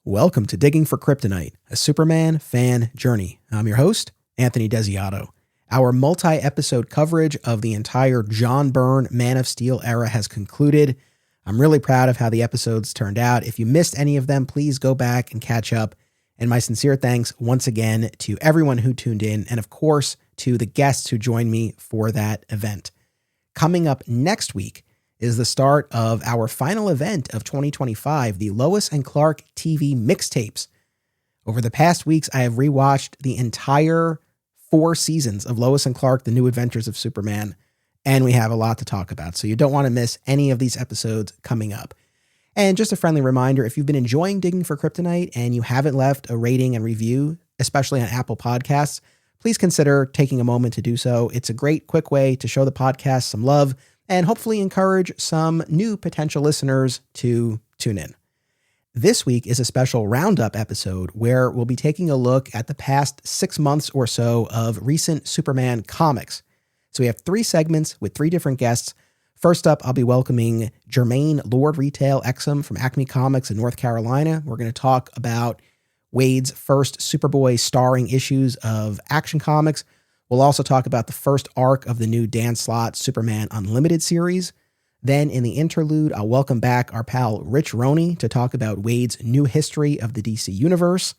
Welcome to Digging for Kryptonite, a Superman fan journey. I'm your host, Anthony Desiato. Our multi-episode coverage of the entire John Byrne Man of Steel era has concluded. I'm really proud of how the episodes turned out. If you missed any of them, please go back and catch up. And my sincere thanks once again to everyone who tuned in, and of course, to the guests who joined me for that event. Coming up next week is the start of our final event of 2025, the Lois and Clark TV mixtapes. Over the past weeks, I have rewatched the entire 4 seasons of Lois and Clark, The New Adventures of Superman, and we have a lot to talk about, so you don't want to miss any of these episodes coming up. And just a friendly reminder, if you've been enjoying Digging for Kryptonite and you haven't left a rating and review, especially on Apple Podcasts, please consider taking a moment to do so. It's a great, quick way to show the podcast some love and hopefully encourage some new potential listeners to tune in. This week is a special Roundup episode where we'll be taking a look at the past 6 months or so of recent Superman comics. So we have 3 segments with 3 different guests. First up, I'll be welcoming Jermaine Lord Retail Exum from Acme Comics in North Carolina. We're going to talk about Waid's first Superboy starring issues of Action Comics. We'll also talk about the first arc of the new Dan Slott Superman Unlimited series. Then in the interlude, I'll welcome back our pal Rich Roney to talk about Waid's new history of the DC Universe.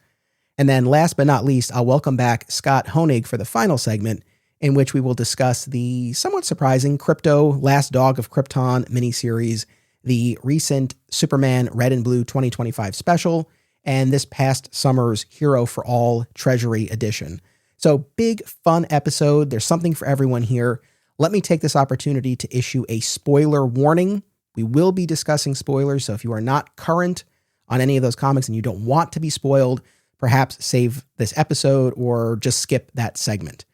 And then last but not least, I'll welcome back Scott Honig for the final segment, in which we will discuss the somewhat surprising KRYPTO Last Dog of KRYPTON miniseries, the recent Superman Red and Blue 2025 special, and this past summer's Hero for All Treasury edition. So big, fun episode. There's something for everyone here. Let me take this opportunity to issue a spoiler warning. We will be discussing spoilers, so if you are not current on any of those comics and you don't want to be spoiled, perhaps save this episode or just skip that segment.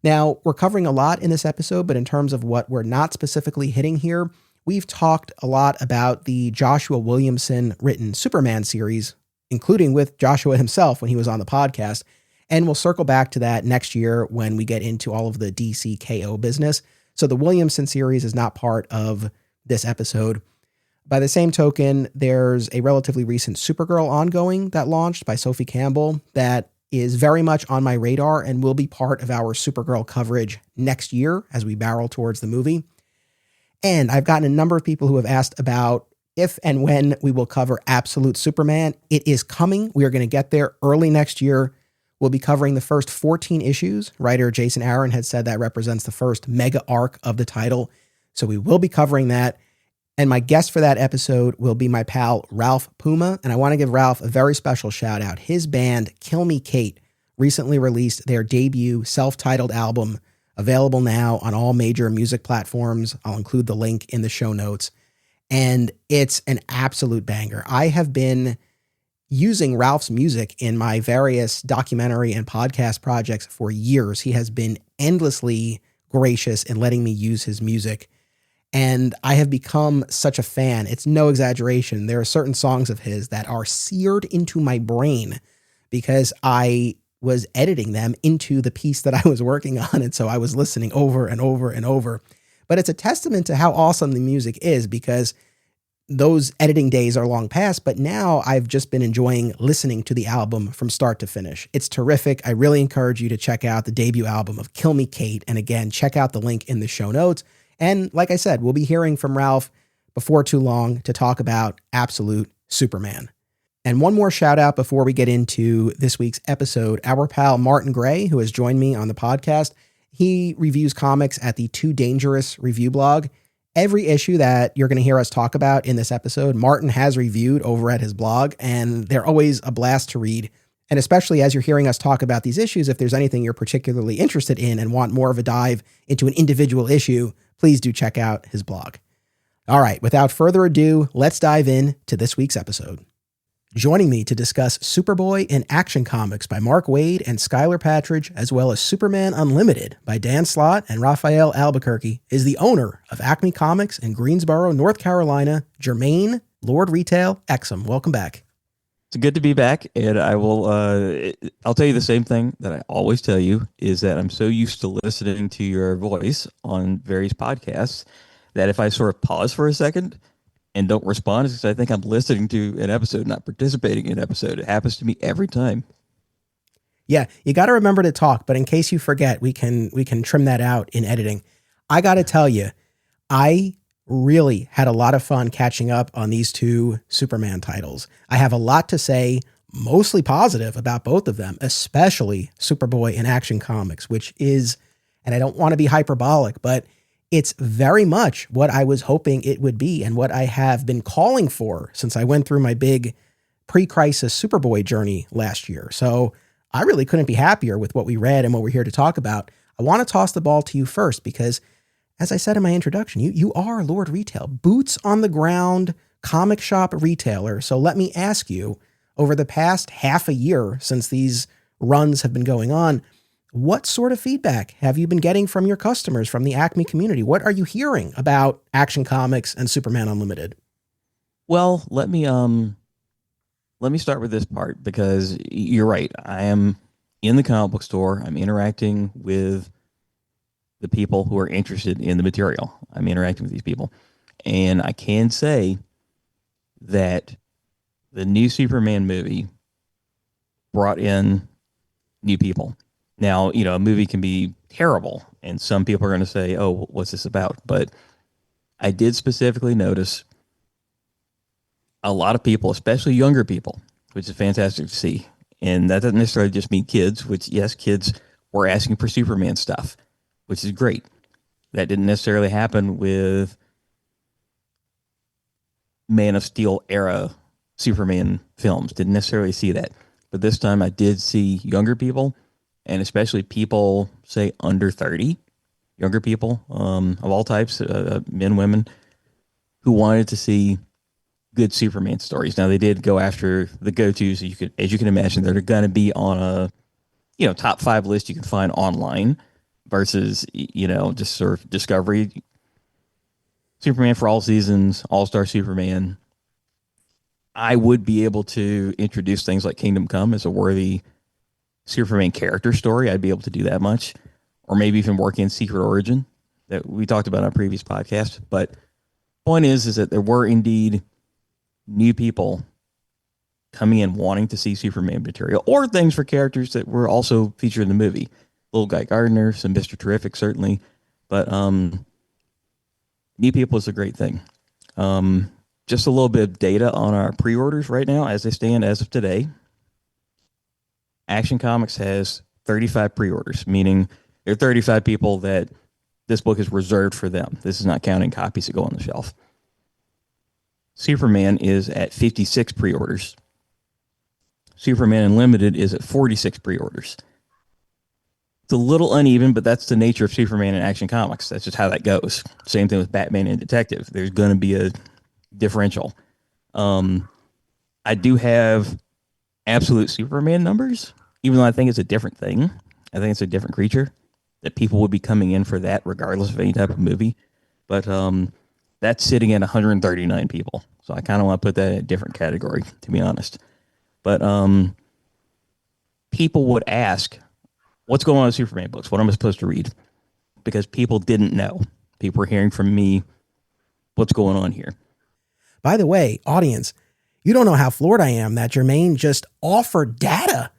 Now, we're covering a lot in this episode, but in terms of what we're not specifically hitting here, we've talked a lot about the Joshua Williamson written Superman series, including with Joshua himself when he was on the podcast. And we'll circle back to that next year when we get into all of the DC KO business. So the Williamson series is not part of this episode. By the same token, there's a relatively recent Supergirl ongoing that launched by Sophie Campbell that is very much on my radar and will be part of our Supergirl coverage next year as we barrel towards the movie. And I've gotten a number of people who have asked about if and when we will cover Absolute Superman. It is coming. We are going to get there early next year. We'll be covering the first 14 issues. Writer Jason Aaron had said that represents the first mega arc of the title. So we will be covering that. And my guest for that episode will be my pal, Ralph Puma. And I want to give Ralph a very special shout out. His band, Kill Me Kate, recently released their debut self-titled album, available now on all major music platforms. I'll include the link in the show notes. And it's an absolute banger. I have been using Ralph's music in my various documentary and podcast projects for years. He has been endlessly gracious in letting me use his music, and I have become such a fan. It's no exaggeration. There are certain songs of his that are seared into my brain because I was editing them into the piece that I was working on, and so I was listening over and over and over. But it's a testament to how awesome the music is, because those editing days are long past, but now I've just been enjoying listening to the album from start to finish. It's terrific. I really encourage you to check out the debut album of Kill Me Kate. And again, check out the link in the show notes. And like I said, we'll be hearing from Ralph before too long to talk about Absolute Superman. And one more shout out before we get into this week's episode. Our pal Martin Gray, who has joined me on the podcast, he reviews comics at the Too Dangerous review blog. Every issue that you're going to hear us talk about in this episode, Martin has reviewed over at his blog, and they're always a blast to read. And especially as you're hearing us talk about these issues, if there's anything you're particularly interested in and want more of a dive into an individual issue, please do check out his blog. All right, without further ado, let's dive in to this week's episode. Joining me to discuss Superboy and Action Comics by Mark Waid and Skylar Patridge, as well as Superman Unlimited by Dan Slott and Raphael Albuquerque, is the owner of Acme Comics in Greensboro, North Carolina, Jermaine Lord Retail Exum. Welcome back. It's good to be back, and I'll tell you the same thing that I always tell you, is that I'm so used to listening to your voice on various podcasts that if I sort of pause for a second, and don't respond is because I think I'm listening to an episode, not participating in an episode. It happens to me every time. Yeah, you got to remember to talk, but in case you forget, we can trim that out in editing. I got to tell you, I really had a lot of fun catching up on these two Superman titles. I have a lot to say, mostly positive about both of them, especially Superboy and Action Comics, which is, and I don't want to be hyperbolic, but it's very much what I was hoping it would be and what I have been calling for since I went through my big pre-crisis Superboy journey last year. So I really couldn't be happier with what we read and what we're here to talk about. I want to toss the ball to you first because, as I said in my introduction, you are Lord Retail, boots on the ground comic shop retailer. So let me ask you, over the past half a year since these runs have been going on, what sort of feedback have you been getting from your customers, from the Acme community? What are you hearing about Action Comics and Superman Unlimited? Well, let me start with this part because you're right. I am in the comic book store. I'm interacting with the people who are interested in the material. I'm interacting with these people. And I can say that the new Superman movie brought in new people. Now, a movie can be terrible, and some people are going to say, oh, what's this about? But I did specifically notice a lot of people, especially younger people, which is fantastic to see. And that doesn't necessarily just mean kids, which, yes, kids were asking for Superman stuff, which is great. That didn't necessarily happen with Man of Steel era Superman films. Didn't necessarily see that. But this time I did see younger people, and especially people, say, under 30, younger people of all types, men, women, who wanted to see good Superman stories. Now, they did go after the go-tos. As you can imagine, they're going to be on a top 5 list you can find online versus just sort of Discovery. Superman for All Seasons, All-Star Superman. I would be able to introduce things like Kingdom Come as a worthy Superman character story. I'd be able to do that much, or maybe even work in Secret Origin that we talked about on a previous podcast. But point is that there were indeed new people coming in wanting to see Superman material or things for characters that were also featured in the movie. Little Guy Gardner, some Mr. Terrific, certainly. But new people is a great thing. Just a little bit of data on our pre-orders right now as they stand as of today. Action Comics has 35 pre-orders, meaning there are 35 people that this book is reserved for them. This is not counting copies that go on the shelf. Superman is at 56 pre-orders. Superman Unlimited is at 46 pre-orders. It's a little uneven, but that's the nature of Superman and Action Comics. That's just how that goes. Same thing with Batman and Detective. There's going to be a differential. I do have absolute Superman numbers, even though I think it's a different thing. I think it's a different creature, that people would be coming in for that regardless of any type of movie. But that's sitting at 139 people. So I kind of want to put that in a different category, to be honest. But people would ask, what's going on with Superman books? What am I supposed to read? Because people didn't know. People were hearing from me, what's going on here? By the way, audience, you don't know how floored I am that Jermaine just offered data,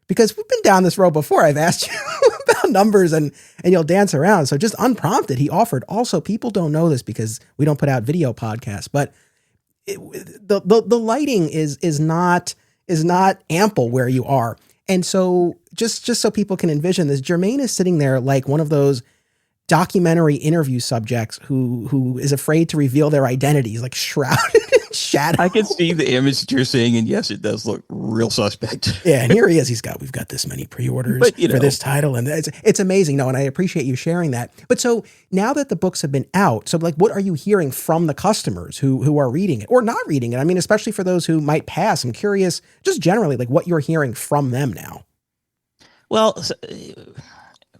because we've been down this road before. I've asked you about numbers and you'll dance around. So just unprompted, he offered. Also, people don't know this because we don't put out video podcasts, but the lighting is not ample where you are. And so just so people can envision this, Jermaine is sitting there like one of those documentary interview subjects who is afraid to reveal their identities, like shrouded in shadow. I can see the image that you're seeing, and yes, it does look real suspect. Yeah, and here he is. We've got this many pre-orders for this title, and it's amazing. No, and I appreciate you sharing that. But so now that the books have been out, so like, what are you hearing from the customers who are reading it or not reading it? I mean, especially for those who might pass. I'm curious, just generally, like what you're hearing from them now. Well,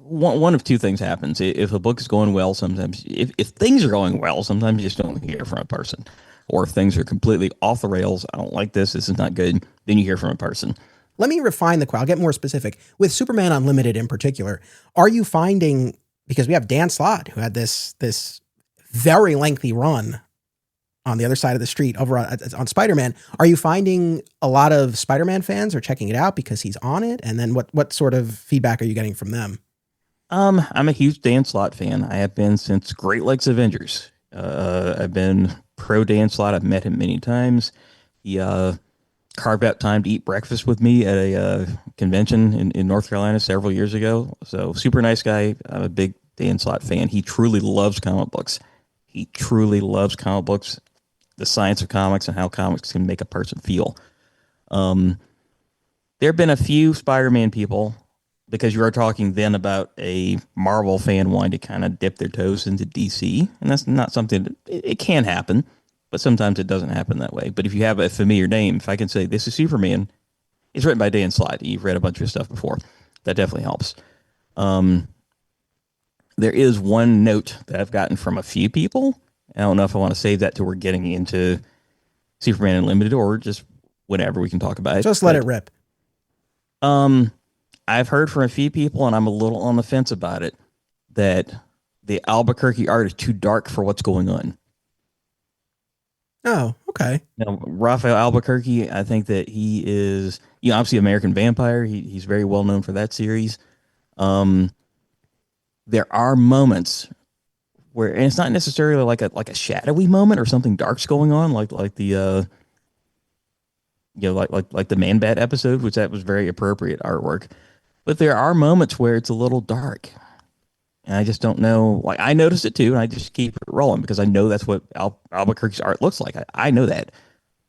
one of two things happens. If a book is going well, sometimes if things are going well, sometimes you just don't hear from a person. Or if things are completely off the rails, I don't like this is not good, then you hear from a person. Let me refine the question. I'll get more specific. With Superman Unlimited in particular, are you finding, because we have Dan Slott, who had this very lengthy run on the other side of the street over on Spider-Man. Are you finding a lot of Spider-Man fans are checking it out because he's on it? And then what sort of feedback are you getting from them? I'm a huge Dan Slott fan. I have been since Great Lakes Avengers. I've been pro Dan Slott. I've met him many times. He carved out time to eat breakfast with me at a convention in North Carolina several years ago. So super nice guy. I'm a big Dan Slott fan. He truly loves comic books. He truly loves comic books, the science of comics, and how comics can make a person feel. There have been a few Spider-Man people, because you are talking then about a Marvel fan wanting to kind of dip their toes into DC, and that's not something it can happen, but sometimes it doesn't happen that way. But if you have a familiar name, if I can say this is Superman, it's written by Dan Slott. You've read a bunch of stuff before. That definitely helps. There is one note that I've gotten from a few people. I don't know if I want to save that till we're getting into Superman Unlimited or just whenever we can talk about it. Just let it rip. I've heard from a few people, and I'm a little on the fence about it, that the Albuquerque art is too dark for what's going on. Oh, okay. Now, Raphael Albuquerque, I think that he is, obviously American Vampire. He's very well known for that series. There are moments where, and it's not necessarily like a shadowy moment or something dark's going on, like the like the Man Bat episode, which that was very appropriate artwork. But there are moments where it's a little dark. And I just don't know. Like, I noticed it too, and I just keep it rolling because I know that's what Albuquerque's art looks like. I know that.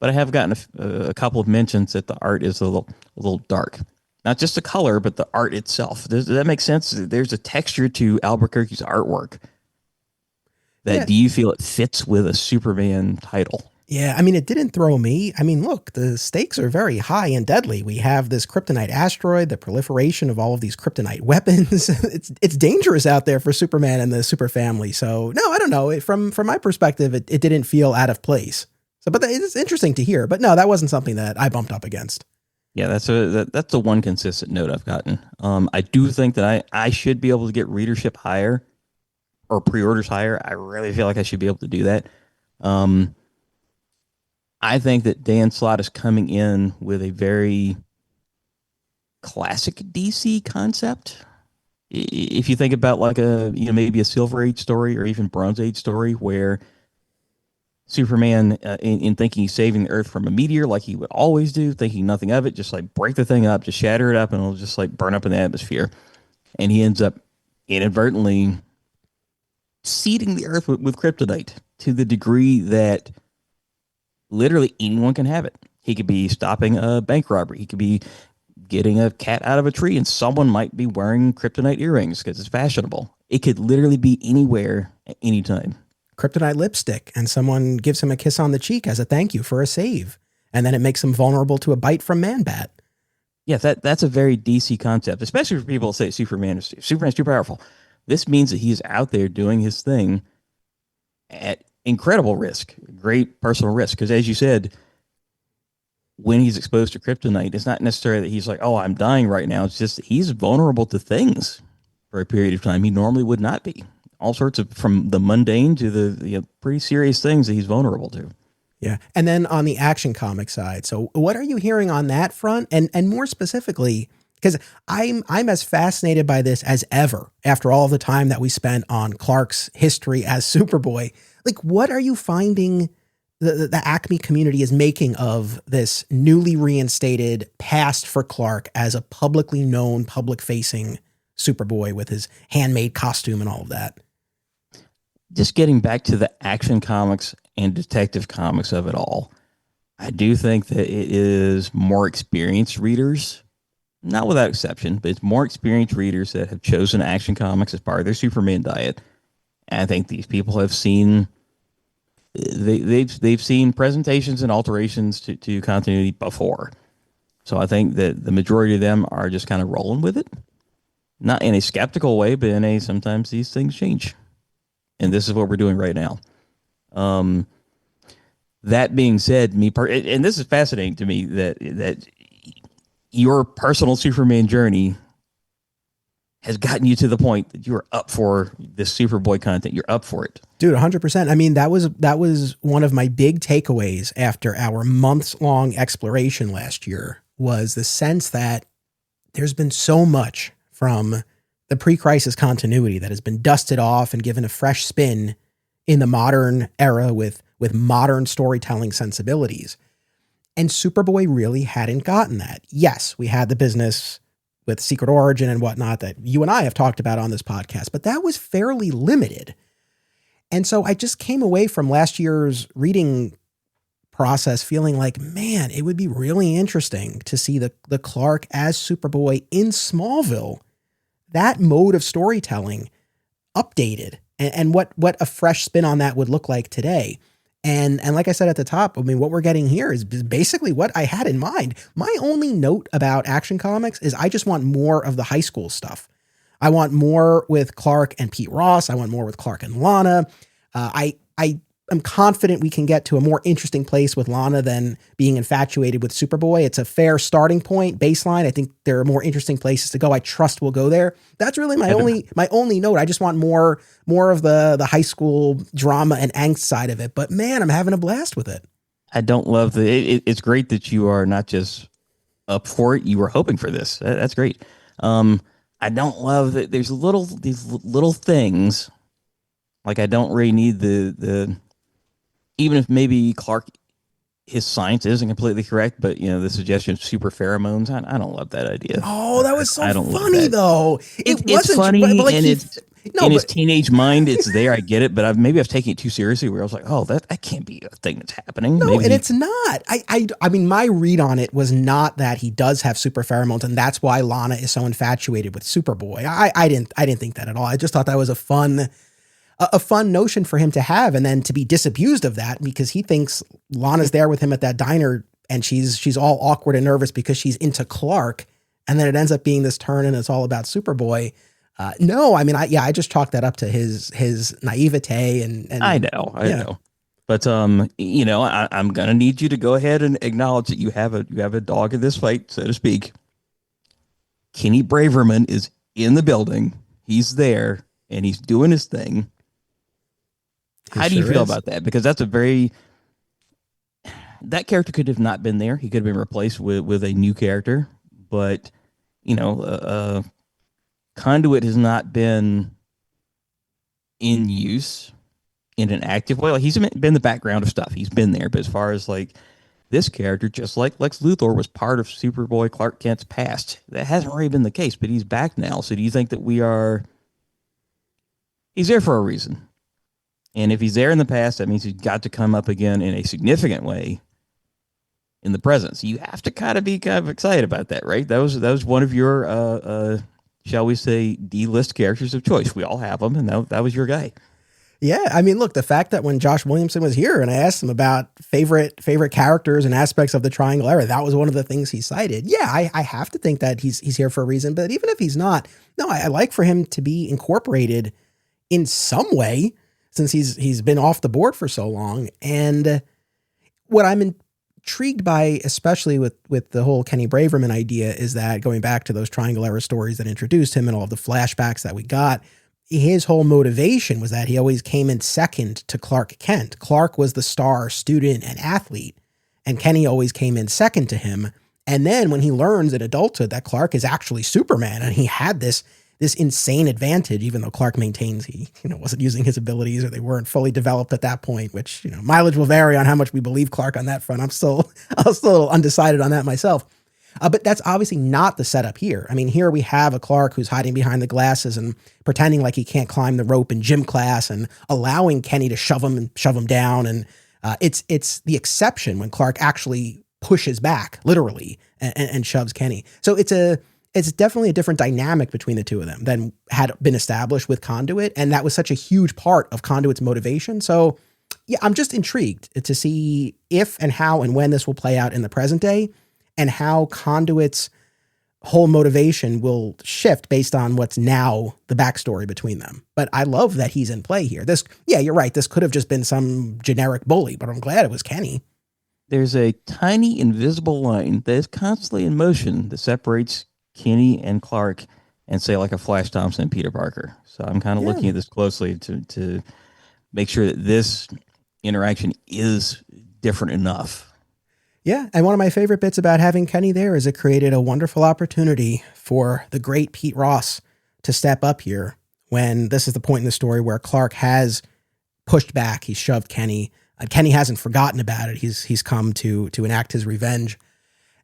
But I have gotten a couple of mentions that the art is a little dark. Not just the color, but the art itself. Does that make sense? There's a texture to Albuquerque's artwork. Do you feel it fits with a Superman title? Yeah, I mean, it didn't throw me. I mean, look, the stakes are very high and deadly. We have this kryptonite asteroid, the proliferation of all of these kryptonite weapons. It's dangerous out there for Superman and the super family. So, no, I don't know. From my perspective, it didn't feel out of place. So, but it's interesting to hear. But no, that wasn't something that I bumped up against. Yeah, that's the one consistent note I've gotten. I do think that I should be able to get readership higher or pre-orders higher. I really feel like I should be able to do that. I think that Dan Slott is coming in with a very classic DC concept. If you think about like maybe a Silver Age story or even Bronze Age story where Superman, in thinking he's saving the Earth from a meteor like he would always do, thinking nothing of it, just like break the thing up, just shatter it up, and it'll just like burn up in the atmosphere. And he ends up inadvertently seeding the Earth with kryptonite to the degree that literally anyone can have it. He could be stopping a bank robbery. He could be getting a cat out of a tree, and someone might be wearing kryptonite earrings because it's fashionable. It could literally be anywhere at any time. Kryptonite lipstick, and someone gives him a kiss on the cheek as a thank you for a save. And then it makes him vulnerable to a bite from Man Bat. Yeah, that's a very DC concept, especially for people who say Superman's too powerful. This means that he's out there doing his thing at incredible risk, great personal risk. Because as you said, when he's exposed to kryptonite, it's not necessarily that he's like, oh, I'm dying right now. It's just he's vulnerable to things for a period of time he normally would not be. All sorts of, from the mundane to the pretty serious things that he's vulnerable to. Yeah. And then on the Action Comic side, so what are you hearing on that front? And more specifically, because I'm as fascinated by this as ever after all the time that we spent on Clark's history as Superboy. Like, what are you finding the Acme community is making of this newly reinstated past for Clark as a publicly known, public-facing Superboy with his handmade costume and all of that? Just getting back to the Action Comics and Detective Comics of it all, I do think that it is more experienced readers, not without exception, but it's more experienced readers that have chosen Action Comics as part of their Superman diet. And I think these people have seen they've seen presentations and alterations to continuity before. So I think that the majority of them are just kind of rolling with it, not in a skeptical way, but in a sometimes these things change. And this is what we're doing right now. That being said, and this is fascinating to me that your personal Superman journey has gotten you to the point that you are up for this Superboy content. You're up for it. Dude, 100%. I mean, that was one of my big takeaways after our months-long exploration last year, was the sense that there's been so much from the pre-crisis continuity that has been dusted off and given a fresh spin in the modern era with modern storytelling sensibilities. And Superboy really hadn't gotten that. Yes, we had the business with Secret Origin and whatnot that you and I have talked about on this podcast, but that was fairly limited. And so I just came away from last year's reading process feeling like, man, it would be really interesting to see the Clark as Superboy in Smallville, that mode of storytelling updated, and what a fresh spin on that would look like today. And like I said at the top, I mean, what we're getting here is basically what I had in mind. My only note about Action Comics is I just want more of the high school stuff. I want more with Clark and Pete Ross. I want more with Clark and Lana. I am confident we can get to a more interesting place with Lana than being infatuated with Superboy. It's a fair starting point, baseline. I think there are more interesting places to go. I trust we'll go there. That's really my only note. I just want more of the high school drama and angst side of it. But man, I'm having a blast with it. I don't love it's great that you are not just up for it. You were hoping for this. That's great. I don't love that there's these little things. Like, I don't really need the even if maybe Clark, his science isn't completely correct, but the suggestion of super pheromones, I don't love that idea. Oh, that was so funny though. It's funny, but like, and in his teenage mind, it's there. I get it, but I've taken it too seriously. Where I was like, oh, that can't be a thing that's happening. No, and it's not. I mean, my read on it was not that he does have super pheromones, and that's why Lana is so infatuated with Superboy. I didn't think that at all. I just thought that was a fun notion for him to have, and then to be disabused of that because he thinks Lana's there with him at that diner and she's all awkward and nervous because she's into Clark, and then it ends up being this turn and it's all about Superboy. No, I mean, I just chalked that up to his naivete and I know. But I'm gonna need you to go ahead and acknowledge that you have a dog in this fight, so to speak. Kenny Braverman is in the building. He's there and he's doing his thing. How do you feel about that? Because that's that character could have not been there. He could have been replaced with a new character, but Conduit has not been in use in an active way. Like, he's been the background of stuff. He's been there, but as far as like this character, just like Lex Luthor was part of Superboy Clark Kent's past, that hasn't really been the case, but he's back now. So do you think that he's there for a reason? And if he's there in the past, that means he's got to come up again in a significant way in the present. So you have to kind of excited about that, right? That was one of your shall we say, D-list characters of choice. We all have them, and that was your guy. Yeah, I mean, look, the fact that when Josh Williamson was here and I asked him about favorite characters and aspects of the Triangle Era, that was one of the things he cited. Yeah, I have to think that he's here for a reason, but even if he's not, no, I like for him to be incorporated in some way since he's been off the board for so long. And what I'm intrigued by, especially with the whole Kenny Braverman idea, is that going back to those Triangle Era stories that introduced him and all of the flashbacks that we got, his whole motivation was that he always came in second to Clark Kent. Clark was the star student and athlete, and Kenny always came in second to him. And then when he learns in adulthood that Clark is actually Superman, and he had this insane advantage, even though Clark maintains he wasn't using his abilities, or they weren't fully developed at that point, which mileage will vary on how much we believe Clark on that front. I'm still a little undecided on that myself. But that's obviously not the setup here. I mean, here we have a Clark who's hiding behind the glasses and pretending like he can't climb the rope in gym class and allowing Kenny to shove him down. And it's the exception when Clark actually pushes back, literally, and shoves Kenny. So it's definitely a different dynamic between the two of them than had been established with Conduit. And that was such a huge part of Conduit's motivation. So yeah, I'm just intrigued to see if and how and when this will play out in the present day, and how Conduit's whole motivation will shift based on what's now the backstory between them. But I love that he's in play here. You're right. This could have just been some generic bully, but I'm glad it was Kenny. There's a tiny invisible line that is constantly in motion that separates Kenny and Clark. and say like a Flash Thompson and Peter Parker. So I'm kind of Yeah. looking at this closely to make sure that this interaction is different enough. Yeah, and one of my favorite bits about having Kenny there is it created a wonderful opportunity for the great Pete Ross to step up here when this is the point in the story where Clark has pushed back. He shoved Kenny. Kenny hasn't forgotten about it. He's come to enact his revenge.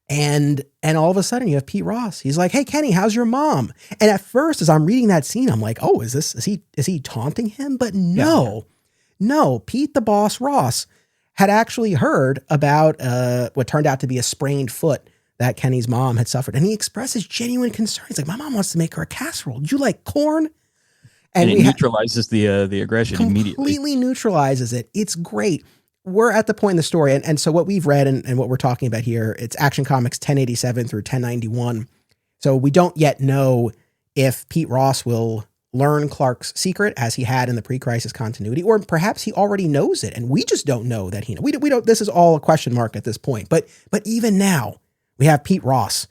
And all of a sudden you have Pete Ross. He's like, "Hey Kenny, how's your mom?" And at first, as I'm reading that scene, I'm like, "Oh, is he taunting him?" But no, Pete the Boss Ross had actually heard about what turned out to be a sprained foot that Kenny's mom had suffered. And he expresses genuine concern. He's like, "My mom wants to make her a casserole. Do you like corn?" And it neutralizes the aggression immediately. Completely neutralizes it. It's great. We're at the point in the story. And so what we've read and what we're talking about here, it's Action Comics 1087 through 1091. So we don't yet know if Pete Ross will learn Clark's secret as he had in the pre-crisis continuity, or perhaps he already knows it and we just don't know that he knows. We don't, this is all a question mark at this point, but even now we have Pete Ross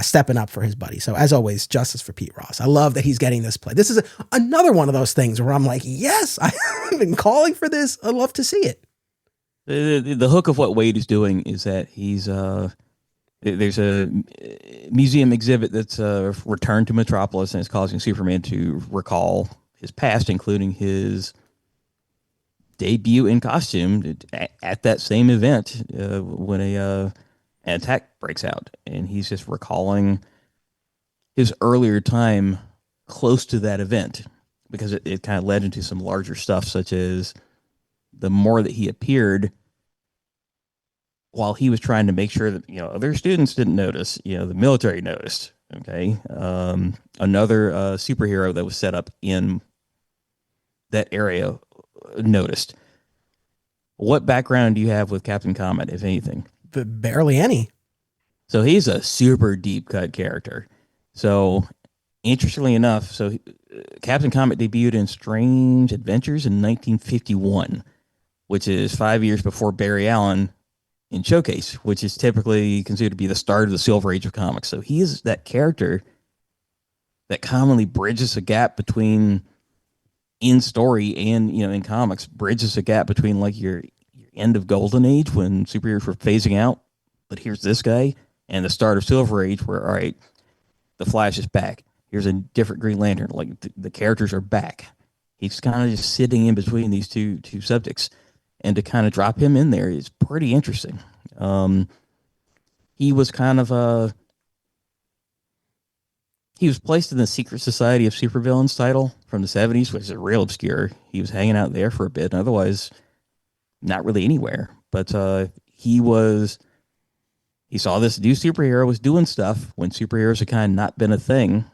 stepping up for his buddy. So as always, justice for Pete Ross. I love that he's getting this play. This is another one of those things where I'm like, yes, I've been calling for this. I'd love to see it. The hook of what Waid is doing is that he's there's a museum exhibit that's returned to Metropolis, and it's causing Superman to recall his past, including his debut in costume at that same event when an attack breaks out, and he's just recalling his earlier time close to that event because it kind of led into some larger stuff, such as the more that he appeared while he was trying to make sure that, other students didn't notice, the military noticed. Okay. Another superhero that was set up in that area noticed. What background do you have with Captain Comet, if anything? Barely any. So he's a super deep cut character. So interestingly enough, Captain Comet debuted in Strange Adventures in 1951, which is 5 years before Barry Allen in Showcase, which is typically considered to be the start of the Silver Age of comics. So he is that character that commonly bridges a gap between in story and, in comics, bridges a gap between like your end of Golden Age when superheroes were phasing out, but here's this guy, and the start of Silver Age where, all right, the Flash is back. Here's a different Green Lantern. Like the characters are back. He's kind of just sitting in between these two subjects. And to kind of drop him in there is pretty interesting. He was kind of he was placed in the Secret Society of Supervillains title from the 70s, which is real obscure. He was hanging out there for a bit, and otherwise not really anywhere. But he saw this new superhero was doing stuff when superheroes had kind of not been a thing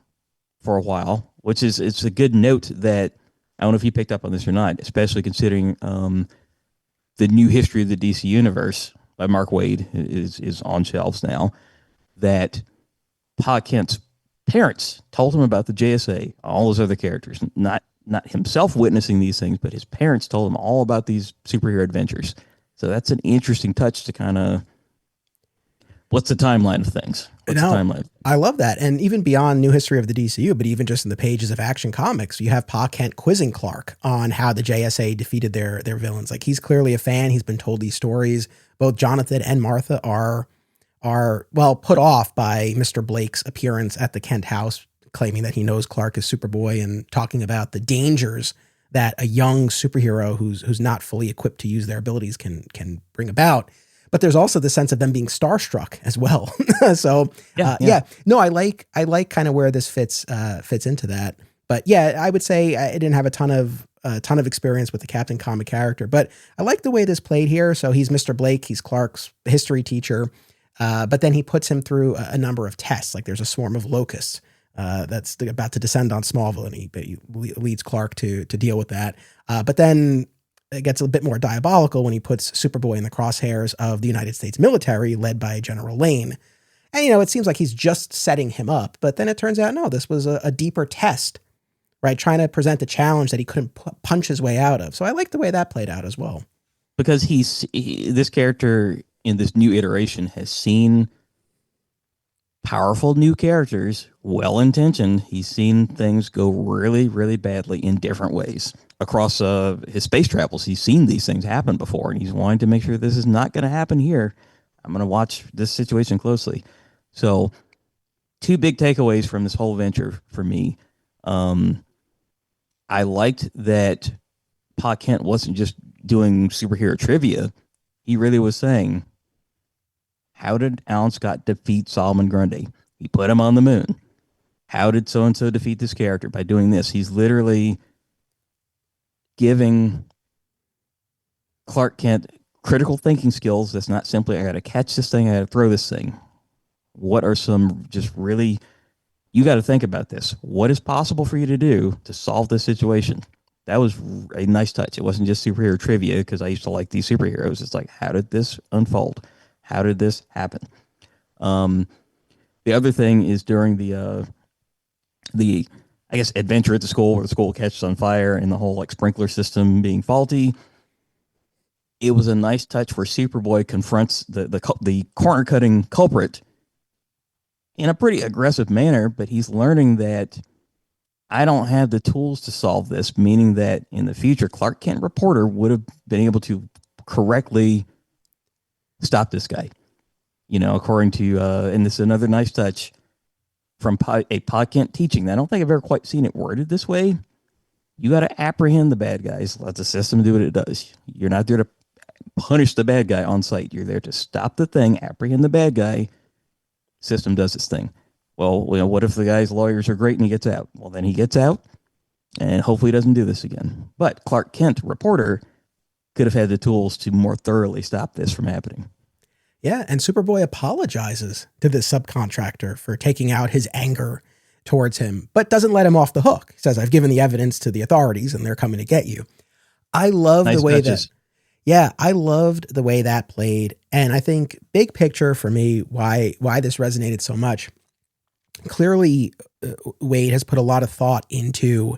for a while, which is, it's a good note that, I don't know if you picked up on this or not, especially considering the new history of the DC universe by Mark Waid is on shelves now, that Pa Kent's parents told him about the JSA, all those other characters, not himself witnessing these things, but his parents told him all about these superhero adventures. So that's an interesting touch to kind of, what's the timeline of things? What's the timeline? I love that. And even beyond new history of the DCU, but even just in the pages of Action Comics, you have Pa Kent quizzing Clark on how the JSA defeated their villains. Like, he's clearly a fan. He's been told these stories. Both Jonathan and Martha are well put off by Mr. Blake's appearance at the Kent house, claiming that he knows Clark is Superboy and talking about the dangers that a young superhero who's not fully equipped to use their abilities can bring about. But there's also the sense of them being starstruck as well. So yeah. No, I like kind of where this fits into that. But yeah, I would say I didn't have a ton of experience with the Captain Comic character, but I like the way this played here. So he's Mr. Blake, he's Clark's history teacher, but then he puts him through a number of tests. Like there's a swarm of locusts that's about to descend on Smallville, and he leads Clark to deal with that. But then it gets a bit more diabolical when he puts Superboy in the crosshairs of the United States military led by General Lane. And, it seems like he's just setting him up, but then it turns out, no, this was a deeper test, right? Trying to present a challenge that he couldn't punch his way out of. So I like the way that played out as well. Because this character in this new iteration has seen powerful new characters, well intentioned. He's seen things go really, really badly in different ways across his space travels. He's seen these things happen before, and he's wanting to make sure this is not going to happen here. I'm going to watch this situation closely. So, two big takeaways from this whole venture for me. I liked that Pa Kent wasn't just doing superhero trivia. He really was saying, how did Alan Scott defeat Solomon Grundy? He put him on the moon. How did so-and-so defeat this character? By doing this. He's literally giving Clark Kent critical thinking skills. That's not simply, I got to catch this thing, I got to throw this thing. What are some just really, you got to think about this. What is possible for you to do to solve this situation? That was a nice touch. It wasn't just superhero trivia, because I used to like these superheroes. It's like, how did this unfold? How did this happen? The other thing is during the I guess adventure at the school, where the school catches on fire and the whole like sprinkler system being faulty. It was a nice touch where Superboy confronts the corner cutting culprit in a pretty aggressive manner, but he's learning that I don't have the tools to solve this, meaning that in the future, Clark Kent reporter would have been able to correctly stop this guy. You know, according to, and this is another nice touch from a Pa Kent teaching. I don't think I've ever quite seen it worded this way. You got to apprehend the bad guys. Let the system do what it does. You're not there to punish the bad guy on site. You're there to stop the thing, apprehend the bad guy. System does its thing. Well, you know, what if the guy's lawyers are great and he gets out? Well, then he gets out, and hopefully he doesn't do this again. But Clark Kent, reporter, could have had the tools to more thoroughly stop this from happening. Yeah, and Superboy apologizes to this subcontractor for taking out his anger towards him, but doesn't let him off the hook. He says, I've given the evidence to the authorities and they're coming to get you. I love the way I loved the way that played. And I think big picture for me, why this resonated so much. Clearly, Waid has put a lot of thought into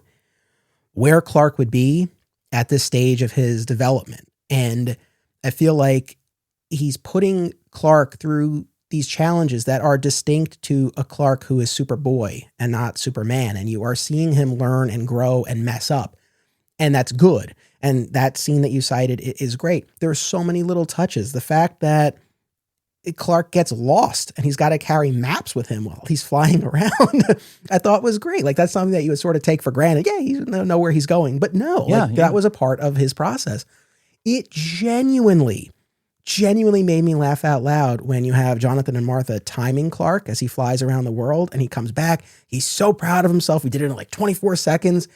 where Clark would be at this stage of his development. And I feel like he's putting Clark through these challenges that are distinct to a Clark who is Superboy and not Superman. And you are seeing him learn and grow and mess up. And that's good. And that scene that you cited is great. There are so many little touches. The fact that Clark gets lost and he's got to carry maps with him while he's flying around, I thought was great. Like, that's something that you would sort of take for granted. Yeah, you know where he's going. But no, that was a part of his process. It genuinely made me laugh out loud when you have Jonathan and Martha timing Clark as he flies around the world and he comes back. He's so proud of himself. He did it in like 24 seconds,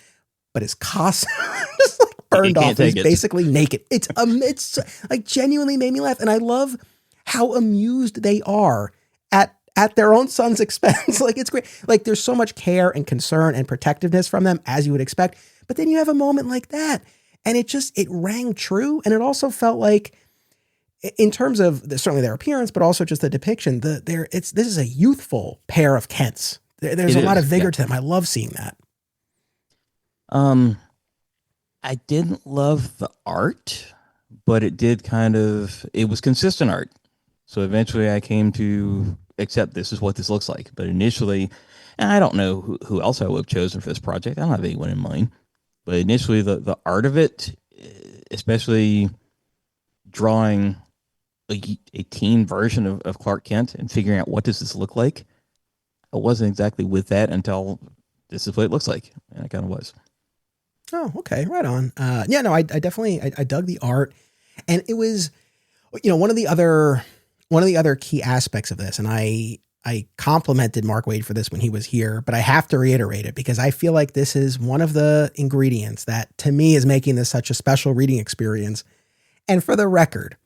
but his costume just like burned off. He's basically naked. It's like genuinely made me laugh. And I love how amused they are at their own son's expense. Like, it's great. Like, there's so much care and concern and protectiveness from them, as you would expect. But then you have a moment like that and it rang true. And it also felt like, in terms of certainly their appearance, but also just the depiction, this is a youthful pair of Kents. There's a lot of vigor to them. I love seeing that. I didn't love the art, but it was consistent art. So eventually I came to accept this is what this looks like. But initially, and I don't know who else I would have chosen for this project. I don't have anyone in mind. But initially the art of it, especially drawing a teen version of Clark Kent and figuring out what does this look like, I wasn't exactly with that until this is what it looks like. And I kind of was. Oh, okay. Right on. I definitely dug the art, and it was, one of the other key aspects of this. And I complimented Mark Waid for this when he was here, but I have to reiterate it because I feel like this is one of the ingredients that to me is making this such a special reading experience. And for the record,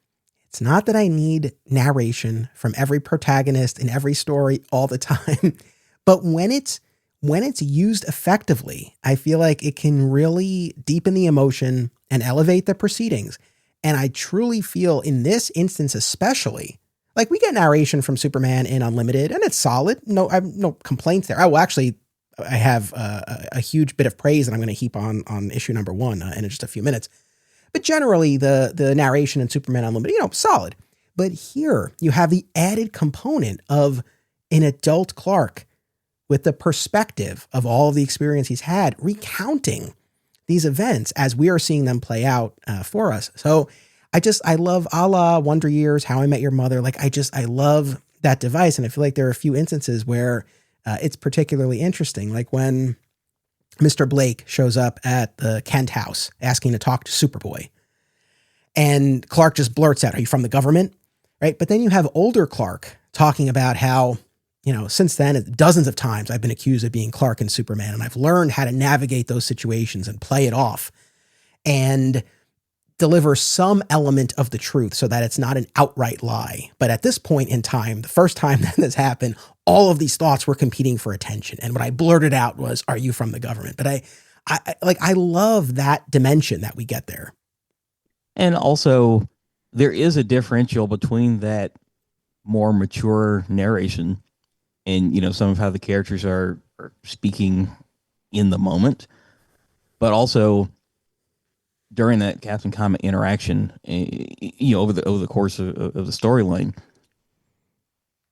it's not that I need narration from every protagonist in every story all the time, but when it's used effectively, I feel like it can really deepen the emotion and elevate the proceedings. And I truly feel in this instance, especially, like, we get narration from Superman in Unlimited and it's solid. No, I have no complaints there. I have a huge bit of praise that I'm going to heap on issue number 1 in just a few minutes. But generally the narration in Superman Unlimited, solid. But here you have the added component of an adult Clark with the perspective of all of the experience he's had, recounting these events as we are seeing them play out for us. So I love a la Wonder Years, How I Met Your Mother. Like I love that device. And I feel like there are a few instances where it's particularly interesting. Like when Mr. Blake shows up at the Kent house asking to talk to Superboy, and Clark just blurts out, "Are you from the government?" Right. But then you have older Clark talking about how, since then, dozens of times I've been accused of being Clark and Superman, and I've learned how to navigate those situations and play it off and deliver some element of the truth so that it's not an outright lie. But at this point in time, the first time that this happened, all of these thoughts were competing for attention. And what I blurted out was, "Are you from the government?" But I love that dimension that we get there. And also, there is a differential between that more mature narration and, some of how the characters are speaking in the moment, but also during that Captain Comet interaction, over the course of the storyline,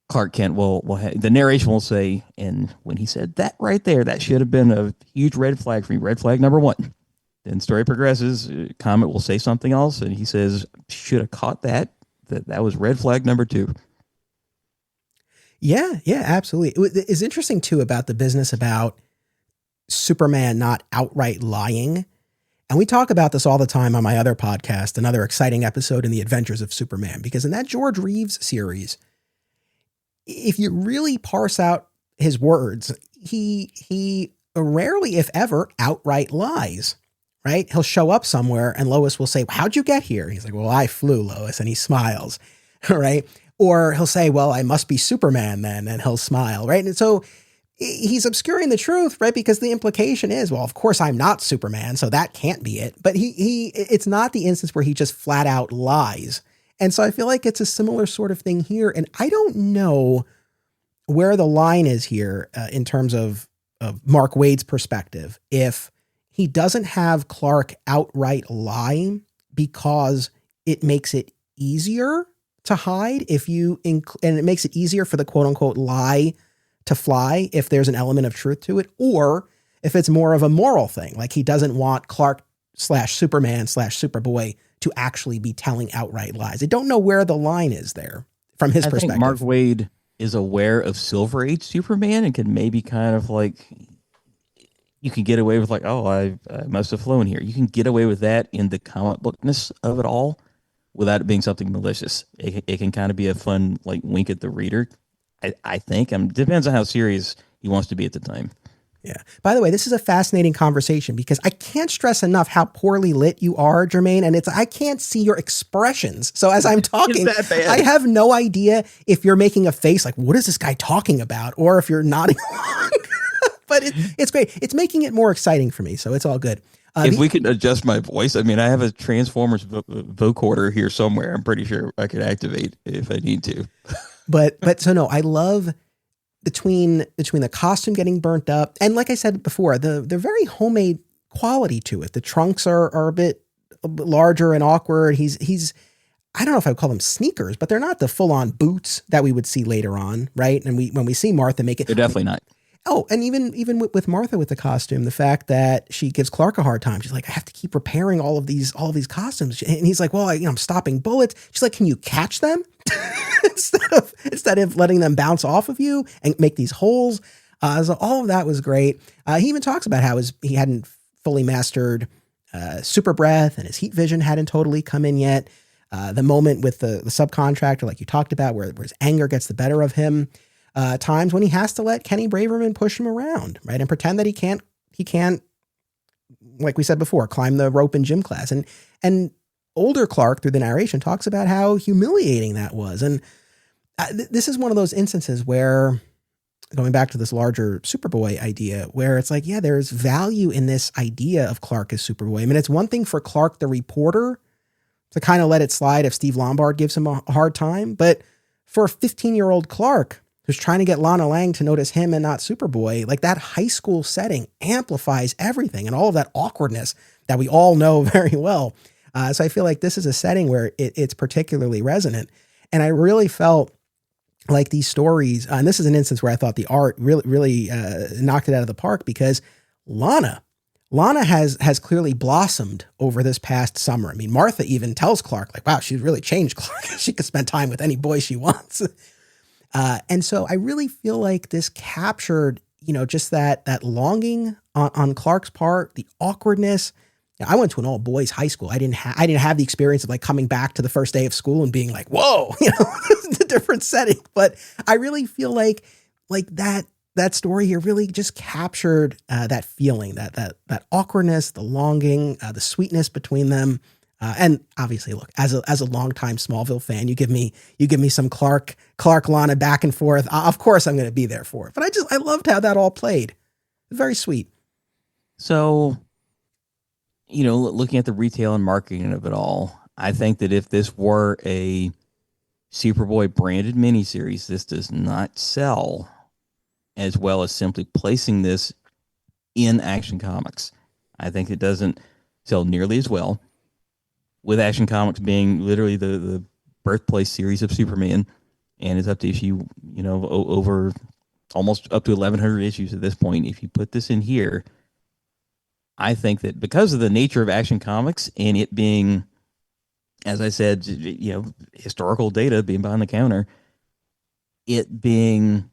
Clark Kent the narration will say, "And when he said that right there, that should have been a huge red flag for me, red flag number one." Then story progresses, Comet will say something else, and he says, "Should have caught that was red flag number two." Yeah, absolutely. It's interesting too about the business about Superman not outright lying. And we talk about this all the time on my other podcast, another exciting episode in the Adventures of Superman, because in that George Reeves series, if you really parse out his words, he rarely, if ever, outright lies, right? He'll show up somewhere and Lois will say, "How'd you get here?" He's like, "Well, I flew, Lois," and he smiles, right? Or he'll say, "Well, I must be Superman then," and he'll smile, right? And so he's obscuring the truth, right? Because the implication is, well, of course I'm not Superman, so that can't be it. But it's not the instance where he just flat out lies. And so I feel like it's a similar sort of thing here. And I don't know where the line is here in terms of Mark Waid's perspective. If he doesn't have Clark outright lie because it makes it easier to hide and it makes it easier for the quote unquote lie to fly if there's an element of truth to it, or if it's more of a moral thing, like he doesn't want Clark /Superman /Superboy to actually be telling outright lies. I don't know where the line is there from his perspective. I think Mark Waid is aware of Silver Age Superman and can maybe kind of like, you can get away with like, "Oh, I must have flown here." You can get away with that in the comic bookness of it all without it being something malicious. It can kind of be a fun like wink at the reader. I think. Depends on how serious he wants to be at the time. Yeah. By the way, this is a fascinating conversation because I can't stress enough how poorly lit you are, Jermaine, and I can't see your expressions. So as I'm talking, I have no idea if you're making a face like, "What is this guy talking about?" or if you're nodding along. But it's great. It's making it more exciting for me, so it's all good. If we could adjust my voice, I have a Transformers vocoder here somewhere. I'm pretty sure I could activate if I need to. But so no, I love between the costume getting burnt up and, like I said before, the very homemade quality to it. The trunks are a bit larger and awkward. He's I don't know if I would call them sneakers, but they're not the full on boots that we would see later on, right? And when we see Martha make it, they're definitely not. Oh, and even with Martha with the costume, the fact that she gives Clark a hard time. She's like, "I have to keep repairing all of these costumes," and he's like, "Well, I'm stopping bullets." She's like, "Can you catch them instead of letting them bounce off of you and make these holes?" So all of that was great. He even talks about how he hadn't fully mastered super breath and his heat vision hadn't totally come in yet. The moment with the subcontractor, like you talked about, where his anger gets the better of him. Times when he has to let Kenny Braverman push him around, right? And pretend that he can't, like we said before, climb the rope in gym class. And older Clark through the narration talks about how humiliating that was. And this is one of those instances where, going back to this larger Superboy idea, where it's like, yeah, there's value in this idea of Clark as Superboy. I mean, it's one thing for Clark, the reporter, to kind of let it slide if Steve Lombard gives him a hard time. But for a 15-year-old Clark, who's trying to get Lana Lang to notice him and not Superboy, like that high school setting amplifies everything and all of that awkwardness that we all know very well. So I feel like this is a setting where it's particularly resonant. And I really felt like these stories, and this is an instance where I thought the art really knocked it out of the park, because Lana has clearly blossomed over this past summer. I mean, Martha even tells Clark, like, wow, she's really changed, Clark. She could spend time with any boy she wants. And so I really feel like this captured, just that longing on Clark's part, the awkwardness. I went to an all boys high school. I didn't have the experience of like coming back to the first day of school and being like, whoa, it's a different setting. But I really feel like that story here really just captured that feeling, that awkwardness, the longing, the sweetness between them. And obviously, look, as a longtime Smallville fan, you give me some Clark Lana back and forth. Of course, I'm going to be there for it. But I loved how that all played. Very sweet. So, looking at the retail and marketing of it all, I think that if this were a Superboy branded miniseries, this does not sell as well as simply placing this in Action Comics. I think it doesn't sell nearly as well, with Action Comics being literally the birthplace series of Superman, and it's up to issue, over almost up to 1,100 issues at this point. If you put this in here, I think that because of the nature of Action Comics and it being, as I said, historical data being behind the counter, it being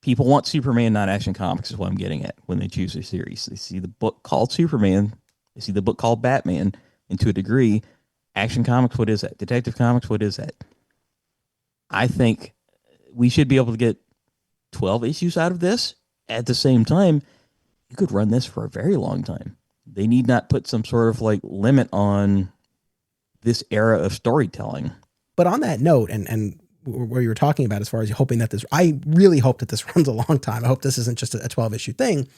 people want Superman, not Action Comics, is what I'm getting at when they choose a series. They see the book called Superman, they see the book called Batman, and to a degree, Action Comics, what is that? Detective Comics, what is that? I think we should be able to get 12 issues out of this. At the same time, you could run this for a very long time. They need not put some sort of like limit on this era of storytelling. But on that note, and where you were talking about as far as hoping that this, I really hope that this runs a long time. I hope this isn't just a 12 issue thing.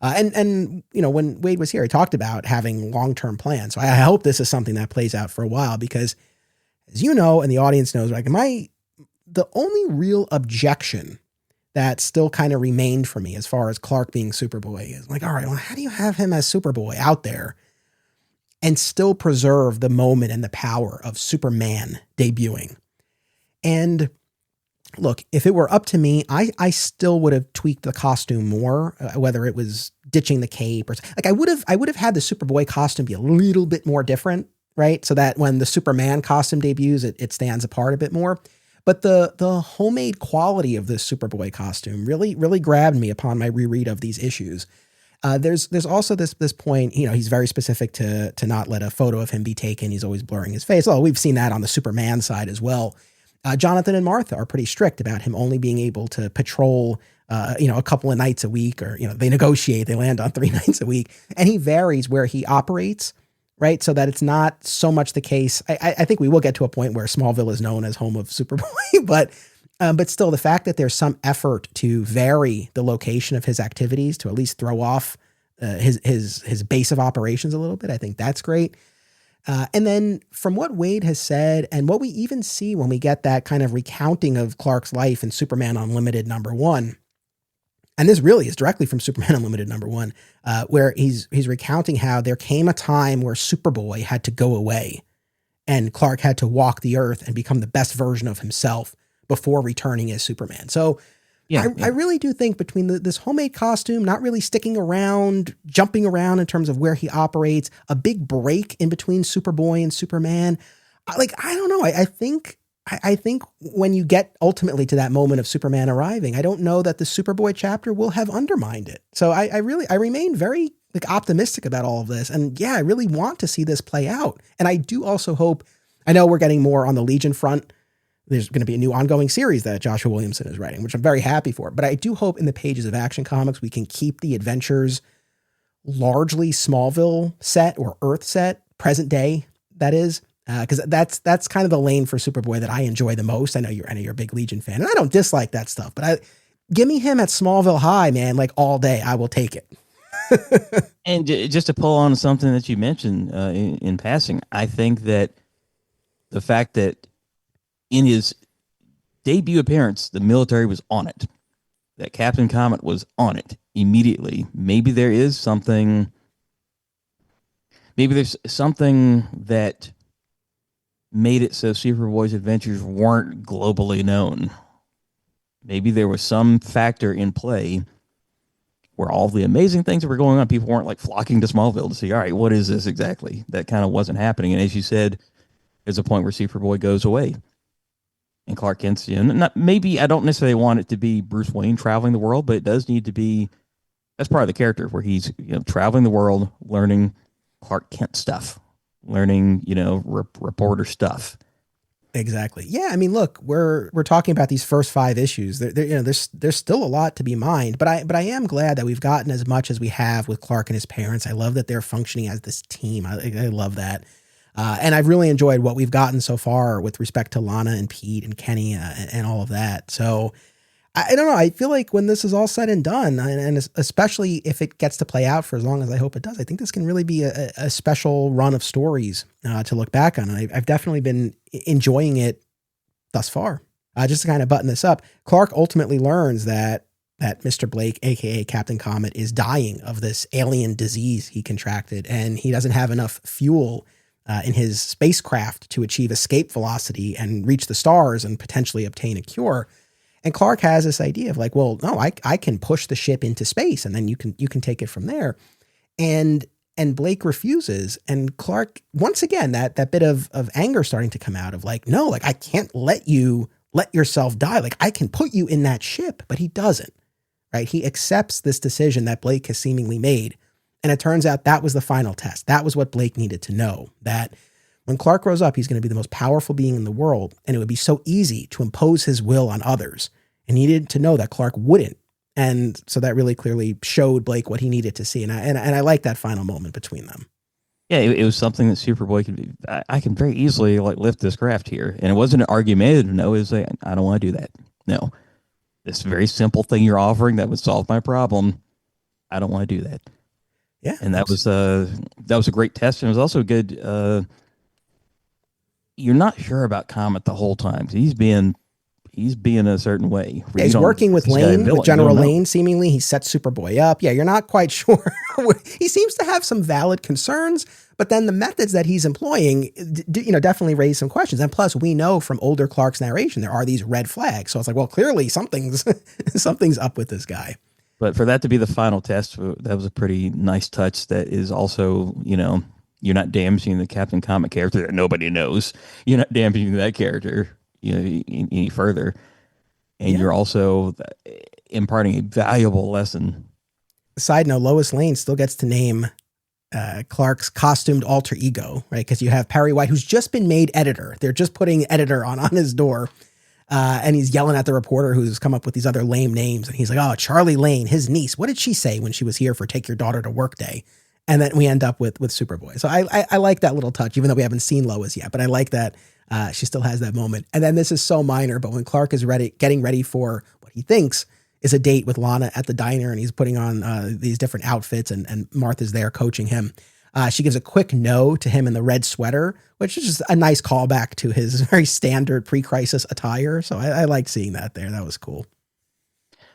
And when Waid was here, he talked about having long-term plans. So I hope this is something that plays out for a while, because as you know, and the audience knows, like the only real objection that still kind of remained for me as far as Clark being Superboy is like, all right, well, how do you have him as Superboy out there and still preserve the moment and the power of Superman debuting? And look, if it were up to me, I still would have tweaked the costume more, whether it was ditching the cape or like I would have had the Superboy costume be a little bit more different, right? So that when the Superman costume debuts, it stands apart a bit more. But the homemade quality of this Superboy costume really grabbed me upon my reread of these issues. There's also this point, he's very specific to not let a photo of him be taken. He's always blurring his face. Oh, we've seen that on the Superman side as well. Jonathan and Martha are pretty strict about him only being able to patrol, a couple of nights a week, or, they negotiate, they land on 3 nights a week, and he varies where he operates, right? So that it's not so much the case. I think we will get to a point where Smallville is known as home of Superboy, but still the fact that there's some effort to vary the location of his activities to at least throw off his base of operations a little bit, I think that's great. And then from what Waid has said and what we even see when we get that kind of recounting of Clark's life in Superman Unlimited #1, and this really is directly from Superman Unlimited #1, where he's recounting how there came a time where Superboy had to go away and Clark had to walk the earth and become the best version of himself before returning as Superman. So I really do think between this homemade costume, not really sticking around, jumping around in terms of where he operates, a big break in between Superboy and Superman, I don't know. I think when you get ultimately to that moment of Superman arriving, I don't know that the Superboy chapter will have undermined it. So I remain very optimistic about all of this. And yeah, I really want to see this play out. And I do also hope, I know we're getting more on the Legion front. There's going to be a new ongoing series that Joshua Williamson is writing, which I'm very happy for. But I do hope in the pages of Action Comics, we can keep the adventures largely Smallville set or Earth set, present day, that is. Because that's kind of the lane for Superboy that I enjoy the most. I know you're a big Legion fan, and I don't dislike that stuff, but give me him at Smallville High, man, like all day. I will take it. And just to pull on something that you mentioned in passing, I think that the fact that in his debut appearance, the military was on it, that Captain Comet was on it immediately. Maybe there's something that made it so Superboy's adventures weren't globally known. maybe there was some factor in play where all the amazing things that were going on, people weren't like flocking to Smallville to see, all right, what is this exactly? That kind of wasn't happening. And as you said, there's a point where Superboy goes away. And Clark Kent's, maybe I don't necessarily want it to be Bruce Wayne traveling the world, but it does need to be, that's part of the character where he's, traveling the world, learning Clark Kent stuff, learning, reporter stuff. Exactly. Yeah. I mean, look, we're talking about these first 5 issues. There's still a lot to be mined, but I am glad that we've gotten as much as we have with Clark and his parents. I love that they're functioning as this team. I love that. And I've really enjoyed what we've gotten so far with respect to Lana and Pete and Kenny and all of that. So I don't know. I feel like when this is all said and done, and especially if it gets to play out for as long as I hope it does, I think this can really be a special run of stories to look back on. And I've definitely been enjoying it thus far. Just to kind of button this up, Clark ultimately learns that Mr. Blake, aka Captain Comet, is dying of this alien disease he contracted, and he doesn't have enough fuel in his spacecraft to achieve escape velocity and reach the stars and potentially obtain a cure. And Clark has this idea of like, well, no, I can push the ship into space and then you can take it from there. And Blake refuses. And Clark, once again, that bit of anger starting to come out of like, no, like I can't let you let yourself die. Like I can put you in that ship, but he doesn't, right? He accepts this decision that Blake has seemingly made. And it turns out that was the final test. That was what Blake needed to know, that when Clark grows up, he's going to be the most powerful being in the world, and it would be so easy to impose his will on others. And he needed to know that Clark wouldn't. And so that really clearly showed Blake what he needed to see. And I like that final moment between them. Yeah, it was something that Superboy could be. I can very easily like lift this craft here. And it wasn't an argumentative no. It was like, I don't want to do that. No. This very simple thing you're offering that would solve my problem. I don't want to do that. Yeah. And that was a great test. And it was also good. You're not sure about Comet the whole time. He's being a certain way. Yeah, he's working with Lane, with General Lane, seemingly. He sets Superboy up. Yeah, you're not quite sure. He seems to have some valid concerns, but then the methods that he's employing, definitely raise some questions. And plus, we know from older Clark's narration, there are these red flags. So it's like, well, clearly something's up with this guy. But for that to be the final test, that was a pretty nice touch. That is also, you're not damaging the Captain Comet character that nobody knows. You're not damaging that character, any further. And you're also imparting a valuable lesson. Side note, Lois Lane still gets to name Clark's costumed alter ego, right? Because you have Perry White, who's just been made editor. They're just putting editor on his door. And he's yelling at the reporter who's come up with these other lame names. And he's like, oh, Charlie Lane, his niece. What did she say when she was here for Take Your Daughter to Work Day? And then we end up with Superboy. So I like that little touch, even though we haven't seen Lois yet. But I like that she still has that moment. And then this is so minor, but when Clark is getting ready for what he thinks is a date with Lana at the diner, and he's putting on these different outfits, and Martha's there coaching him. She gives a quick no to him in the red sweater, which is just a nice callback to his very standard pre-crisis attire. So I liked seeing that there. That was cool.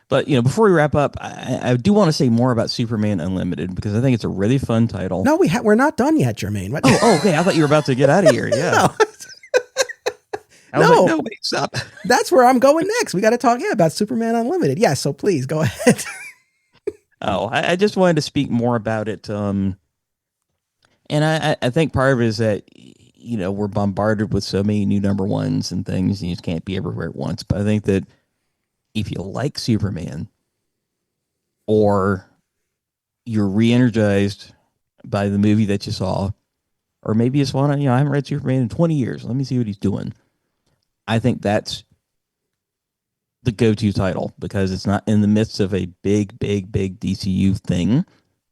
But, before we wrap up, I do want to say more about Superman Unlimited, because I think it's a really fun title. No, we're not done yet, Jermaine. What? Oh, okay. I thought you were about to get out of here. Yeah. No. Wait, stop. That's where I'm going next. We got to talk about Superman Unlimited. Yeah, so please go ahead. I just wanted to speak more about it. And I think part of it is that, we're bombarded with so many new number ones and things, and you just can't be everywhere at once. But I think that if you like Superman, or you're re-energized by the movie that you saw, or maybe you just want to, I haven't read Superman in 20 years. Let me see what he's doing. I think that's the go-to title, because it's not in the midst of a big DCU thing,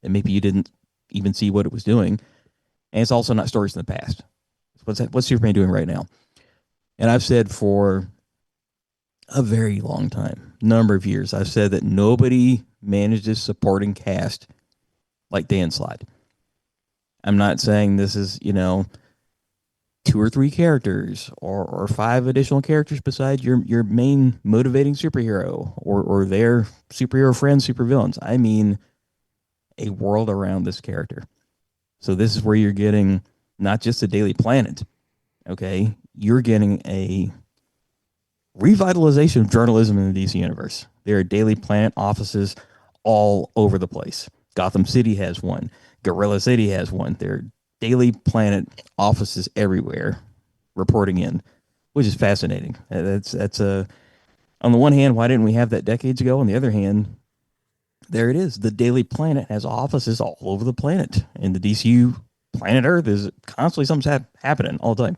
and maybe you didn't even see what it was doing. And it's also not stories in the past. What's Superman doing right now? And I've said for a very long time, number of years, I've said that nobody manages supporting cast like Dan Slott. I'm not saying this is, 2 or 3 characters or 5 additional characters besides your main motivating superhero or their superhero friends, supervillains. I mean a world around this character. So this is where you're getting not just the Daily Planet, okay? You're getting a revitalization of journalism in the DC universe. There are Daily Planet offices all over the place. Gotham City has one. Gorilla City has one. There are Daily Planet offices everywhere reporting in, which is fascinating. That's a on the one hand, why didn't we have that decades ago? On the other hand, there it is. The Daily Planet has offices all over the planet, and the DCU planet Earth is constantly something's happening all the time.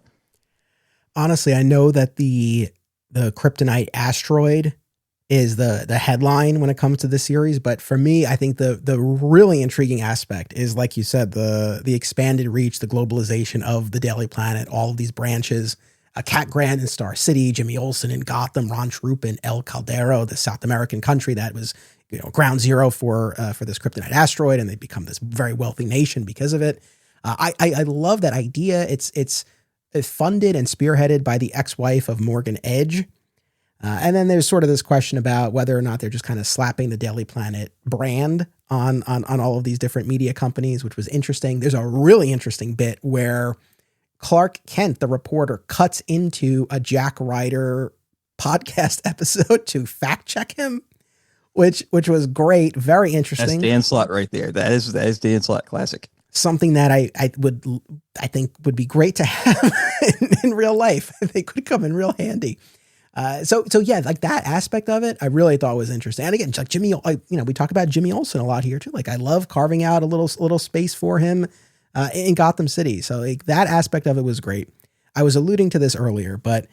Honestly, I know that the kryptonite asteroid is the headline when it comes to this series, but for me, I think the really intriguing aspect is, like you said, the expanded reach, the globalization of the Daily Planet, all of these branches. Cat Grant in Star City, Jimmy Olsen in Gotham, Ron Troop in El Caldero, the South American country that was, ground zero for this kryptonite asteroid, and they become this very wealthy nation because of it. I love that idea. It's funded and spearheaded by the ex-wife of Morgan Edge. And then there's sort of this question about whether or not they're just kind of slapping the Daily Planet brand on all of these different media companies, which was interesting. There's a really interesting bit where Clark Kent, the reporter, cuts into a Jack Ryder podcast episode to fact check him, which was great. Very interesting. That's Dan Slott right there. That is Dan Slott classic. Something that I think would be great to have in real life. They could come in real handy. So yeah, like that aspect of it, I really thought was interesting. And again, like Jimmy, we talk about Jimmy Olsen a lot here too. Like I love carving out a little space for him in Gotham City. So like that aspect of it was great. I was alluding to this earlier, but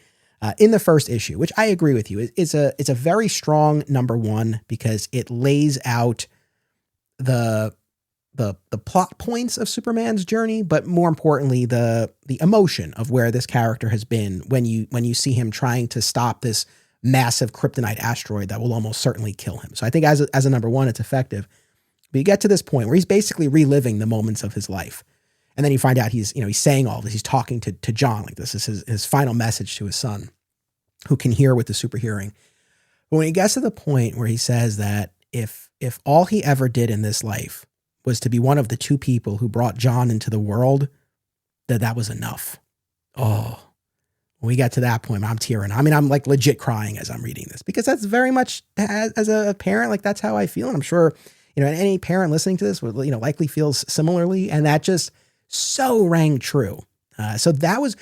in the first issue, which I agree with you, it's a very strong number one because it lays out the plot points of Superman's journey, but more importantly, the emotion of where this character has been when you see him trying to stop this massive kryptonite asteroid that will almost certainly kill him. So I think as a number one, it's effective. But you get to this point where he's basically reliving the moments of his life. And then you find out he's saying all this. He's talking to John, like this is his final message to his son, who can hear with the super hearing. But when he gets to the point where he says that if all he ever did in this life was to be one of the two people who brought John into the world, that was enough. Oh, when we got to that point, I'm tearing. I mean, I'm like legit crying as I'm reading this because that's very much as a parent, like that's how I feel. And I'm sure, any parent listening to this would, likely feels similarly. And that just so rang true. So that was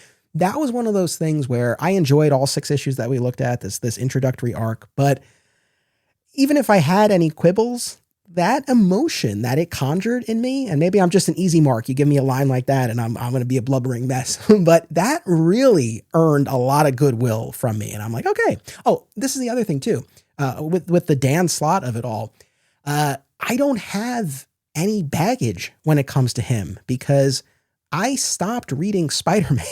one of those things where I enjoyed all 6 issues that we looked at, this introductory arc. But even if I had any quibbles, that emotion that it conjured in me, and maybe I'm just an easy mark. You give me a line like that and I'm going to be a blubbering mess, but that really earned a lot of goodwill from me. And I'm like, okay. Oh, this is the other thing too. With the Dan Slott of it all. I don't have any baggage when it comes to him because I stopped reading Spider-Man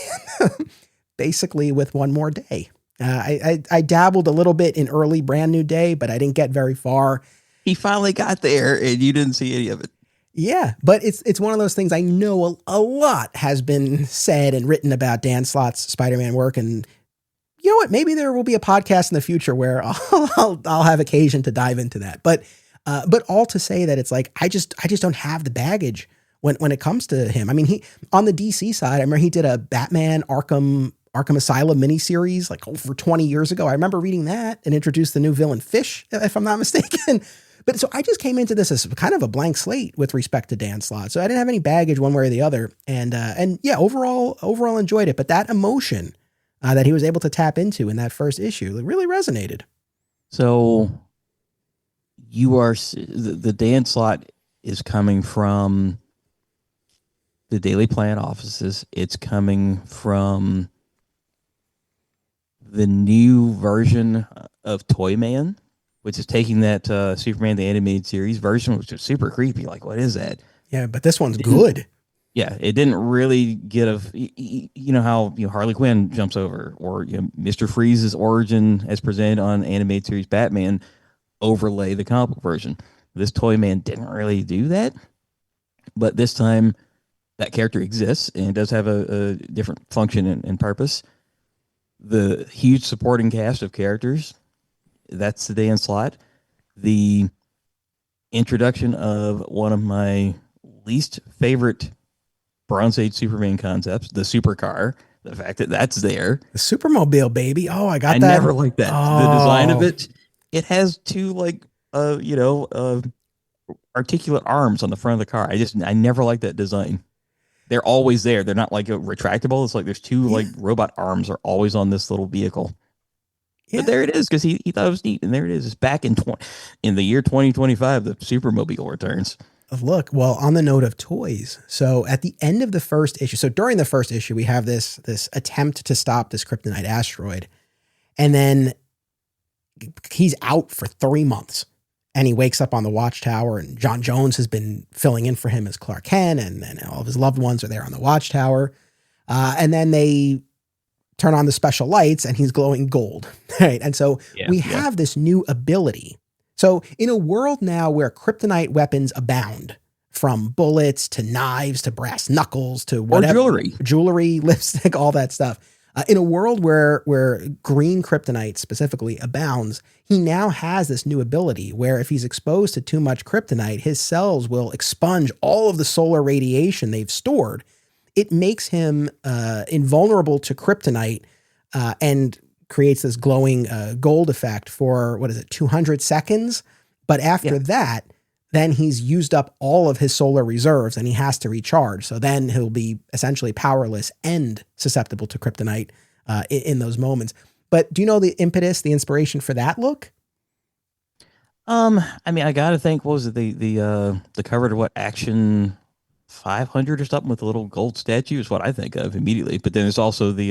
basically with One More Day. I dabbled a little bit in early Brand New Day, but I didn't get very far. He finally got there and you didn't see any of it. Yeah, but it's one of those things. I know a lot has been said and written about Dan Slott's Spider-Man work. And you know what? Maybe there will be a podcast in the future where I'll have occasion to dive into that. But all to say that it's like, I just don't have the baggage when it comes to him. I mean, he on the DC side, I remember he did a Batman Arkham Asylum miniseries like over 20 years ago. I remember reading that and introduced the new villain Fish, if I'm not mistaken. But so I just came into this as kind of a blank slate with respect to Dan Slott. So I didn't have any baggage one way or the other. And yeah, overall enjoyed it. But that emotion that he was able to tap into in that first issue, it really resonated. So you are, the Dan Slott is coming from the Daily Planet offices. It's coming from the new version of Toyman, which is taking that Superman the Animated Series version, which is super creepy. Like, what is that? Yeah, but this one's good. Yeah, it didn't really get how Harley Quinn jumps over, or Mr. Freeze's origin as presented on animated series Batman overlay the comic book version. This Toyman didn't really do that, but this time that character exists and it does have a different function and purpose. The huge supporting cast of characters, that's the Dan Slott. The introduction of one of my least favorite Bronze Age Superman concepts, the supercar, The fact that that's there. The Supermobile, baby. Oh, I got I that. never liked that. The design of Oh. it has two articulate arms on the front of the car. I never liked that design. They're always there. They're not like a retractable. It's like there's two like robot arms are always on this little vehicle. Yeah. But there it is, because he thought it was neat, and there it is. It's back in the year 2025. The Supermobile returns. Look, well, on the note of toys, so at the end of the first issue, so during the first issue, we have this attempt to stop this kryptonite asteroid, and then he's out for 3 months, and he wakes up on the watchtower, and John Jones has been filling in for him as Clark Kent, and all of his loved ones are there on the watchtower, and then they turn on the special lights, and he's glowing gold, right? And so we have this new ability. So in a world now where kryptonite weapons abound, from bullets to knives to brass knuckles to whatever, or jewelry, lipstick, all that stuff, in a world where green kryptonite specifically abounds, he now has this new ability where if he's exposed to too much kryptonite, his cells will expunge all of the solar radiation they've stored. It makes him invulnerable to kryptonite and creates this glowing gold effect for, 200 seconds? But after that, then he's used up all of his solar reserves and he has to recharge. So then he'll be essentially powerless and susceptible to kryptonite in those moments. But do you know the impetus, the inspiration for that look? I mean, I gotta think, what was it, the cover to Action 500 or something with a little gold statue is what I think of immediately. But then there's also the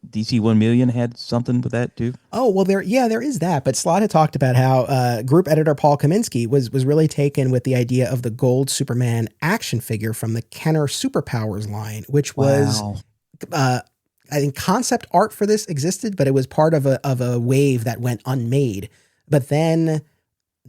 DC 1 Million had something with that too. Oh, well, there is that. But Slott had talked about how group editor Paul Kaminsky was really taken with the idea of the gold Superman action figure from the Kenner Superpowers line, which was, I think concept art for this existed, but it was part of a wave that went unmade. But then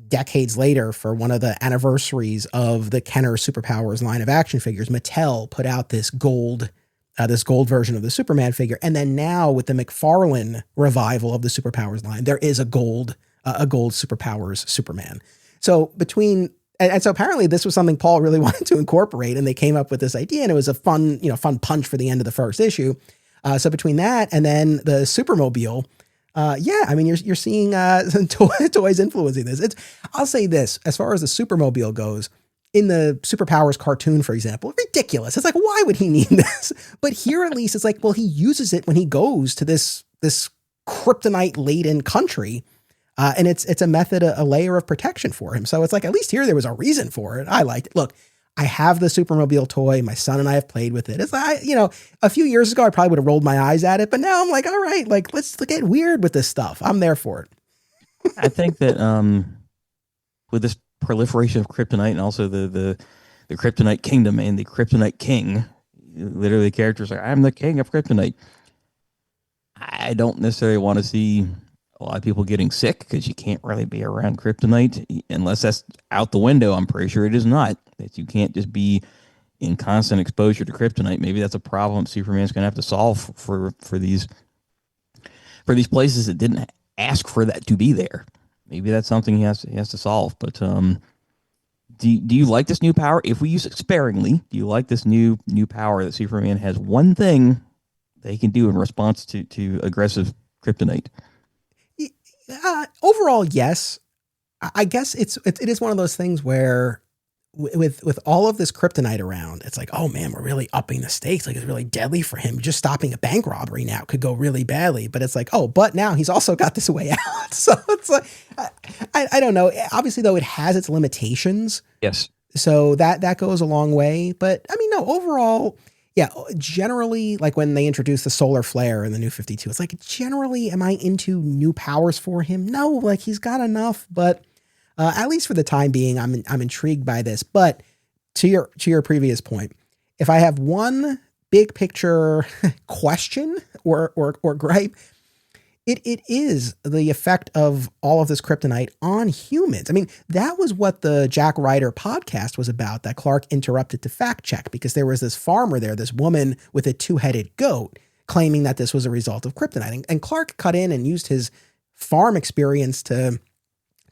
decades later, for one of the anniversaries of the Kenner Superpowers line of action figures, Mattel put out this gold version of the Superman figure. And then now with the McFarlane revival of the Superpowers line, there is a gold Superpowers Superman. So and so apparently this was something Paul really wanted to incorporate, and they came up with this idea, and it was a fun punch for the end of the first issue. So between that and then the Supermobile, I mean, you're seeing some toys influencing this. I'll say this, as far as the Supermobile goes, in the Superpowers cartoon, for example, ridiculous. It's like, why would he need this? But here, at least, it's like, well, he uses it when he goes to this kryptonite-laden country, and it's a method, a layer of protection for him. So it's like, at least here there was a reason for it. I liked it. Look, I have the Supermobile toy. My son and I have played with it. It's a few years ago, I probably would have rolled my eyes at it, but now I'm like, all right, like let's get weird with this stuff. I'm there for it. I think that with this proliferation of kryptonite and also the kryptonite kingdom and the kryptonite king, literally the characters are, I'm the king of kryptonite. I don't necessarily want to see a lot of people getting sick, because you can't really be around kryptonite unless that's out the window. I'm pretty sure it is not, that you can't just be in constant exposure to kryptonite. Maybe that's a problem Superman's going to have to solve for these places that didn't ask for that to be there. Maybe that's something he has to solve. But do you like this new power? If we use it sparingly, do you like this new power that Superman has one thing they can do in response to aggressive kryptonite? Overall, yes. I guess it is one of those things where with all of this kryptonite around, it's like, oh man, we're really upping the stakes. Like, it's really deadly for him. Just stopping a bank robbery now could go really badly. But it's like, oh, but now he's also got this way out. So it's like, I don't know. Obviously, though, it has its limitations. Yes. So that goes a long way. But I mean, no, overall, yeah, generally, like when they introduced the solar flare in the New 52, it's like, generally, am I into new powers for him? No, like he's got enough, but at least for the time being, I'm intrigued by this. But to your previous point, if I have one big picture question or gripe, it is the effect of all of this kryptonite on humans. I mean, that was what the Jack Ryder podcast was about, that Clark interrupted to fact check, because there was this farmer there, this woman with a 2-headed goat, claiming that this was a result of kryptonite. And Clark cut in and used his farm experience to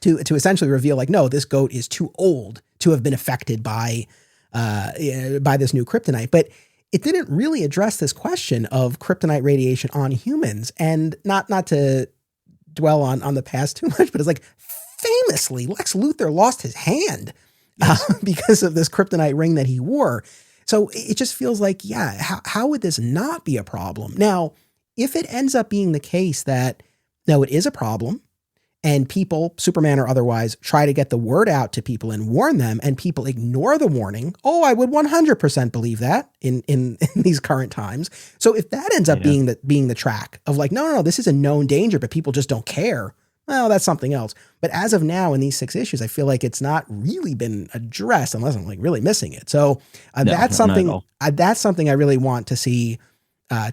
essentially reveal, like, no, this goat is too old to have been affected by this new kryptonite. But it didn't really address this question of kryptonite radiation on humans. And not to dwell on the past too much, but it's like famously Lex Luthor lost his hand because of this kryptonite ring that he wore. So it just feels like, yeah, how would this not be a problem? Now, if it ends up being the case that, no, it is a problem, and people, Superman or otherwise, try to get the word out to people and warn them, and people ignore the warning, I would 100% believe that in these current times. So if that ends up being the track of like, no, this is a known danger, but people just don't care, well, that's something else. But as of now, in these 6 issues, I feel like it's not really been addressed unless I'm like really missing it. So that's something I really want to see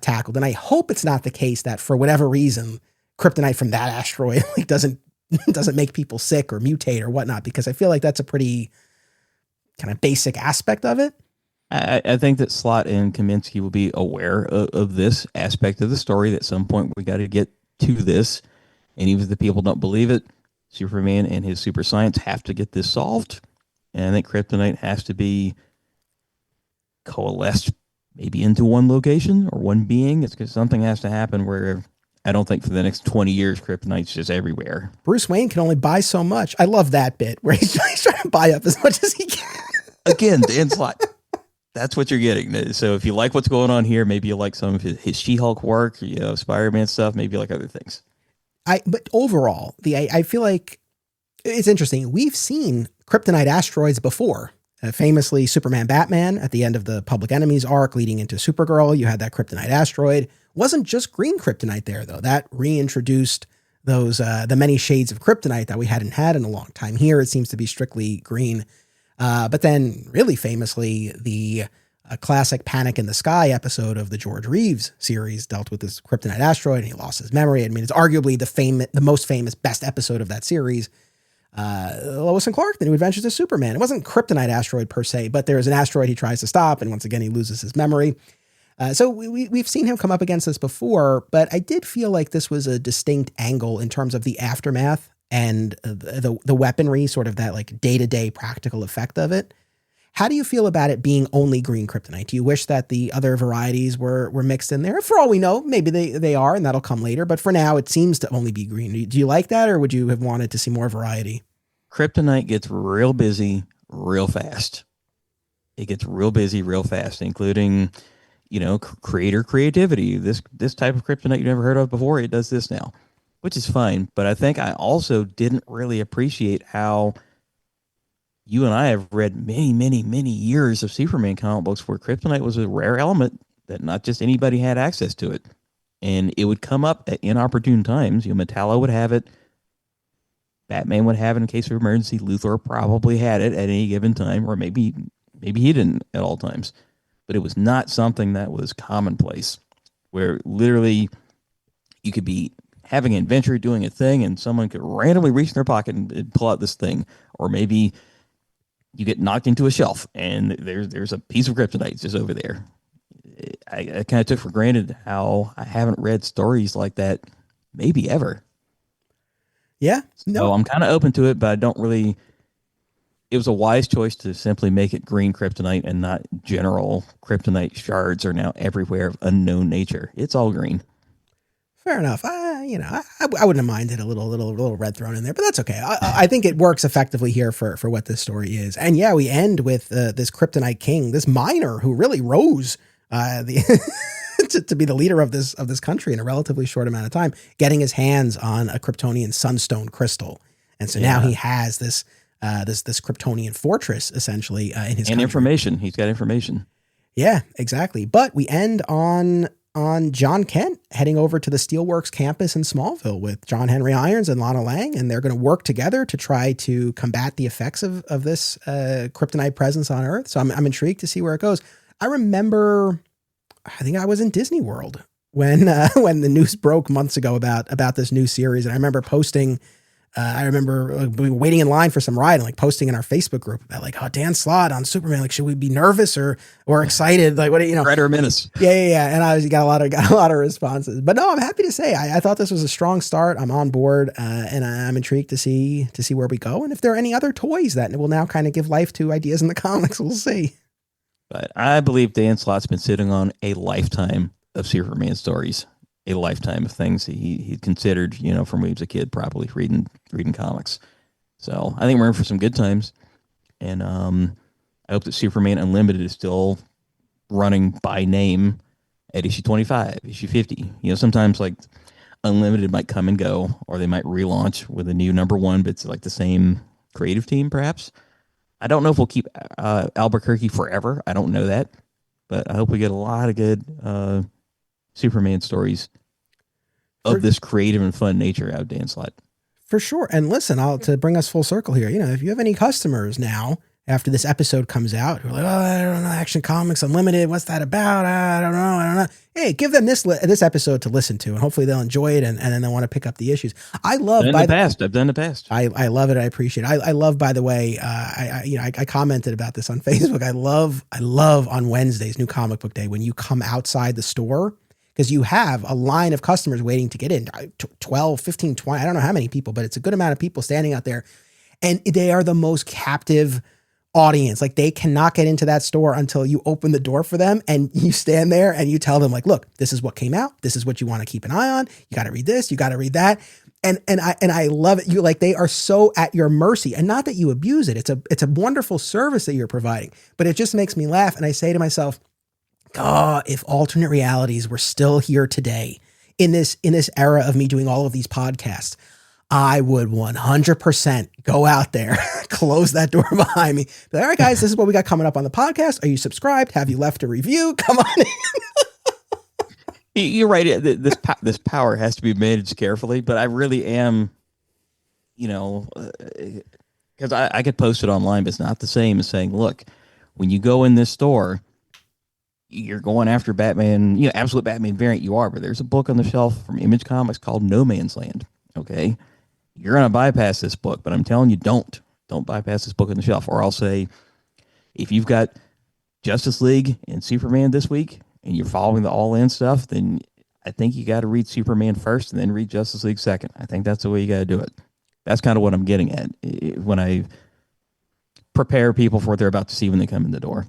tackled. And I hope it's not the case that for whatever reason, kryptonite from that asteroid like doesn't make people sick or mutate or whatnot, because I feel like that's a pretty kind of basic aspect of it. I think that Slott and Kaminsky will be aware of this aspect of the story. That at some point we got to get to this. And even if the people don't believe it, Superman and his super science have to get this solved. And I think kryptonite has to be coalesced maybe into one location or one being. It's because something has to happen where I don't think for the next 20 years, kryptonite's just everywhere. Bruce Wayne can only buy so much. I love that bit where he's trying to buy up as much as he can. Again, Dan Slott. That's what you're getting. So if you like what's going on here, maybe you like some of his She-Hulk work, Spider-Man stuff, maybe you like other things. But overall, I feel like it's interesting. We've seen kryptonite asteroids before. Famously, Superman Batman at the end of the Public Enemies arc leading into Supergirl, you had that kryptonite asteroid. Wasn't just green kryptonite there, though. That reintroduced those the many shades of kryptonite that we hadn't had in a long time. Here, it seems to be strictly green. But then, really famously, the classic Panic in the Sky episode of the George Reeves series dealt with this kryptonite asteroid, and he lost his memory. I mean, it's arguably the most famous, best episode of that series. Lois and Clark, The New Adventures of Superman. It wasn't kryptonite asteroid per se, but there's an asteroid he tries to stop, and once again, he loses his memory. So we've seen him come up against this before, but I did feel like this was a distinct angle in terms of the aftermath and the weaponry, sort of that like day-to-day practical effect of it. How do you feel about it being only green kryptonite? Do you wish that the other varieties were mixed in there? For all we know, maybe they are, and that'll come later. But for now, it seems to only be green. Do you like that, or would you have wanted to see more variety? Kryptonite gets real busy real fast. It gets real busy real fast, including, creativity. This type of kryptonite you never heard of before, it does this now, which is fine. But I think I also didn't really appreciate how you and I have read many, many, many years of Superman comic books where kryptonite was a rare element that not just anybody had access to it. And it would come up at inopportune times. Metallo would have it. Batman would have it in case of emergency. Luthor probably had it at any given time, or maybe he didn't at all times. But it was not something that was commonplace, where literally you could be having an adventure, doing a thing, and someone could randomly reach in their pocket and pull out this thing. Or maybe you get knocked into a shelf and there's a piece of kryptonite just over there. I kind of took for granted how I haven't read stories like that maybe ever. Yeah. No. So I'm kind of open to it, but I don't really. It was a wise choice to simply make it green kryptonite and not general kryptonite shards are now everywhere of unknown nature. It's all green. Fair enough. I wouldn't have minded a little red thrown in there, but that's okay. I think it works effectively here for what this story is. And yeah, we end with this Kryptonite King, this miner who really rose to be the leader of this country in a relatively short amount of time, getting his hands on a Kryptonian sunstone crystal, and so now he has this Kryptonian fortress essentially in his country. Information. He's got information. Yeah, exactly. But we end on John Kent heading over to the Steelworks campus in Smallville with John Henry Irons and Lana Lang, and they're going to work together to try to combat the effects of this kryptonite presence on Earth. So I'm intrigued to see where it goes. I remember, I think I was in Disney World when the news broke months ago about this new series, and I remember posting. I remember waiting in line for some ride and like posting in our Facebook group about like, oh, Dan Slott on Superman. Like, should we be nervous or excited? Like, what do you know? Red or menace? Yeah. And I got a lot of responses. But no, I'm happy to say I thought this was a strong start. I'm on board, and I'm intrigued to see where we go. And if there are any other toys that will now kind of give life to ideas in the comics, we'll see. But I believe Dan Slott's been sitting on a lifetime of Superman stories, a lifetime of things he considered, from when he was a kid, probably reading comics. So I think we're in for some good times. And I hope that Superman Unlimited is still running by name at issue 25, issue 50. Sometimes like Unlimited might come and go, or they might relaunch with a new number one, but it's like the same creative team, perhaps. I don't know if we'll keep Albuquerque forever. I don't know that, but I hope we get a lot of good Superman stories of this creative and fun nature out of Dan Slott. For sure. And listen, to bring us full circle here, if you have any customers now after this episode comes out who are like, I don't know, Action Comics Unlimited, what's that about? I don't know. Hey, give them this episode to listen to, and hopefully they'll enjoy it, and then they'll want to pick up the issues. I've done the past. I love it. I appreciate it. I love, by the way, I commented about this on Facebook. I love on Wednesdays, New Comic Book Day, when you come outside the store, because you have a line of customers waiting to get in, 12, 15, 20, I don't know how many people, but it's a good amount of people standing out there, and they are the most captive audience. Like, they cannot get into that store until you open the door for them, and you stand there and you tell them, like, look, this is what came out. This is what you want to keep an eye on. You got to read this. You got to read that. And I love it. You like, they are so at your mercy, and not that you abuse it. It's a wonderful service that you're providing, but it just makes me laugh. And I say to myself, God, if alternate realities were still here today in this era of me doing all of these podcasts, I would 100% go out there, close that door behind me. But, all right, guys, this is what we got coming up on the podcast. Are you subscribed? Have you left a review? Come on in. You're right. This power has to be managed carefully, but I really am, because I could post it online, but it's not the same as saying, look, when you go in this store, you're going after Batman, absolute Batman variant you are, but there's a book on the shelf from Image Comics called No Man's Land. Okay. You're going to bypass this book, but I'm telling you, don't bypass this book on the shelf. Or I'll say, if you've got Justice League and Superman this week and you're following the all-in stuff, then I think you got to read Superman first and then read Justice League second. I think that's the way you got to do it. That's kind of what I'm getting at when I prepare people for what they're about to see when they come in the door.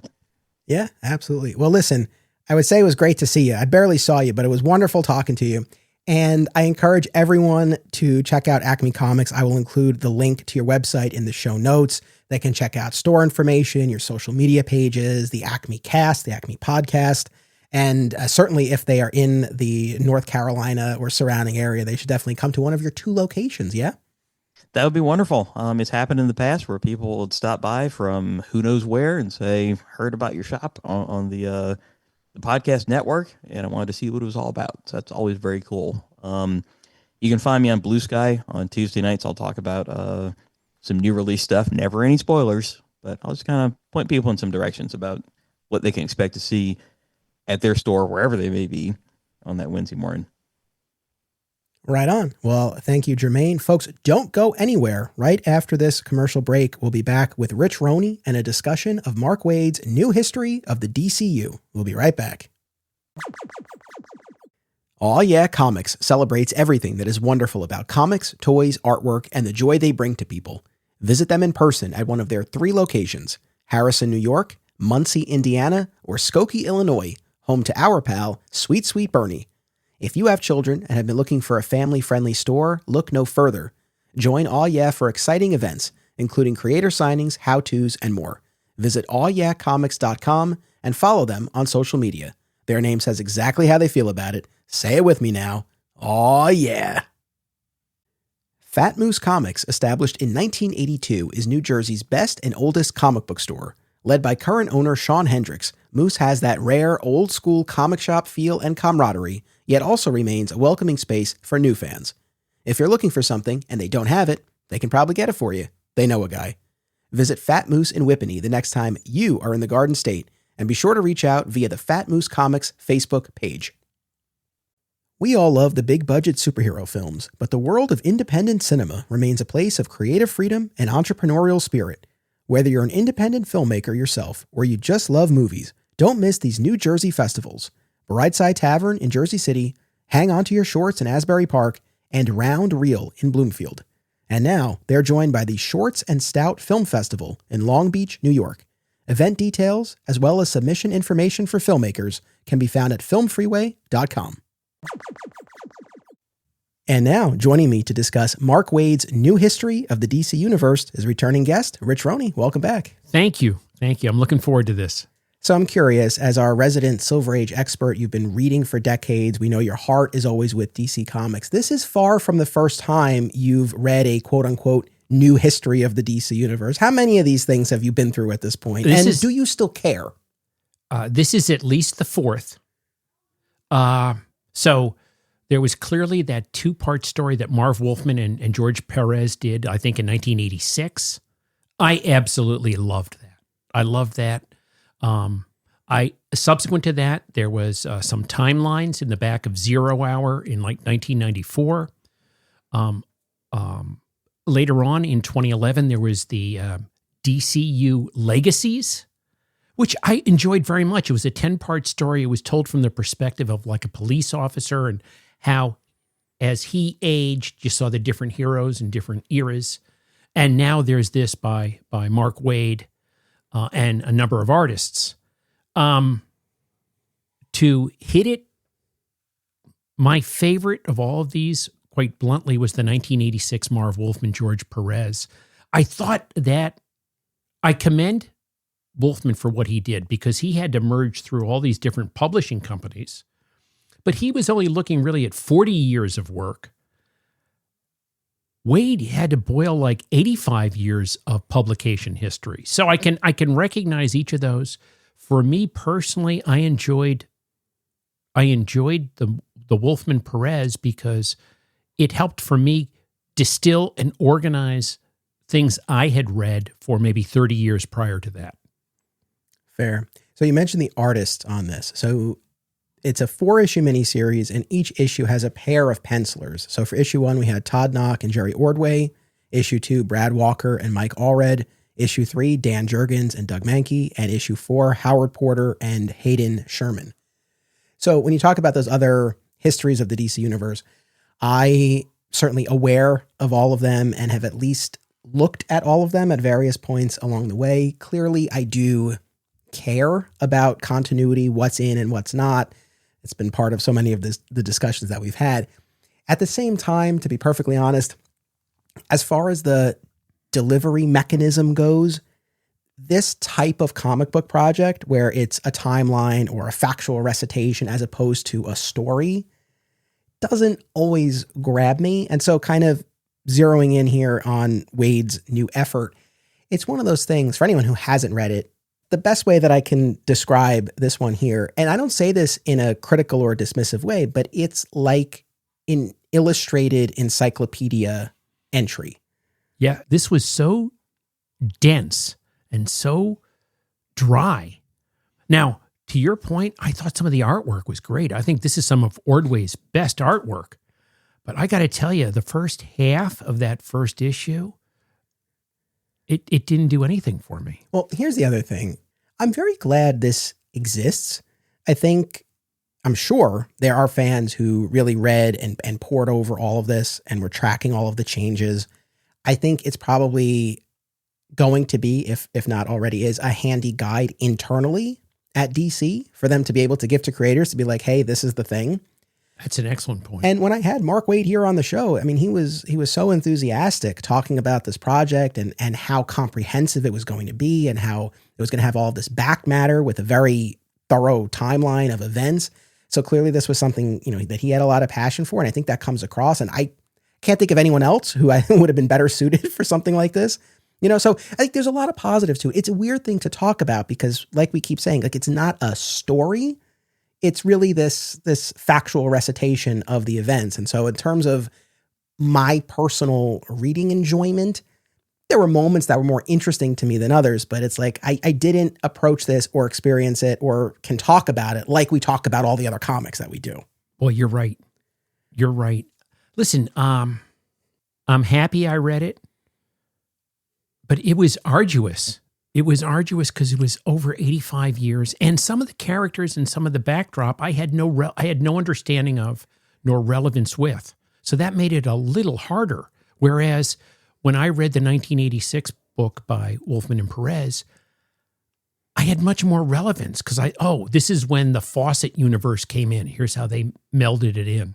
Yeah, absolutely. Well, listen, I would say it was great to see you. I barely saw you, but it was wonderful talking to you. And I encourage everyone to check out Acme Comics. I will include the link to your website in the show notes. They can check out store information, your social media pages, the Acme Cast, the Acme Podcast. And certainly if they are in the North Carolina or surrounding area, they should definitely come to one of your 2 locations. Yeah? That would be wonderful. It's happened in the past where people would stop by from who knows where and say, heard about your shop on the podcast network, and I wanted to see what it was all about. So that's always very cool. You can find me on Blue Sky on Tuesday nights. I'll talk about some new release stuff. Never any spoilers, but I'll just kind of point people in some directions about what they can expect to see at their store, wherever they may be, on that Wednesday morning. Right on. Well, thank you, Jermaine. Folks, don't go anywhere. Right after this commercial break, we'll be back with Rich Roney and a discussion of Mark Waid's new history of the DCU. We'll be right back. Aw Yeah Comics celebrates everything that is wonderful about comics, toys, artwork, and the joy they bring to people. Visit them in person at one of their 3 locations, Harrison, New York, Muncie, Indiana, or Skokie, Illinois, home to our pal, Sweet Sweet Bernie. If you have children and have been looking for a family-friendly store, look no further. Join Aw Yeah for exciting events, including creator signings, how-tos, and more. Visit awyeahcomics.com and follow them on social media. Their name says exactly how they feel about it. Say it with me now. Aw yeah. Fat Moose Comics, established in 1982, is New Jersey's best and oldest comic book store. Led by current owner Sean Hendricks, Moose has that rare, old-school comic shop feel and camaraderie, yet also remains a welcoming space for new fans. If you're looking for something and they don't have it, they can probably get it for you. They know a guy. Visit Fat Moose in Whippany the next time you are in the Garden State, and be sure to reach out via the Fat Moose Comics Facebook page. We all love the big-budget superhero films, but the world of independent cinema remains a place of creative freedom and entrepreneurial spirit. Whether you're an independent filmmaker yourself or you just love movies, don't miss these New Jersey festivals. Brightside Tavern in Jersey City, Hang On to Your Shorts in Asbury Park, and Round Reel in Bloomfield. And now they're joined by the Shorts and Stout Film Festival in Long Beach, New York. Event details, as well as submission information for filmmakers, can be found at filmfreeway.com. And now, joining me to discuss Mark Waid's new history of the DC Universe is returning guest, Rich Roney. Welcome back. Thank you. Thank you. I'm looking forward to this. So I'm curious, as our resident Silver Age expert, you've been reading for decades. We know your heart is always with DC Comics. This is far from the first time you've read a quote-unquote new history of the DC Universe. How many of these things have you been through at this point? Do you still care? This is at least the fourth. So there was clearly that two-part story that Marv Wolfman and George Perez did, I think, in 1986. I absolutely loved that. I loved that. Subsequent to that, there was some timelines in the back of Zero Hour in like 1994. Later on in 2011, there was the DCU Legacies, which I enjoyed very much. It was a 10-part story. It was told from the perspective of like a police officer and how, as he aged, you saw the different heroes in different eras. And now there's this by Mark Waid and a number of artists. To hit it, my favorite of all of these, quite bluntly, was the 1986 Marv Wolfman, George Perez. I thought that I commend Wolfman for what he did because he had to merge through all these different publishing companies, but he was only looking really at 40 years of work. Waid had to boil like 85 years of publication history. So I can recognize each of those. For me personally, I enjoyed the Wolfman Perez because it helped for me distill and organize things I had read for maybe 30 years prior to that. Fair. So you mentioned the artist on this. So it's a 4-issue miniseries, and each issue has a pair of pencilers. So for issue 1, we had Todd Knock and Jerry Ordway. Issue 2, Brad Walker and Mike Allred. Issue 3, Dan Jurgens and Doug Mahnke. And issue 4, Howard Porter and Hayden Sherman. So when you talk about those other histories of the DC Universe, I certainly aware of all of them and have at least looked at all of them at various points along the way. Clearly, I do care about continuity, what's in and what's not. It's been part of so many of the discussions that we've had. At the same time, to be perfectly honest, as far as the delivery mechanism goes, this type of comic book project where it's a timeline or a factual recitation as opposed to a story doesn't always grab me. And so kind of zeroing in here on Waid's new effort, it's one of those things for anyone who hasn't read it. The best way that I can describe this one here, and I don't say this in a critical or dismissive way, but it's like an illustrated encyclopedia entry. Yeah, this was so dense and so dry. Now, to your point, I thought some of the artwork was great. I think this is some of Ordway's best artwork. But I got to tell you, the first half of that first issue, it didn't do anything for me. Well, here's the other thing. I'm very glad this exists. I'm sure there are fans who really read and pored over all of this and were tracking all of the changes. I think it's probably going to be, if not already is, a handy guide internally at DC for them to be able to give to creators to be like, hey, this is the thing. That's an excellent point. And when I had Mark Waid here on the show, I mean, he was so enthusiastic talking about this project and how comprehensive it was going to be and how it was going to have all this back matter with a very thorough timeline of events. So clearly this was something, that he had a lot of passion for. And I think that comes across. And I can't think of anyone else who I would have been better suited for something like this. So I think there's a lot of positives to it. It's a weird thing to talk about because, like we keep saying, like it's not a story. It's really this factual recitation of the events. And so in terms of my personal reading enjoyment, there were moments that were more interesting to me than others, but it's like I didn't approach this or experience it or can talk about it like we talk about all the other comics that we do. Well, you're right. You're right. Listen, I'm happy I read it, but it was arduous. It was arduous because it was over 85 years, and some of the characters and some of the backdrop I had no understanding of nor relevance with. So that made it a little harder. Whereas when I read the 1986 book by Wolfman and Perez, I had much more relevance because this is when the Fawcett universe came in. Here's how they melded it in.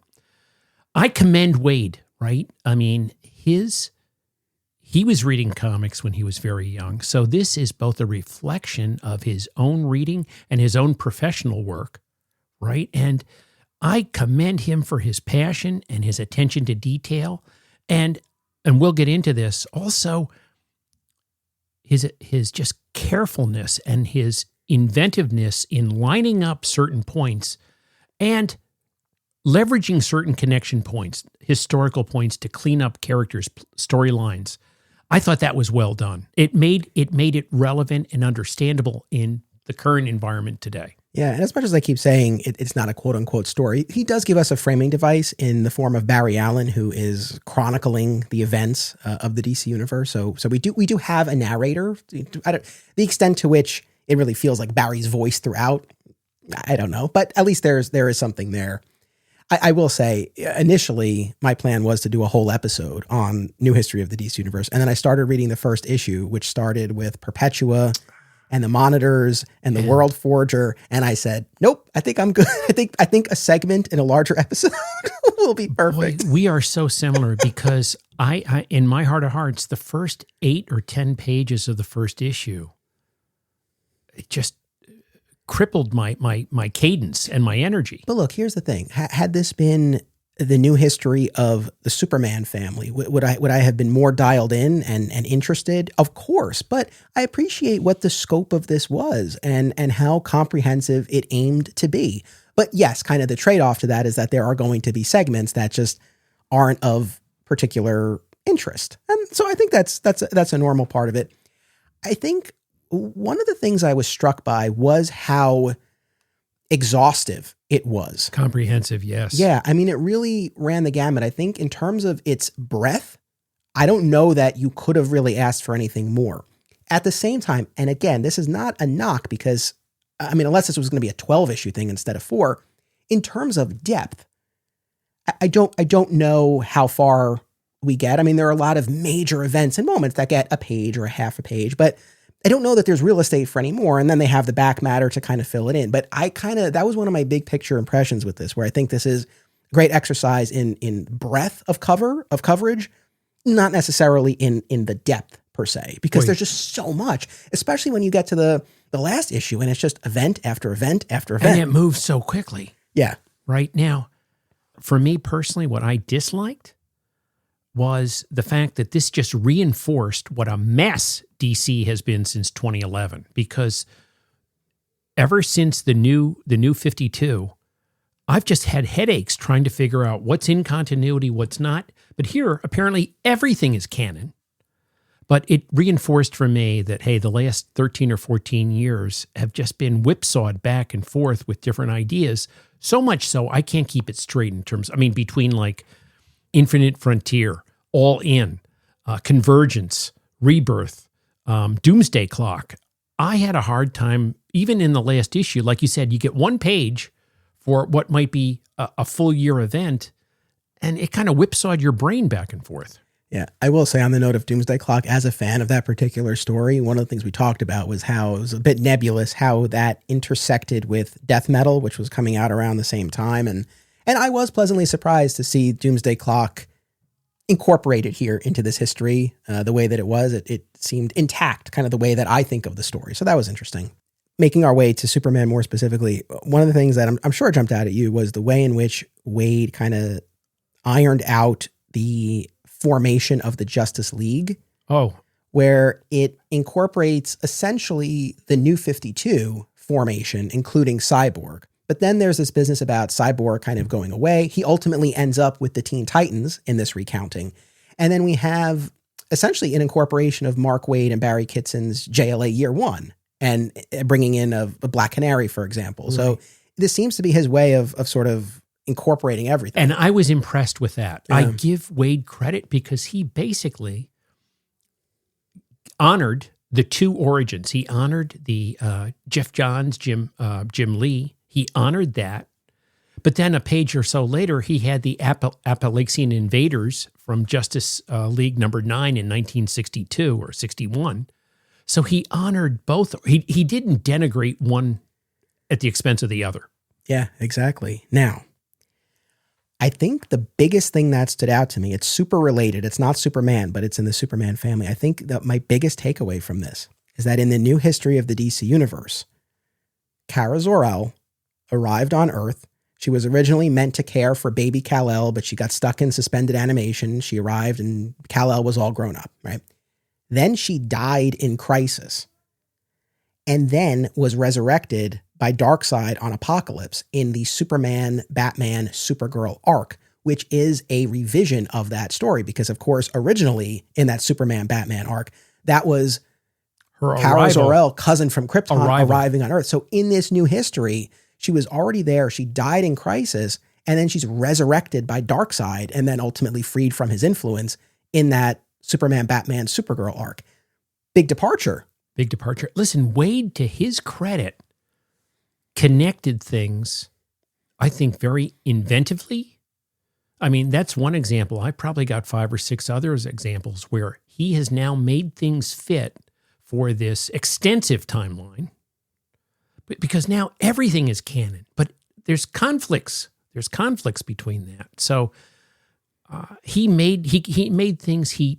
I commend Waid, right? I mean, he was reading comics when he was very young. So this is both a reflection of his own reading and his own professional work, right? And I commend him for his passion and his attention to detail. And we'll get into this. Also, his just carefulness and his inventiveness in lining up certain points and leveraging certain connection points, historical points to clean up characters' storylines. I thought that was well done. It made it relevant and understandable in the current environment today. Yeah, and as much as I keep saying it's not a quote-unquote story, he does give us a framing device in the form of Barry Allen, who is chronicling the events of the DC universe. So we do have a narrator. The extent to which it really feels like Barry's voice throughout, I don't know. But at least there is something there. I will say, initially, my plan was to do a whole episode on New History of the DC Universe. And then I started reading the first issue, which started with Perpetua and the Monitors and the World Forger. And I said, nope, I think I'm good. I think a segment in a larger episode will be perfect. Boy, we are so similar because I, in my heart of hearts, the first 8 or 10 pages of the first issue, it just crippled my cadence and my energy. But look, here's the thing. Had this been the New History of the Superman family, would I have been more dialed in and interested? Of course, but I appreciate what the scope of this was and how comprehensive it aimed to be. But yes, kind of the trade-off to that is that there are going to be segments that just aren't of particular interest. And so I think that's a normal part of it. I think one of the things I was struck by was how exhaustive it was. Comprehensive, yes. Yeah, I mean, it really ran the gamut. I think in terms of its breadth, I don't know that you could have really asked for anything more. At the same time, and again, this is not a knock because, I mean, unless this was going to be a 12-issue thing instead of 4, in terms of depth, I don't know how far we get. I mean, there are a lot of major events and moments that get a page or a half a page, but I don't know that there's real estate for any more. And then they have the back matter to kind of fill it in. But that was one of my big picture impressions with this, where I think this is a great exercise in breadth of coverage, not necessarily in the depth per se, because there's just so much, especially when you get to the last issue and it's just event after event after event. And it moves so quickly. Yeah. Right now, for me personally, what I disliked was the fact that this just reinforced what a mess DC has been since 2011. Because ever since the new 52, I've just had headaches trying to figure out what's in continuity, what's not. But here, apparently everything is canon. But it reinforced for me that, hey, the last 13 or 14 years have just been whipsawed back and forth with different ideas. So much so, I can't keep it straight in terms, between like Infinite Frontier, All In, Convergence, Rebirth, Doomsday Clock. I had a hard time, even in the last issue, like you said, you get one page for what might be a full year event, and it kind of whipsawed your brain back and forth. Yeah, I will say on the note of Doomsday Clock, as a fan of that particular story, one of the things we talked about was how it was a bit nebulous how that intersected with death metal, which was coming out around the same time. And I was pleasantly surprised to see Doomsday Clock incorporated here into this history the way that it was. It seemed intact, kind of the way that I think of the story. So that was interesting. Making our way to Superman more specifically, one of the things that I'm sure jumped out at you was the way in which Waid kind of ironed out the formation of the Justice League. Oh, where it incorporates essentially the New 52 formation, including Cyborg. But then there's this business about Cyborg kind of going away. He ultimately ends up with the Teen Titans in this recounting. And then we have essentially an incorporation of Mark Waid and Barry Kitson's JLA Year One and bringing in a Black Canary, for example. Right. So this seems to be his way of sort of incorporating everything. And I was impressed with that. Yeah. I give Waid credit because he basically honored the two origins. He honored the Jeff Johns, Jim Lee. He honored that. But then a page or so later, he had the Appalachian Invaders from Justice League number 9 in 1962 or 61. So he honored both. He didn't denigrate one at the expense of the other. Yeah, exactly. Now, I think the biggest thing that stood out to me, it's super related. It's not Superman, but it's in the Superman family. I think that my biggest takeaway from this is that in the new history of the DC universe, Kara Zor-El arrived on Earth. She was originally meant to care for baby Kal-El, but she got stuck in suspended animation. She arrived and Kal-El was all grown up, right? Then she died in Crisis and then was resurrected by Darkseid on Apocalypse in the Superman, Batman, Supergirl arc, which is a revision of that story. Because, of course, originally in that Superman, Batman arc, that was Her Kara arrival. Zor-El, cousin from Krypton, Arrival. arriving on Earth. So in this new history, she was already there. She died in Crisis, and then she's resurrected by Darkseid and then ultimately freed from his influence in that Superman, Batman, Supergirl arc. Big departure. Big departure. Listen, Waid, to his credit, connected things, I think, very inventively. I mean, that's one example. I probably got 5 or 6 other examples where he has now made things fit for this extensive timeline, because now everything is canon, but there's conflicts. There's conflicts between that. So he made things, he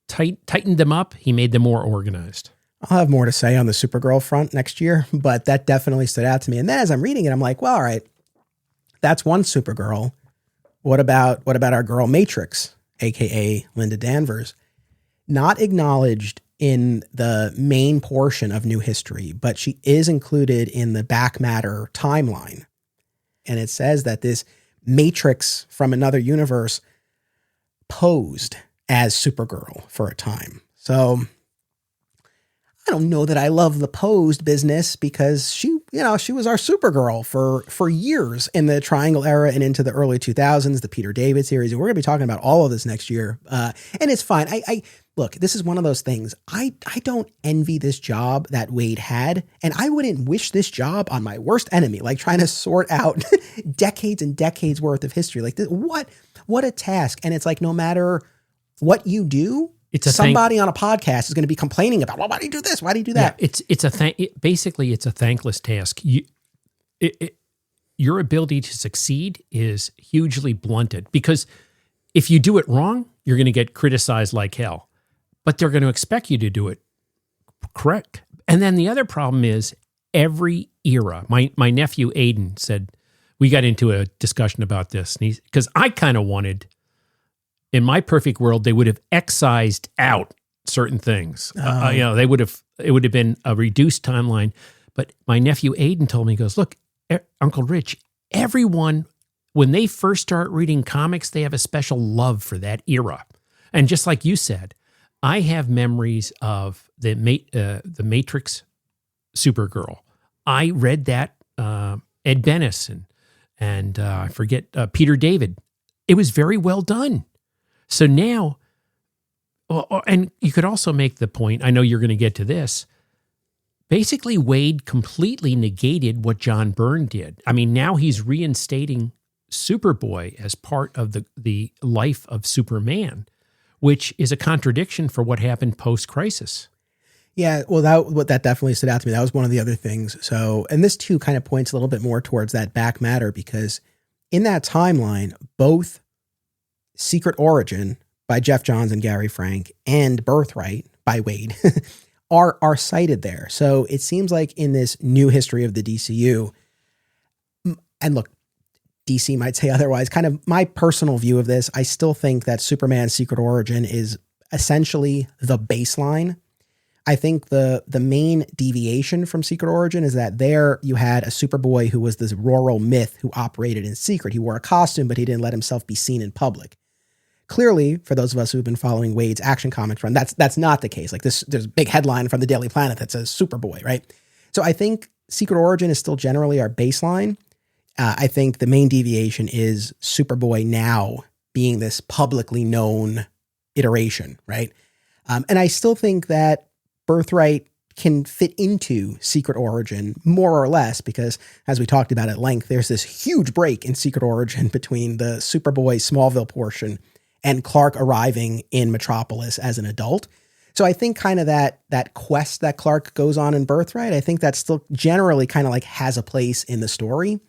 tightened them up. He made them more organized. I'll have more to say on the Supergirl front next year, but that definitely stood out to me. And then as I'm reading it, I'm like, well, all right, that's one Supergirl. What about our girl Matrix, aka Linda Danvers? Not acknowledged in the main portion of New History, but she is included in the back matter timeline. And it says that this Matrix from another universe posed as Supergirl for a time. So I don't know that I love the posed business, because she was our Supergirl for years in the Triangle era and into the early 2000s, the Peter David series. And we're going to be talking about all of this next year. And it's fine. I look, this is one of those things. I don't envy this job that Waid had, and I wouldn't wish this job on my worst enemy, like trying to sort out decades and decades worth of history. Like this, what a task. And it's like, no matter what you do, somebody on a podcast is going to be complaining about, well, why do you do this? Why do you do that? Yeah, basically it's a thankless task. Your ability to succeed is hugely blunted, because if you do it wrong, you're going to get criticized like hell, but they're going to expect you to do it correct. And then the other problem is every era. My nephew Aiden said, we got into a discussion about this, because I kind of wanted, in my perfect world, they would have excised out certain things. It would have been a reduced timeline. But my nephew Aiden told me, he goes, look, Uncle Rich, everyone, when they first start reading comics, they have a special love for that era. And just like you said, I have memories of the Matrix Supergirl. I read that, Ed Benes and I forget, Peter David. It was very well done. So now, and you could also make the point, I know you're going to get to this, basically Waid completely negated what John Byrne did. I mean, now he's reinstating Superboy as part of the life of Superman, which is a contradiction for what happened post-Crisis. Yeah, well, that definitely stood out to me. That was one of the other things. So, and this too kind of points a little bit more towards that back matter, because in that timeline, both Secret Origin by Jeff Johns and Gary Frank and Birthright by Waid are cited there. So it seems like in this new history of the DCU, and look, DC might say otherwise, kind of my personal view of this, I still think that Superman's Secret Origin is essentially the baseline. I think the main deviation from Secret Origin is that there you had a Superboy who was this rural myth who operated in secret. He wore a costume, but he didn't let himself be seen in public. Clearly, for those of us who've been following Waid's Action Comics run, that's not the case. Like this, there's a big headline from the Daily Planet that says Superboy, right? So I think Secret Origin is still generally our baseline. I think the main deviation is Superboy now being this publicly known iteration, right? And I still think that Birthright can fit into Secret Origin more or less, because as we talked about at length, there's this huge break in Secret Origin between the Superboy Smallville portion and Clark arriving in Metropolis as an adult. So I think kind of that quest that Clark goes on in Birthright, I think that still generally kind of like has a place in the story.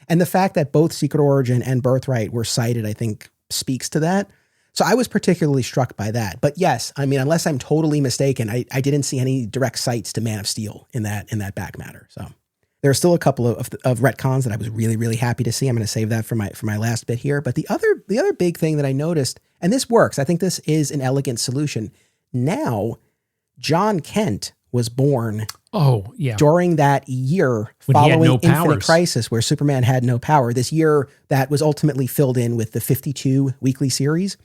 And the fact that both Secret Origin and Birthright were cited, I think speaks to that. So I was particularly struck by that. But yes, I mean, unless I'm totally mistaken, I didn't see any direct cites to Man of Steel in that back matter. So there are still a couple of retcons that I was really, really happy to see. I'm going to save that for my last bit here. But the other big thing that I noticed, and this works, I think this is an elegant solution. Now, John Kent was born during that year when following Infinite powers. Crisis, where Superman had no power. This year that was ultimately filled in with the 52 weekly series,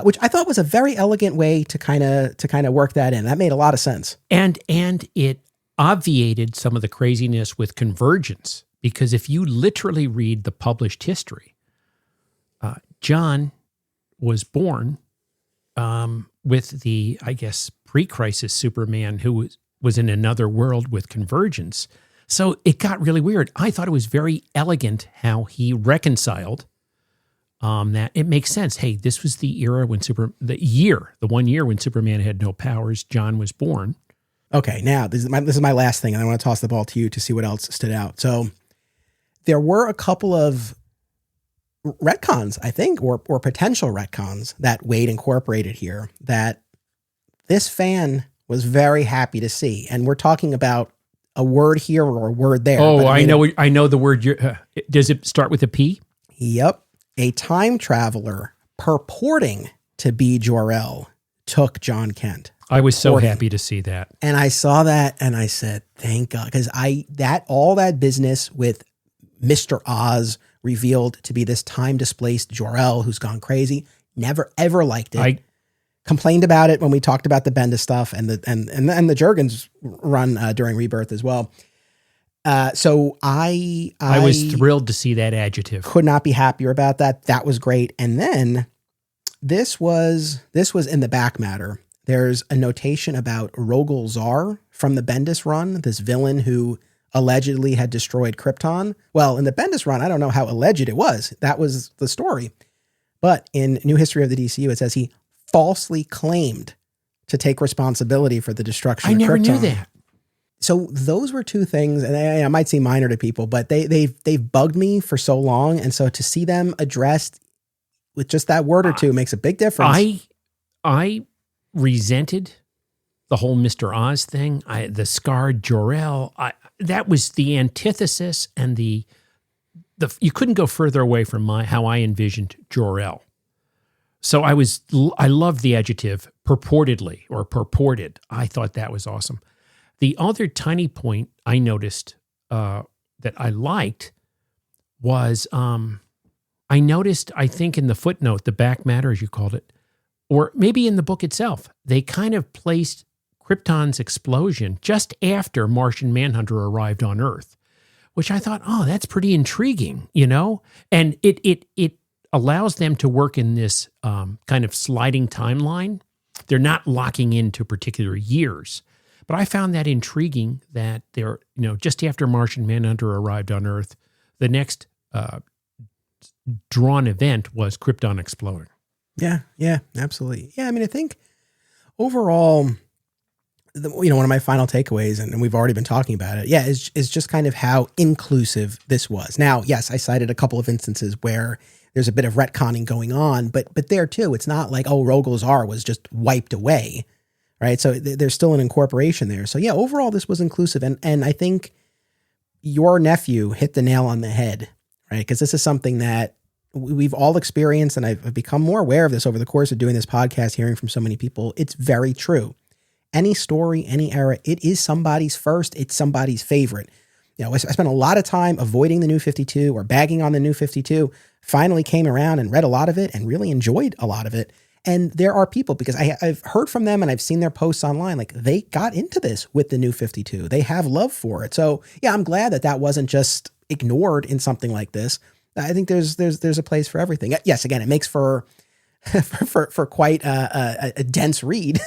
which I thought was a very elegant way to kind of work that in. That made a lot of sense. And it obviated some of the craziness with Convergence, because if you literally read the published history, John was born with the, I guess, pre-crisis Superman who was in another world with Convergence. So it got really weird. I thought it was very elegant how he reconciled that. It makes sense. Hey, this was the era when the 1 year when Superman had no powers. John was born. Okay, now this is my last thing, and I want to toss the ball to you to see what else stood out. So there were a couple of retcons, I think, or potential retcons that Waid incorporated here that this fan was very happy to see. And we're talking about a word here or a word there. Oh, I know the word. Does it start with a P? Yep. A time traveler purporting to be Jor-El took John Kent. I was so happy to see that. And I saw that and I said, thank God. Because all that business with Mr. Oz revealed to be this time-displaced Jor-El who's gone crazy. Never, ever liked it. I complained about it when we talked about the Bendis stuff and the Jurgens run during Rebirth as well. So I was thrilled to see that adjective. Could not be happier about that. That was great. And then this was in the back matter. There's a notation about Rogol Zar from the Bendis run, this villain who allegedly had destroyed Krypton. Well, in the Bendis run, I don't know how alleged it was. That was the story. But in New History of the DCU, it says he falsely claimed to take responsibility for the destruction of Krypton. I never knew that. So those were two things, and I might seem minor to people, but they've bugged me for so long. And so to see them addressed with just that word or two makes a big difference. I resented the whole Mr. Oz thing. The scarred Jor-El, that was the antithesis, and the you couldn't go further away from how I envisioned Jor-El. So I loved the adjective purportedly or purported. I thought that was awesome. The other tiny point I noticed that I liked was I noticed, I think in the footnote, the back matter, as you called it, or maybe in the book itself, they kind of placed Krypton's explosion just after Martian Manhunter arrived on Earth, which I thought, oh, that's pretty intriguing, And it allows them to work in this kind of sliding timeline. They're not locking into particular years. But I found that intriguing that they're, just after Martian Manhunter arrived on Earth, the next drawn event was Krypton exploding. Yeah, absolutely. Yeah, I mean, I think overall, one of my final takeaways, and we've already been talking about it, is just kind of how inclusive this was. Now, yes, I cited a couple of instances where there's a bit of retconning going on, but there too, it's not like, Rogol Zar was just wiped away, right? So there's still an incorporation there. So yeah, overall, this was inclusive. And I think your nephew hit the nail on the head, right? Because this is something that we've all experienced, and I've become more aware of this over the course of doing this podcast, hearing from so many people. It's very true. Any story, any era, it is somebody's first, it's somebody's favorite. I spent a lot of time avoiding the New 52 or bagging on the New 52, finally came around and read a lot of it and really enjoyed a lot of it. And there are people, because I've heard from them and I've seen their posts online, like they got into this with the New 52. They have love for it. So yeah, I'm glad that wasn't just ignored in something like this. I think there's a place for everything. Yes, again, it makes for quite a dense read,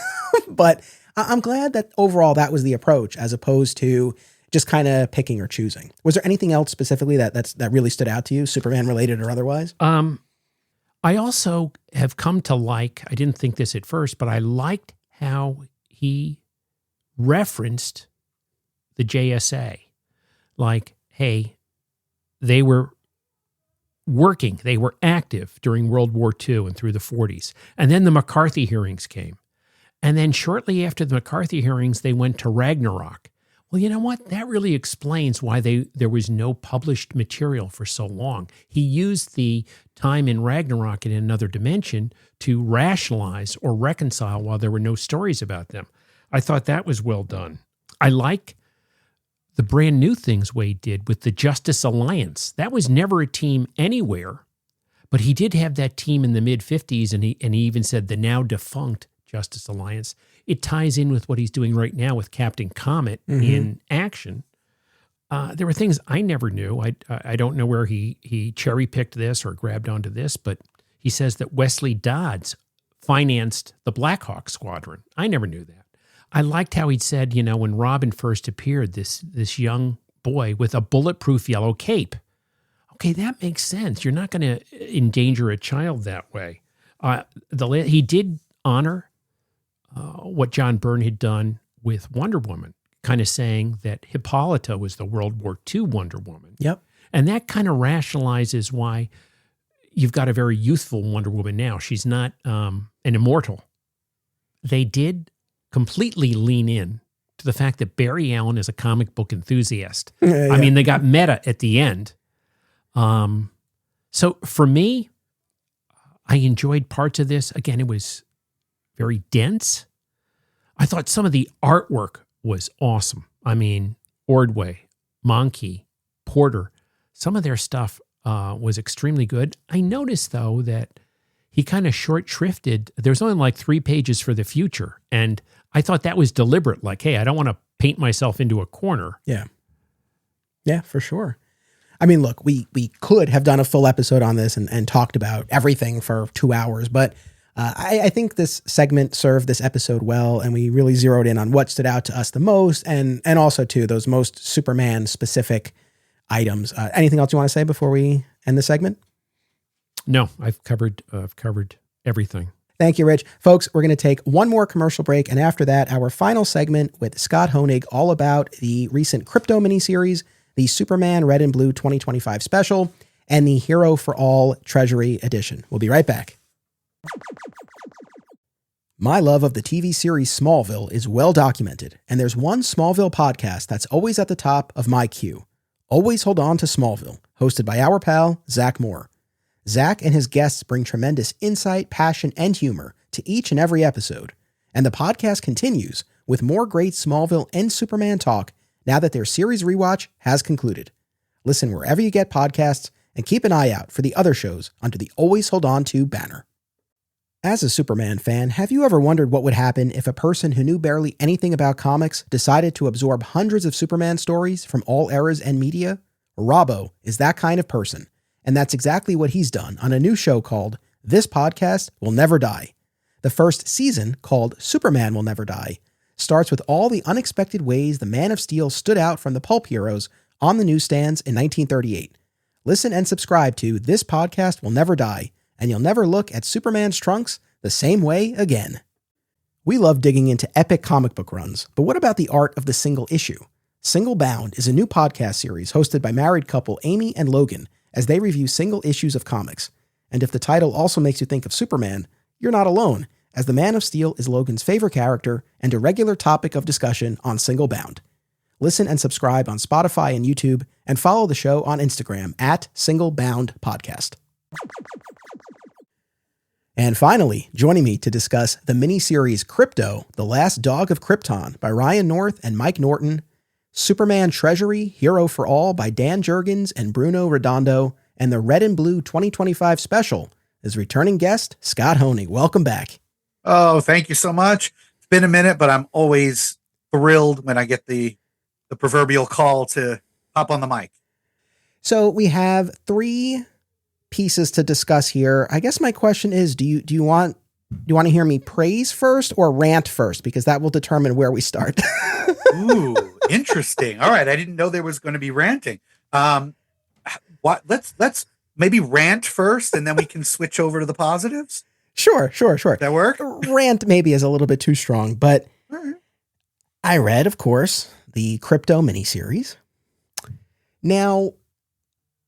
but I'm glad that overall that was the approach, as opposed to just kind of picking or choosing. Was there anything else specifically that really stood out to you, Superman related or otherwise? I also have come to like, I didn't think this at first, but I liked how he referenced the JSA. Like, hey, they were working, they were active during World War II and through the 40s. And then the McCarthy hearings came. And then shortly after the McCarthy hearings, they went to Ragnarok. Well, you know what? That really explains why there was no published material for so long. He used the time in Ragnarok in another dimension to rationalize or reconcile while there were no stories about them. I thought that was well done. I like the brand new things Waid did with the Justice Alliance. That was never a team anywhere, but he did have that team in the mid-50s, and he even said the now defunct Justice Alliance. It ties in with what he's doing right now with Captain Comet in action. There were things I never knew. I don't know where he cherry-picked this or grabbed onto this, but he says that Wesley Dodds financed the Black Hawk Squadron. I never knew that. I liked how he'd said, you know, when Robin first appeared, this young boy with a bulletproof yellow cape. Okay, that makes sense. You're not going to endanger a child that way. He did honor what John Byrne had done with Wonder Woman, kind of saying that Hippolyta was the World War II Wonder Woman. Yep. And that kind of rationalizes why you've got a very youthful Wonder Woman now. She's not an immortal. They did completely lean in to the fact that Barry Allen is a comic book enthusiast. Yeah. I mean, they got meta at the end. So for me, I enjoyed parts of this. Again, it was very dense. I thought some of the artwork was awesome. I mean, Ordway, Monkey, Porter, some of their stuff was extremely good. I noticed, though, that he kind of short shrifted. There's only like 3 pages for the future. And I thought that was deliberate. Like, hey, I don't want to paint myself into a corner. Yeah. Yeah, for sure. I mean, look, we could have done a full episode on this and talked about everything for 2 hours, but I think this segment served this episode well, and we really zeroed in on what stood out to us the most, and also, too, those most Superman-specific items. Anything else you want to say before we end the segment? No, I've covered everything. Thank you, Rich. Folks, we're going to take one more commercial break, and after that, our final segment with Scott Honig, all about the recent Krypto miniseries, the Superman Red and Blue 2025 special, and the Hero for All Treasury edition. We'll be right back. My love of the TV series Smallville is well documented, and there's one Smallville podcast that's always at the top of my queue. Always Hold On to Smallville, hosted by our pal, Zach Moore. Zach and his guests bring tremendous insight, passion, and humor to each and every episode, and the podcast continues with more great Smallville and Superman talk now that their series rewatch has concluded. Listen wherever you get podcasts, and keep an eye out for the other shows under the Always Hold On To banner. As a Superman fan, have you ever wondered what would happen if a person who knew barely anything about comics decided to absorb hundreds of Superman stories from all eras and media? Robbo is that kind of person, and that's exactly what he's done on a new show called This Podcast Will Never Die. The first season, called Superman Will Never Die, starts with all the unexpected ways the Man of Steel stood out from the pulp heroes on the newsstands in 1938. Listen and subscribe to This Podcast Will Never Die, and you'll never look at Superman's trunks the same way again. We love digging into epic comic book runs, but what about the art of the single issue? Single Bound is a new podcast series hosted by married couple Amy and Logan as they review single issues of comics. And if the title also makes you think of Superman, you're not alone, as the Man of Steel is Logan's favorite character and a regular topic of discussion on Single Bound. Listen and subscribe on Spotify and YouTube, and follow the show on Instagram at Single Bound Podcast. And finally, joining me to discuss the miniseries KRYPTO, The Last Dog of Krypton by Ryan North and Mike Norton, Superman Treasury, Hero for All by Dan Jurgens and Bruno Redondo, and the Red and Blue 2025 special is returning guest Scott Honig. Welcome back. Oh, thank you so much. It's been a minute, but I'm always thrilled when I get the proverbial call to hop on the mic. So we have 3 pieces to discuss here. I guess my question is, do you want to hear me praise first or rant first? Because that will determine where we start. Ooh, interesting. All right. I didn't know there was going to be ranting. Let's maybe rant first, and then we can switch over to the positives. Sure. That work? Rant maybe is a little bit too strong, but I read, of course, the KRYPTO miniseries. Now,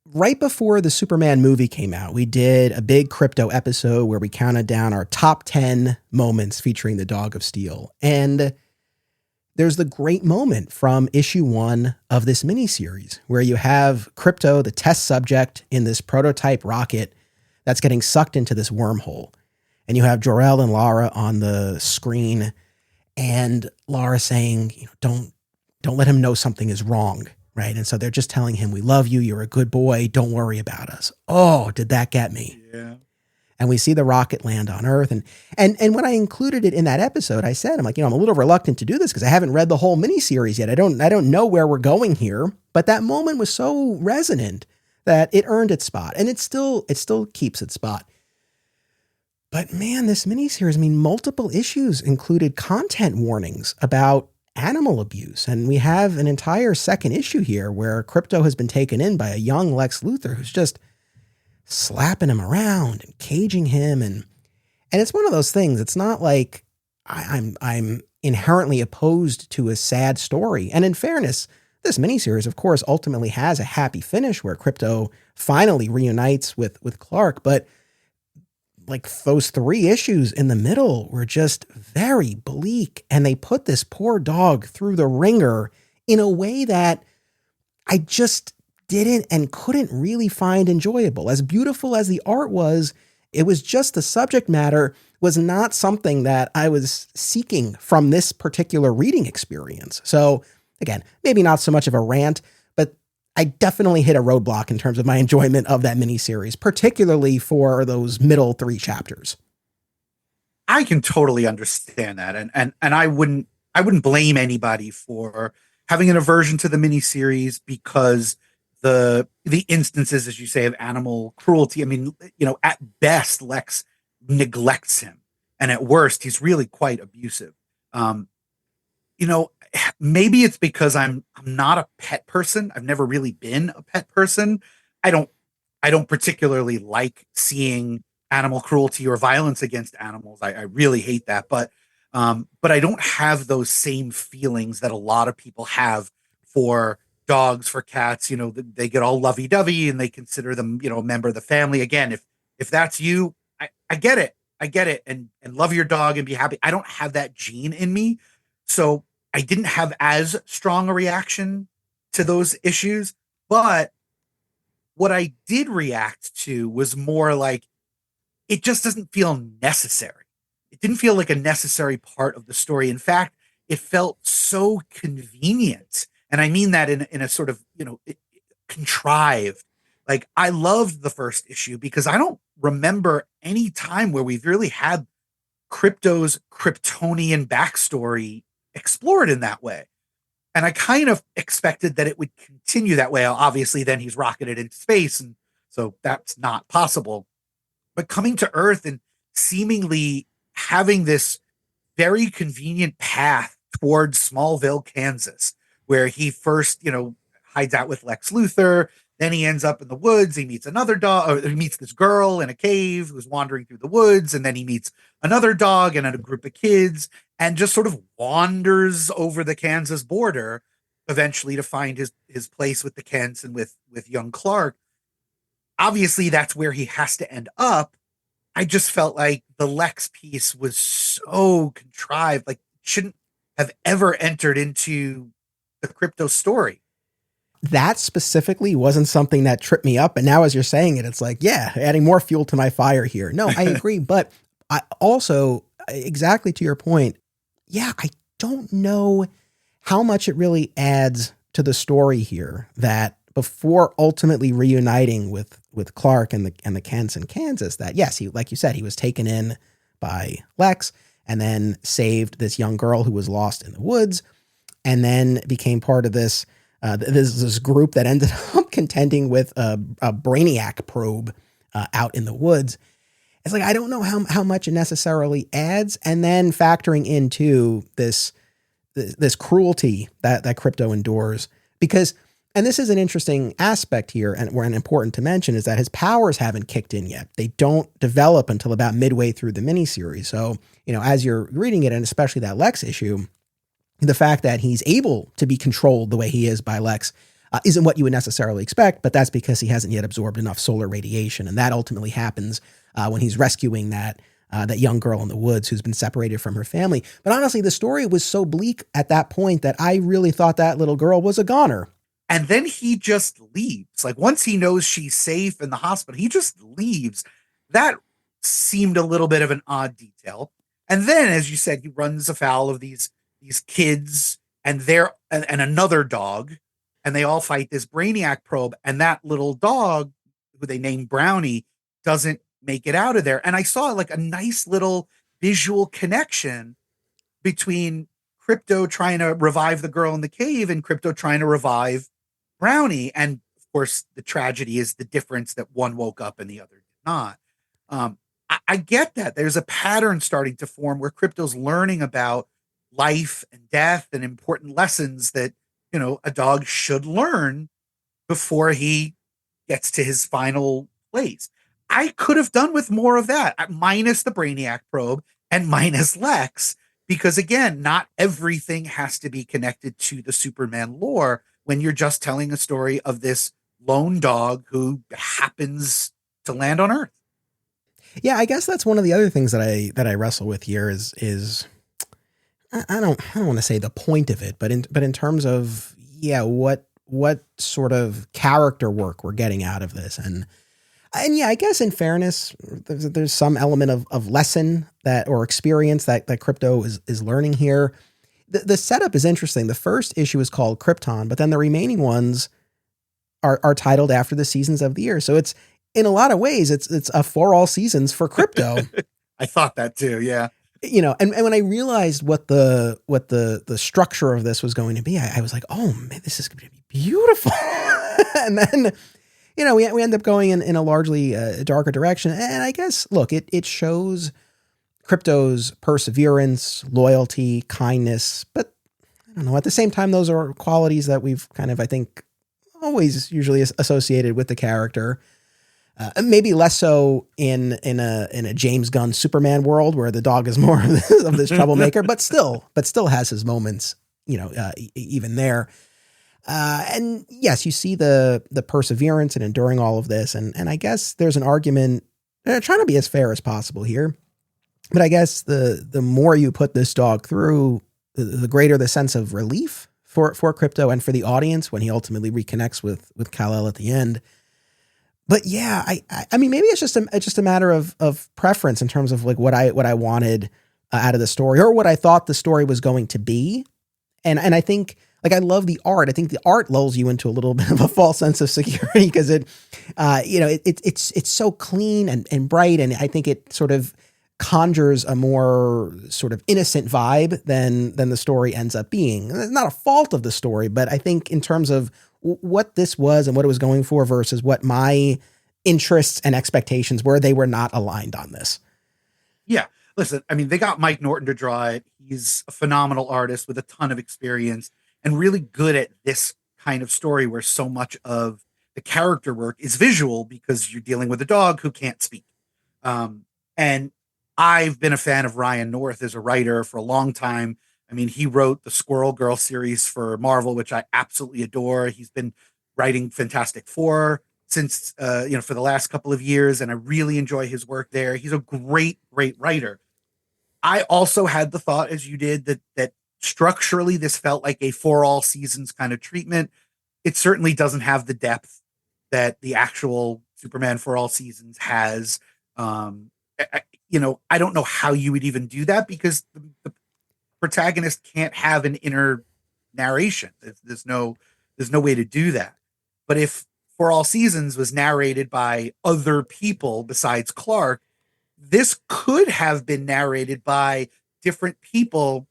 right before the Superman movie came out, we did a big KRYPTO episode where we counted down our top 10 moments featuring the Dog of Steel. And there's the great moment from issue 1 of this miniseries where you have KRYPTO, the test subject in this prototype rocket that's getting sucked into this wormhole. And you have Jor-El and Lara on the screen, and Lara saying, don't let him know something is wrong, right? And so they're just telling him, we love you, you're a good boy, don't worry about us. Oh, did that get me? Yeah. And we see the rocket land on Earth. And when I included it in that episode, I said, I'm like, I'm a little reluctant to do this because I haven't read the whole miniseries yet. I don't know where we're going here. But that moment was so resonant that it earned its spot. And it still keeps its spot. But man, this miniseries, multiple issues included content warnings about animal abuse. And we have an entire second issue here where KRYPTO has been taken in by a young Lex Luthor who's just slapping him around and caging him. And it's one of those things. It's not like I'm inherently opposed to a sad story. And in fairness, this miniseries, of course, ultimately has a happy finish where KRYPTO finally reunites with Clark. But like those 3 issues in the middle were just very bleak. And they put this poor dog through the ringer in a way that I just didn't and couldn't really find enjoyable. As beautiful as the art was, it was just the subject matter was not something that I was seeking from this particular reading experience. So again, maybe not so much of a rant, but I definitely hit a roadblock in terms of my enjoyment of that miniseries, particularly for those middle 3 chapters. I can totally understand that. And I wouldn't blame anybody for having an aversion to the miniseries because the instances, as you say, of animal cruelty. At best, Lex neglects him. And at worst, he's really quite abusive. Maybe it's because I'm not a pet person. I've never really been a pet person. I don't particularly like seeing animal cruelty or violence against animals. I really hate that. But I don't have those same feelings that a lot of people have for dogs, for cats. They get all lovey-dovey and they consider them, a member of the family. Again, if that's you, I get it. I get it. And love your dog and be happy. I don't have that gene in me. So I didn't have as strong a reaction to those issues. But what I did react to was more like, it just doesn't feel necessary. It didn't feel like a necessary part of the story. In fact, it felt so convenient. And I mean that in a sort of, contrived. Like, I loved the first issue because I don't remember any time where we've really had KRYPTO's Kryptonian backstory explored in that way. And I kind of expected that it would continue that way. Obviously, then he's rocketed into space, and so that's not possible. But coming to Earth and seemingly having this very convenient path towards Smallville, Kansas, where he first, hides out with Lex Luthor. Then he ends up in the woods. He meets another dog, or he meets this girl in a cave who's wandering through the woods. And then he meets another dog and a group of kids and just sort of wanders over the Kansas border eventually to find his place with the Kents and with young Clark. Obviously, that's where he has to end up. I just felt like the Lex piece was so contrived, like it shouldn't have ever entered into the KRYPTO story. That specifically wasn't something that tripped me up. And now as you're saying it, it's like, yeah, adding more fuel to my fire here. No, I agree. But I also, exactly to your point, yeah, I don't know how much it really adds to the story here that before ultimately reuniting with Clark and the Kents in Kansas, that yes, he, like you said, he was taken in by Lex and then saved this young girl who was lost in the woods and then became part of this this group that ended up contending with a Brainiac probe out in the woods. It's like, I don't know how much it necessarily adds. And then factoring into this cruelty that KRYPTO endures, because And this is an interesting aspect here, and important to mention is that his powers haven't kicked in yet. They don't develop until about midway through the miniseries. So, as you're reading it, and especially that Lex issue, the fact that he's able to be controlled the way he is by Lex isn't what you would necessarily expect, but that's because he hasn't yet absorbed enough solar radiation. And that ultimately happens when he's rescuing that young girl in the woods who's been separated from her family. But honestly, the story was so bleak at that point that I really thought that little girl was a goner. And then he just leaves. Like once he knows she's safe in the hospital, he just leaves. That seemed a little bit of an odd detail. And then, as you said, he runs afoul of these kids and another dog, and they all fight this Brainiac probe. And that little dog, who they named Brownie, doesn't make it out of there. And I saw like a nice little visual connection between KRYPTO trying to revive the girl in the cave and KRYPTO trying to revive Brownie. And of course, the tragedy is the difference that one woke up and the other did not. I get that. There's a pattern starting to form where KRYPTO's learning about life and death and important lessons that, a dog should learn before he gets to his final place. I could have done with more of that, minus the Brainiac probe and minus Lex, because again, not everything has to be connected to the Superman lore when you're just telling a story of this lone dog who happens to land on Earth. Yeah, I guess that's one of the other things that I wrestle with here is I don't want to say the point of it, but in terms of what sort of character work we're getting out of this, and yeah, I guess in fairness, there's some element of lesson or experience that KRYPTO is learning here. The setup is interesting. The first issue is called Krypton, but then the remaining ones are titled after the seasons of the year. So it's, in a lot of ways, it's a for all seasons for KRYPTO. I thought that too. Yeah. And when I realized what the structure of this was going to be, I was like, oh man, this is going to be beautiful. And then, we end up going in a largely darker direction. And I guess, look, it shows KRYPTO's perseverance, loyalty, kindness, but I don't know, at the same time, those are qualities that we've kind of, I think, always usually associated with the character. Maybe less so in a James Gunn Superman world where the dog is more of this troublemaker, but still has his moments, even there. And yes, you see the perseverance and enduring all of this. And I guess there's an argument, trying to be as fair as possible here. But I guess the more you put this dog through, the greater the sense of relief for KRYPTO and for the audience when he ultimately reconnects with Kal-El at the end. But yeah, I mean, maybe it's just a matter of preference in terms of like what I wanted out of the story or what I thought the story was going to be. And I think, like, I love the art. I think the art lulls you into a little bit of a false sense of security because it's so clean and bright. And I think it sort of conjures a more sort of innocent vibe than the story ends up being. It's not a fault of the story, but I think in terms of what this was and what it was going for versus what my interests and expectations were, they were not aligned on this. Yeah. Listen, I mean, they got Mike Norton to draw it. He's a phenomenal artist with a ton of experience and really good at this kind of story where so much of the character work is visual because you're dealing with a dog who can't speak. And I've been a fan of Ryan North as a writer for a long time. I mean, he wrote the Squirrel Girl series for Marvel, which I absolutely adore. He's been writing Fantastic Four since, for the last couple of years, and I really enjoy his work there. He's a great, great writer. I also had the thought, as you did, that structurally this felt like a for all seasons kind of treatment. It certainly doesn't have the depth that the actual Superman for all seasons has. I don't know how you would even do that because the protagonist can't have an inner narration. There's no way to do that. But if For All Seasons was narrated by other people besides Clark, this could have been narrated by different people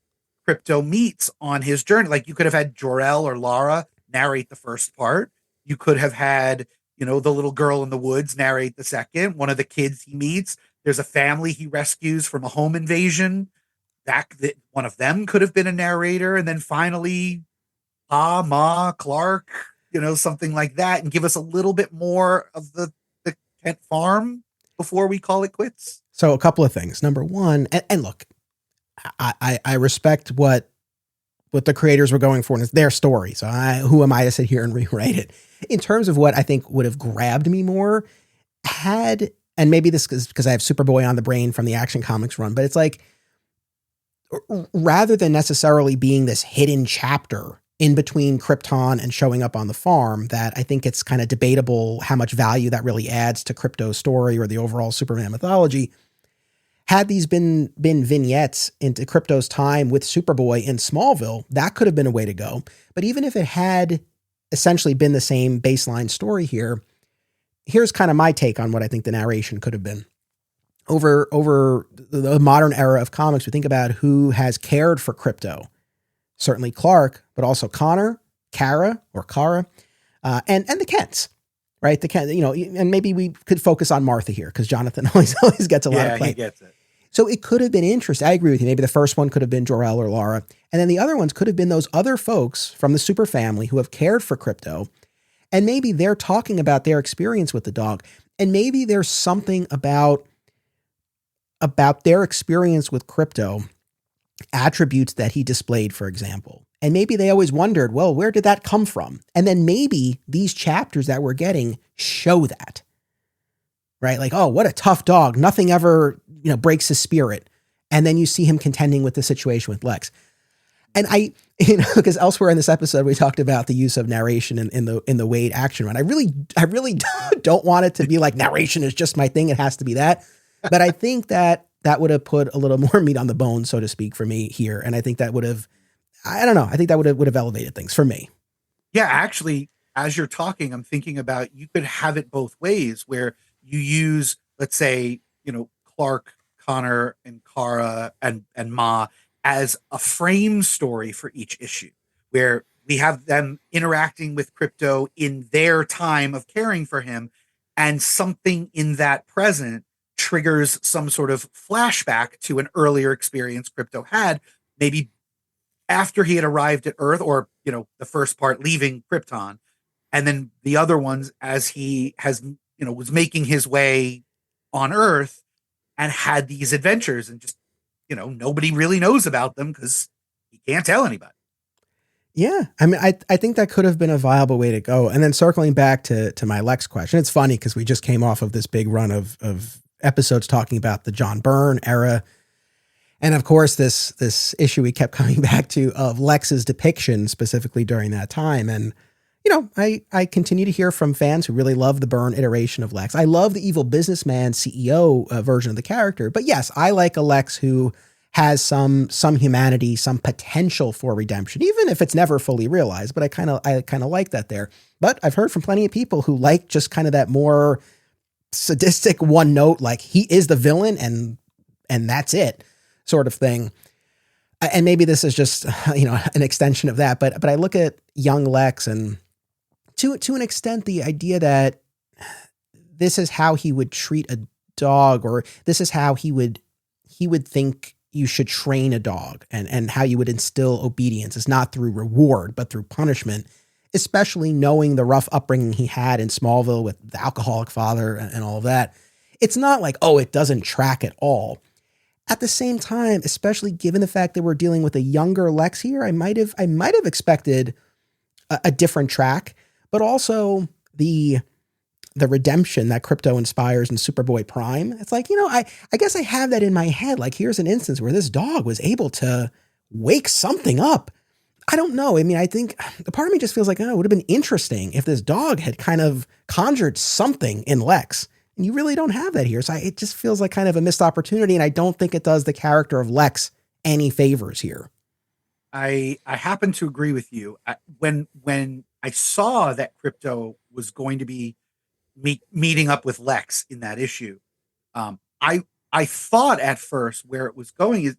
KRYPTO meets on his journey. Like you could have had Jor-El or Lara narrate the first part. You could have had, the little girl in the woods narrate the second. One of the kids he meets, there's a family he rescues from a home invasion. One of them could have been a narrator. And then finally, Ma, Clark, something like that, and give us a little bit more of the Kent farm before we call it quits? So a couple of things. Number one, and look, I respect what the creators were going for, and it's their story. So who am I to sit here and rewrite it? In terms of what I think would have grabbed me more, and maybe this is because I have Superboy on the brain from the Action Comics run, but it's like, rather than necessarily being this hidden chapter in between Krypton and showing up on the farm, that I think it's kind of debatable how much value that really adds to Krypto's story or the overall Superman mythology. Had these been vignettes into Krypto's time with Superboy in Smallville, that could have been a way to go. But even if it had essentially been the same baseline story here, here's kind of my take on what I think the narration could have been. Over the modern era of comics, we think about who has cared for Krypto. Certainly Clark, but also Connor, Kara, and the Kents, right? The Kent, and maybe we could focus on Martha here because Jonathan always gets a lot of play. He gets it. So it could have been interesting. I agree with you. Maybe the first one could have been Jor-El or Lara, and then the other ones could have been those other folks from the Super family who have cared for Krypto, and maybe they're talking about their experience with the dog, and maybe there's something about their experience with Krypto, attributes that he displayed, for example. And maybe they always wondered, well, where did that come from? And then maybe these chapters that we're getting show that, right? Like, oh, what a tough dog. Nothing ever, breaks his spirit. And then you see him contending with the situation with Lex. And because elsewhere in this episode, we talked about the use of narration in the Waid action run. I really don't want it to be like narration is just my thing. It has to be that. But I think that would have put a little more meat on the bone, so to speak, for me here. And I think that would have, I don't know, I think that would have elevated things for me. Yeah, actually, as you're talking, I'm thinking about, you could have it both ways, where you use, let's say, Clark, Connor, and Kara and Ma as a frame story for each issue, where we have them interacting with Krypto in their time of caring for him, and something in that present triggers some sort of flashback to an earlier experience Krypto had, maybe after he had arrived at Earth, or, the first part leaving Krypton, and then the other ones as he has, was making his way on Earth and had these adventures, and just, nobody really knows about them because he can't tell anybody. Yeah. I mean, I think that could have been a viable way to go. And then circling back to my Lex question, it's funny because we just came off of this big run of episodes talking about the John Byrne era. And of course, this issue we kept coming back to of Lex's depiction specifically during that time. And, I continue to hear from fans who really love the Byrne iteration of Lex. I love the evil businessman CEO version of the character. But yes, I like a Lex who has some humanity, some potential for redemption, even if it's never fully realized. But I kind of like that there. But I've heard from plenty of people who like just kind of that more sadistic one note, like he is the villain and that's it sort of thing. And maybe this is just, an extension of that, but I look at young Lex, and to an extent, the idea that this is how he would treat a dog, or this is how he would think you should train a dog, and how you would instill obedience is not through reward, but through punishment, especially knowing the rough upbringing he had in Smallville with the alcoholic father and all of that. It's not like, oh, it doesn't track at all. At the same time, especially given the fact that we're dealing with a younger Lex here, I might have expected a different track, but also the redemption that Krypto inspires in Superboy Prime. It's like, I guess I have that in my head. Like, here's an instance where this dog was able to wake something up. I don't know. I mean, I think the part of me just feels like, it would have been interesting if this dog had kind of conjured something in Lex. And you really don't have that here. So it just feels like kind of a missed opportunity. And I don't think it does the character of Lex any favors here. I happen to agree with you. When I saw that Krypto was going to be meeting up with Lex in that issue, I thought at first where it was going is,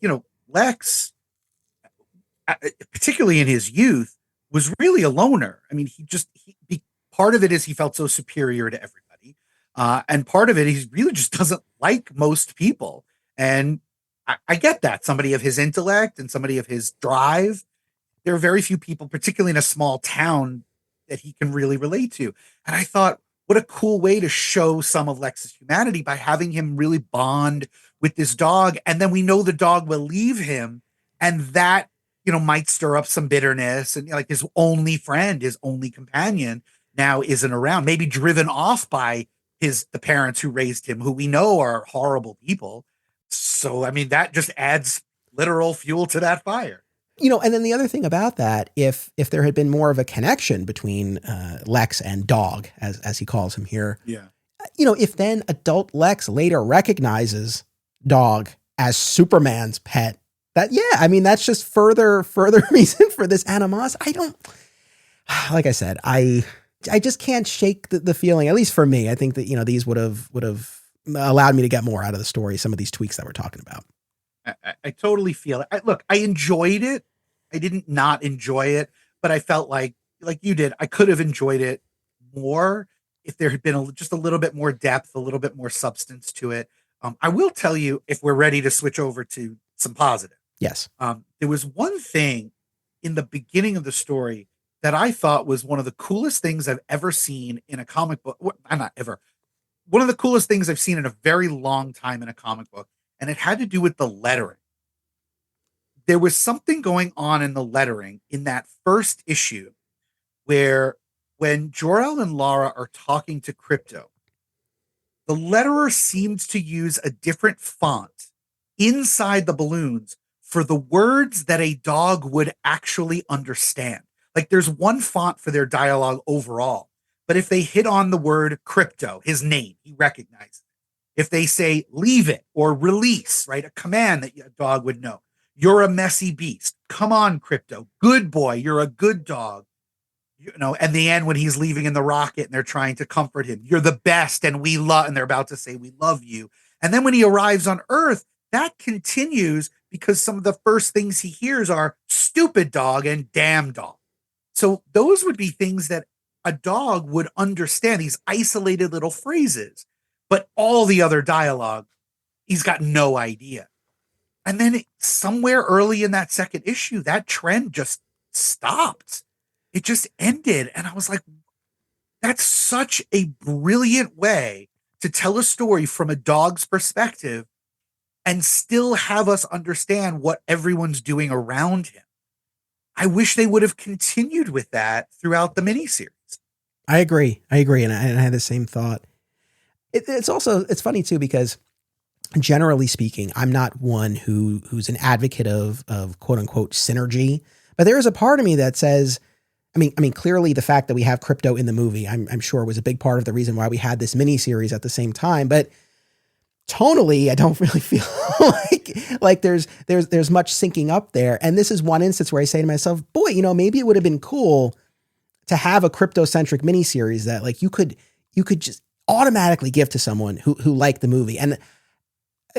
Lex, particularly in his youth, was really a loner. I mean, part of it is he felt so superior to everybody. And part of it, he really just doesn't like most people. And I get that. Somebody of his intellect and somebody of his drive, there are very few people, particularly in a small town, that he can really relate to. And I thought, what a cool way to show some of Lex's humanity by having him really bond with this dog. And then we know the dog will leave him, and that, might stir up some bitterness, and like his only friend, his only companion now isn't around, maybe driven off by the parents who raised him, who we know are horrible people. So, I mean, that just adds literal fuel to that fire. And then the other thing about that, if there had been more of a connection between Lex and Dog, as he calls him here, yeah, if then adult Lex later recognizes Dog as Superman's pet, that's just further reason for this animosity. Like I said, I just can't shake the feeling, at least for me. I think that, these would have allowed me to get more out of the story, some of these tweaks that we're talking about. I totally feel it. Look, I enjoyed it. I didn't not enjoy it, but I felt like you did, I could have enjoyed it more if there had been just a little bit more depth, a little bit more substance to it. I will tell you, if we're ready to switch over to some positive. Yes. There was one thing in the beginning of the story that I thought was one of the coolest things I've ever seen in a comic book. Not ever. One of the coolest things I've seen in a very long time in a comic book. And it had to do with the lettering. There was something going on in the lettering in that first issue where when Jor-El and Lara are talking to Krypto, the letterer seems to use a different font inside the balloons for the words that a dog would actually understand. Like there's one font for their dialogue overall, but if they hit on the word Krypto, his name, he recognizes it. If they say leave it or release, right, a command that a dog would know. You're a messy beast. Come on, Krypto. Good boy. You're a good dog. And the end when he's leaving in the rocket and they're trying to comfort him. You're the best and we love, and they're about to say we love you. And then when he arrives on Earth, that continues because some of the first things he hears are stupid dog and damn dog. So those would be things that a dog would understand, these isolated little phrases. But all the other dialogue, he's got no idea. And then somewhere early in that second issue, that trend just stopped. It just ended. And I was like, that's such a brilliant way to tell a story from a dog's perspective and still have us understand what everyone's doing around him. I wish they would have continued with that throughout the miniseries. I agree. And I had the same thought. It's funny too, because generally speaking, I'm not one who's an advocate of quote unquote synergy, but there is a part of me that says, I mean, clearly the fact that we have Krypto in the movie, I'm sure was a big part of the reason why we had this miniseries at the same time, but tonally, I don't really feel like there's much syncing up there. And this is one instance where I say to myself, boy, maybe it would have been cool to have a Krypto-centric miniseries that like you could just automatically give to someone who liked the movie. And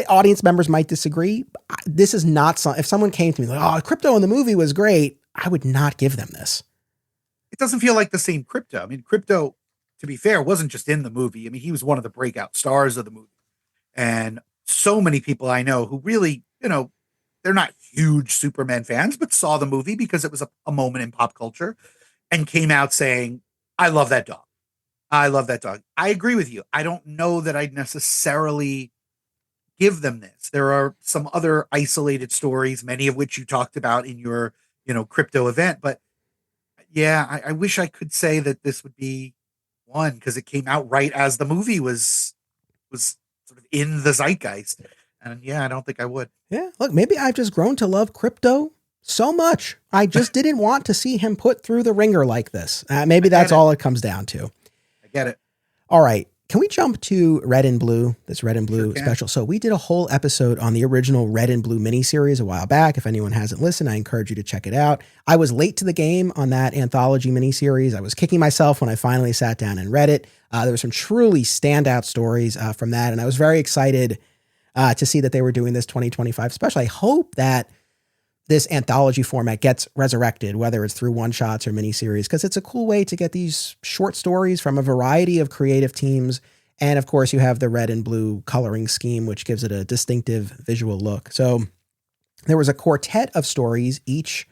audience members might disagree. This is not if someone came to me like, oh, Krypto in the movie was great, I would not give them this. It doesn't feel like the same Krypto. I mean, Krypto, to be fair, wasn't just in the movie. I mean, he was one of the breakout stars of the movie. And so many people I know who really, they're not huge Superman fans, but saw the movie because it was a moment in pop culture and came out saying, I love that dog. I love that dog. I agree with you. I don't know that I'd necessarily give them this. There are some other isolated stories, many of which you talked about in your, Krypto event. But yeah, I wish I could say that this would be one because it came out right as the movie was sort of in the zeitgeist. And yeah, I don't think I would. Yeah. Look, maybe I've just grown to love Krypto so much. I just didn't want to see him put through the ringer like this. Maybe that's all it comes down to. I get it. All right. Can we jump to Red and Blue, this Red and Blue Sure special? So we did a whole episode on the original Red and Blue miniseries a while back. If anyone hasn't listened, I encourage you to check it out. I was late to the game on that anthology miniseries. I was kicking myself when I finally sat down and read it. There were some truly standout stories from that, and I was very excited to see that they were doing this 2025 special. I hope that this anthology format gets resurrected, whether it's through one-shots or miniseries, because it's a cool way to get these short stories from a variety of creative teams. And of course, you have the red and blue coloring scheme, which gives it a distinctive visual look. So there was a quartet of stories, each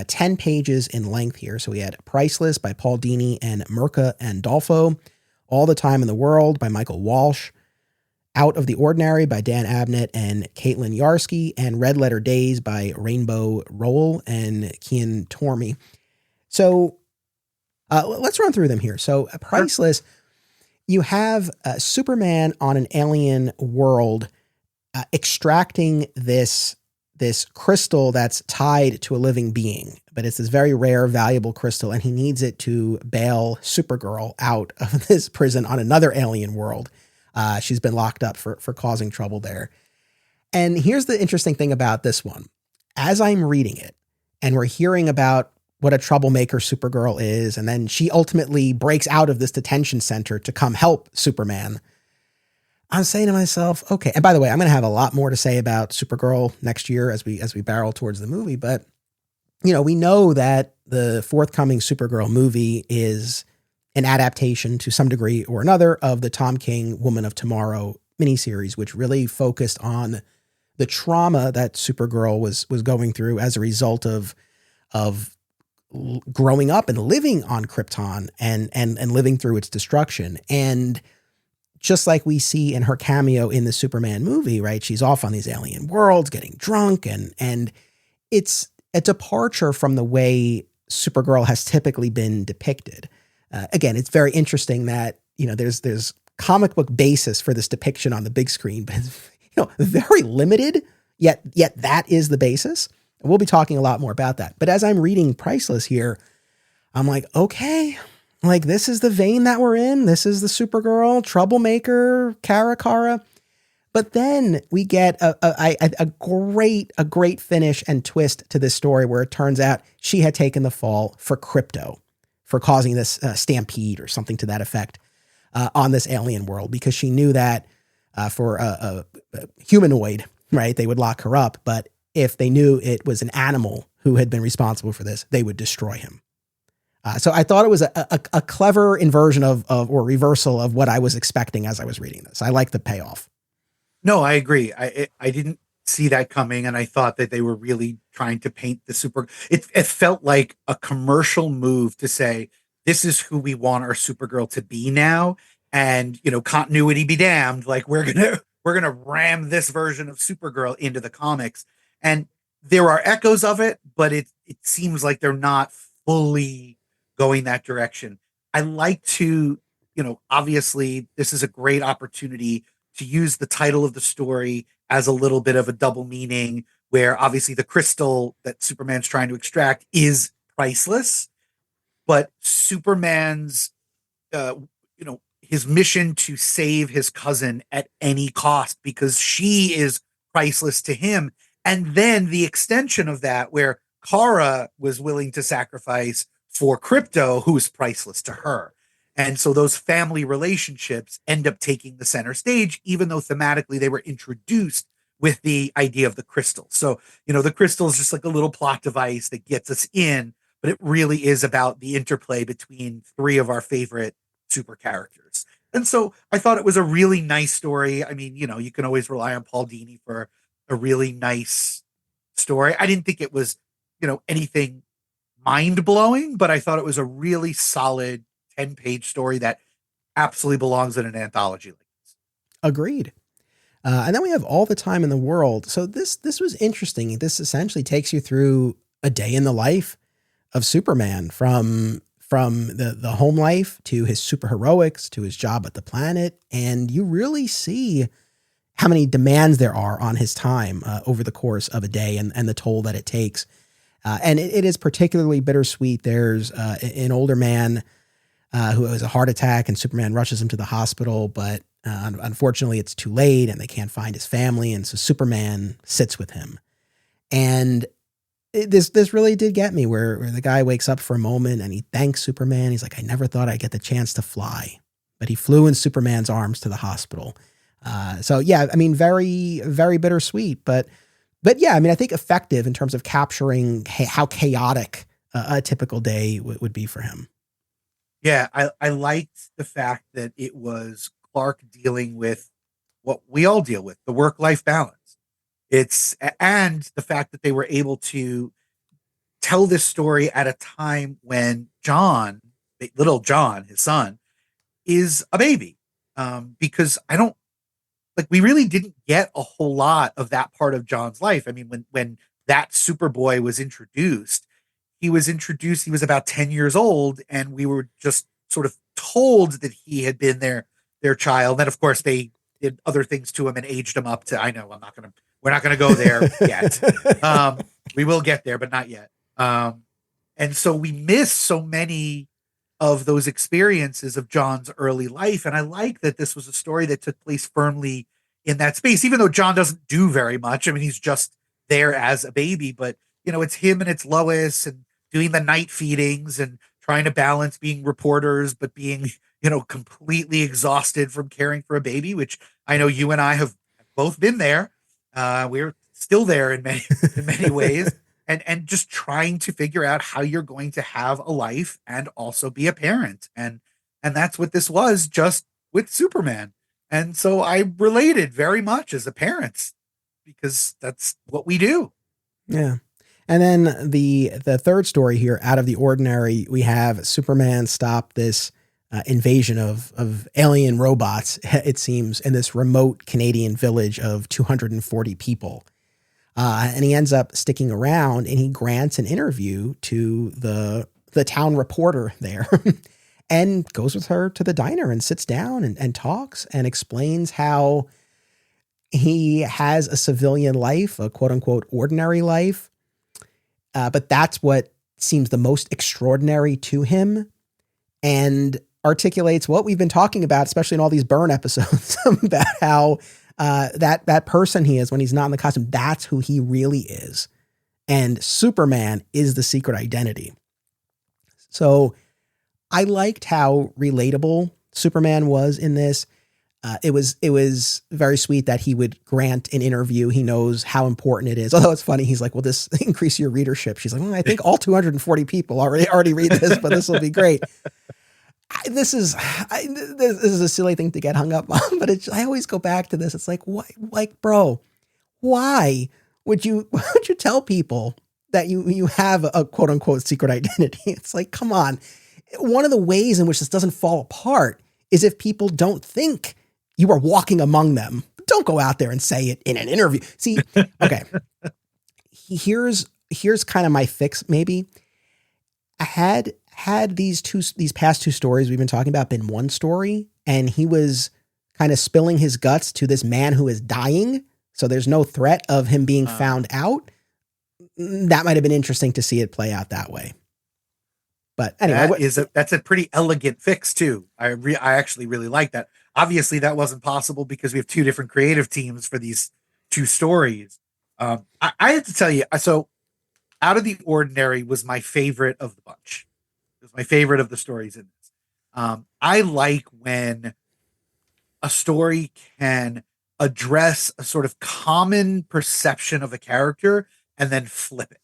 10 pages in length here. So we had Priceless by Paul Dini and Mirka Andolfo, All the Time in the World by Michael Walsh, Out of the Ordinary by Dan Abnett and Caitlin Yarsky, and Red Letter Days by Rainbow Rowell and Kian Tormey. So let's run through them here. So Priceless, you have Superman on an alien world extracting this crystal that's tied to a living being, but it's this very rare, valuable crystal, and he needs it to bail Supergirl out of this prison on another alien world. She's been locked up for causing trouble there. And here's the interesting thing about this one. As I'm reading it, and we're hearing about what a troublemaker Supergirl is, and then she ultimately breaks out of this detention center to come help Superman, I'm saying to myself, okay. And by the way, I'm going to have a lot more to say about Supergirl next year as we barrel towards the movie. But, you know, we know that the forthcoming Supergirl movie is an adaptation to some degree or another of the Tom King Woman of Tomorrow miniseries, which really focused on the trauma that Supergirl was going through as a result of growing up and living on Krypton and living through its destruction. And just like we see in her cameo in the Superman movie, right? She's off on these alien worlds, getting drunk, and it's a departure from the way Supergirl has typically been depicted. Again, it's very interesting that, you know, there's comic book basis for this depiction on the big screen, but it's, you know, very limited, yet that is the basis. And we'll be talking a lot more about that. But as I'm reading Priceless here, I'm like, okay, like this is the vein that we're in. This is the Supergirl, troublemaker, Kara. But then we get a great finish and twist to this story where it turns out she had taken the fall for KRYPTO, for causing this stampede or something to that effect on this alien world, because she knew that for a humanoid, right, they would lock her up. But if they knew it was an animal who had been responsible for this, they would destroy him. So I thought it was a clever inversion of or reversal of what I was expecting as I was reading this. I like the payoff. No, I agree. I didn't see that coming, and I thought that they were really trying to paint the it felt like a commercial move to say, this is who we want our Supergirl to be now. And, you know, continuity be damned. Like we're going to ram this version of Supergirl into the comics. And there are echoes of it, but it seems like they're not fully going that direction. I like to, you know, obviously this is a great opportunity to use the title of the story as a little bit of a double meaning, where obviously the crystal that Superman's trying to extract is priceless, but Superman's, his mission to save his cousin at any cost because she is priceless to him. And then the extension of that, where Kara was willing to sacrifice for KRYPTO, who is priceless to her. And so those family relationships end up taking the center stage, even though thematically they were introduced with the idea of the crystal. So, you know, the crystal is just like a little plot device that gets us in, but it really is about the interplay between three of our favorite super characters. And so I thought it was a really nice story. I mean, you know, you can always rely on Paul Dini for a really nice story. I didn't think it was, you know, anything mind-blowing, but I thought it was a really solid 10-page story that absolutely belongs in an anthology like this. Agreed. And then we have All the Time in the World. So this was interesting. This essentially takes you through a day in the life of Superman, from the home life to his superheroics to his job at the planet. And you really see how many demands there are on his time over the course of a day, and the toll that it takes. And it is particularly bittersweet. There's an older man who has a heart attack, and Superman rushes him to the hospital, but unfortunately it's too late and they can't find his family. And so Superman sits with him. And this really did get me, where the guy wakes up for a moment and he thanks Superman. He's like, I never thought I'd get the chance to fly, but he flew in Superman's arms to the hospital. So yeah, I mean, very, very bittersweet, but yeah, I mean, I think effective in terms of capturing how chaotic a typical day would be for him. Yeah, I liked the fact that it was Clark dealing with what we all deal with, the work-life balance. And the fact that they were able to tell this story at a time when John, little John, his son, is a baby. Because I don't like, we really didn't get a whole lot of that part of John's life. I mean, when that Superboy was introduced, he was about 10 years old, and we were just sort of told that he had been their child. And of course they did other things to him and aged him up to, we're not gonna go there yet. We will get there, but not yet. And so we miss so many of those experiences of John's early life. And I like that this was a story that took place firmly in that space, even though John doesn't do very much. I mean, he's just there as a baby, but it's him and it's Lois and doing the night feedings and trying to balance being reporters, but being, completely exhausted from caring for a baby, which I know you and I have both been there. We're still there in many ways. And just trying to figure out how you're going to have a life and also be a parent. And that's what this was, just with Superman. And so I related very much as a parent, because that's what we do. Yeah. And then the third story here, Out of the Ordinary, we have Superman stop this invasion of alien robots, it seems, in this remote Canadian village of 240 people. And he ends up sticking around, and he grants an interview to the town reporter there and goes with her to the diner and sits down and talks and explains how he has a civilian life, a quote unquote ordinary life. But that's what seems the most extraordinary to him, and articulates what we've been talking about, especially in all these Burn episodes, about how that person he is when he's not in the costume, that's who he really is. And Superman is the secret identity. So I liked how relatable Superman was in this. It was very sweet that he would grant an interview. He knows how important it is. Although it's funny, he's like, "Will this increase your readership?" She's like, "Well, I think all 240 people already read this, but this will be great." This is a silly thing to get hung up on, but I always go back to this. It's like, why, bro, why would you tell people that you have a quote unquote secret identity? It's like, come on. One of the ways in which this doesn't fall apart is if people don't think you are walking among them. Don't go out there and say it in an interview. See, okay. Here's kind of my fix. Maybe I had these past two stories we've been talking about been one story, and he was kind of spilling his guts to this man who is dying, so there's no threat of him being found out. That might have been interesting to see it play out that way. But anyway, that's a pretty elegant fix too. I actually really like that. Obviously, that wasn't possible because we have two different creative teams for these two stories. I have to tell you, so Out of the Ordinary was my favorite of the bunch. It was my favorite of the stories in this. I like when a story can address a sort of common perception of a character and then flip it.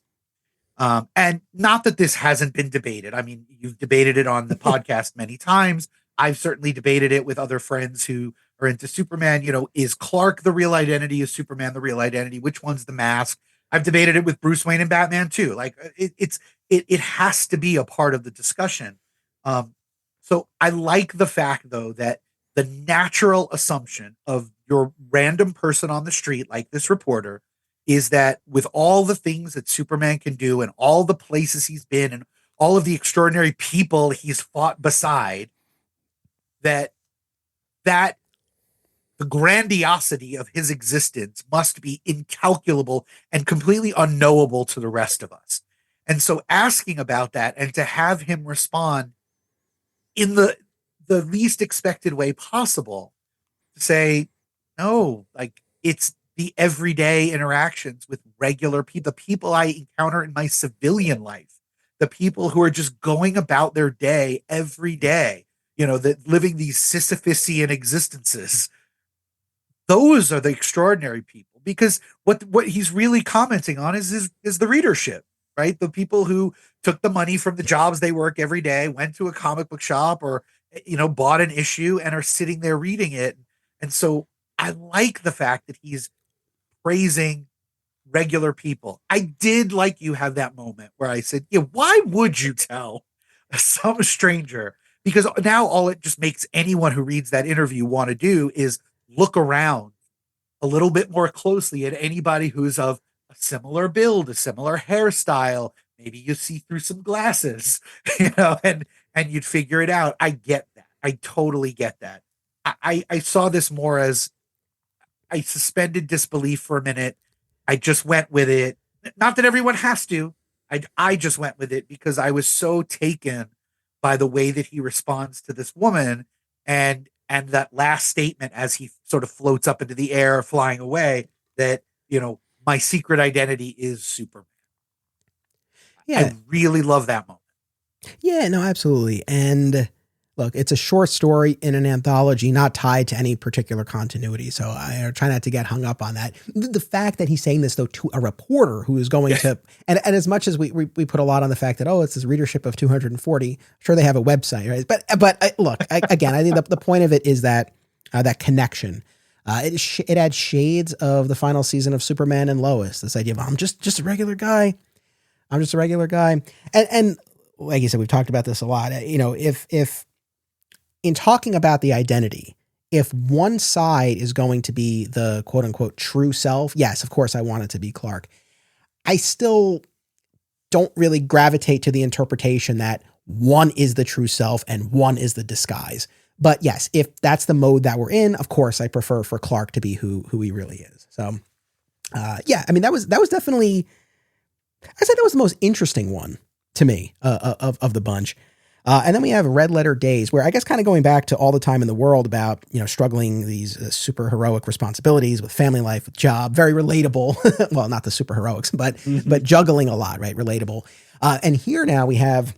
And not that this hasn't been debated. I mean, you've debated it on the podcast many times. I've certainly debated it with other friends who are into Superman. Is Clark the real identity? Is Superman the real identity? Which one's the mask? I've debated it with Bruce Wayne and Batman too. Like it has to be a part of the discussion. So I like the fact though, that the natural assumption of your random person on the street, like this reporter, is that with all the things that Superman can do and all the places he's been and all of the extraordinary people he's fought beside, that the grandiosity of his existence must be incalculable and completely unknowable to the rest of us. And so asking about that and to have him respond in the least expected way possible, to say, no, like it's the everyday interactions with regular people, the people I encounter in my civilian life, the people who are just going about their day every day, that living these Sisyphusian existences. Those are the extraordinary people, because what he's really commenting on is the readership, right? The people who took the money from the jobs they work every day, went to a comic book shop or, bought an issue and are sitting there reading it. And so I like the fact that he's praising regular people. I did, like you, have that moment where I said, yeah, why would you tell some stranger? Because now all it just makes anyone who reads that interview want to do is look around a little bit more closely at anybody who's of a similar build, a similar hairstyle. Maybe you see through some glasses, and you'd figure it out. I get that. I totally get that. I saw this more as I suspended disbelief for a minute. I just went with it. Not that everyone has to. I just went with it because I was so taken by the way that he responds to this woman, and that last statement as he sort of floats up into the air, flying away, that, my secret identity is Superman. Yeah. I really love that moment. Yeah, no, absolutely. And look, it's a short story in an anthology, not tied to any particular continuity. So I try not to get hung up on that. The fact that he's saying this, though, to a reporter who is going to, and as much as we put a lot on the fact that, it's this readership of 240, sure, they have a website, right? But look, again, I think the point of it is that that connection. It had shades of the final season of Superman and Lois. This idea of, I'm just a regular guy. I'm just a regular guy. And like you said, we've talked about this a lot. If in talking about the identity, if one side is going to be the quote unquote true self, yes, of course I want it to be Clark. I still don't really gravitate to the interpretation that one is the true self and one is the disguise. But yes, if that's the mode that we're in, of course I prefer for Clark to be who he really is. So yeah, I mean, that was definitely, I said that was the most interesting one to me of the bunch. And then we have Red Letter Days, where I guess kind of going back to All the Time in the World about, struggling these super heroic responsibilities with family life, with job, very relatable. Well, not the super heroics, but juggling a lot, right? Relatable. And here now we have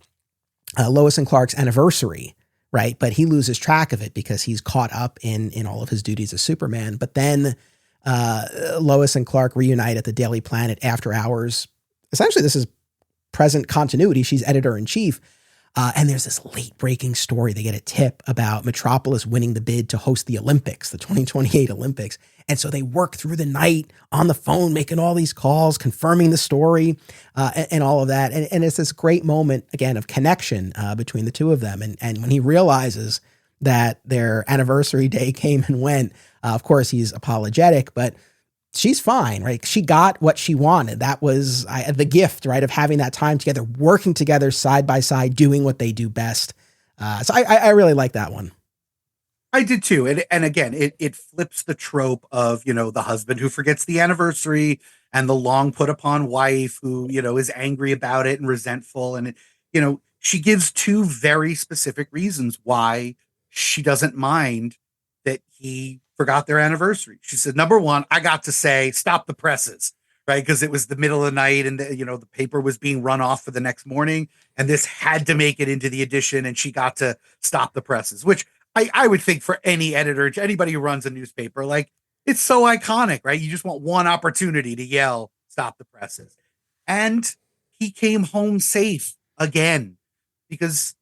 Lois and Clark's anniversary, right? But he loses track of it because he's caught up in all of his duties as Superman. But then Lois and Clark reunite at the Daily Planet after hours. Essentially, this is present continuity. She's editor-in-chief. And there's this late-breaking story. They get a tip about Metropolis winning the bid to host the Olympics, the 2028 Olympics. And so they work through the night on the phone, making all these calls, confirming the story, and all of that. And it's this great moment, again, of connection between the two of them. And when he realizes that their anniversary day came and went, of course, he's apologetic, but she's fine, right? She got what she wanted. That was the gift, right, of having that time together, working together side by side, doing what they do best. So I really like that one. I did too. And again, it flips the trope of, the husband who forgets the anniversary and the long put upon wife who, is angry about it and resentful. And, she gives two very specific reasons why she doesn't mind that he forgot their anniversary. She said, number one, I got to say, stop the presses, right? Because it was the middle of the night and the paper was being run off for the next morning. And this had to make it into the edition. And she got to stop the presses, which I would think for any editor, anybody who runs a newspaper, like, it's so iconic, right? You just want one opportunity to yell, stop the presses. And he came home safe again, because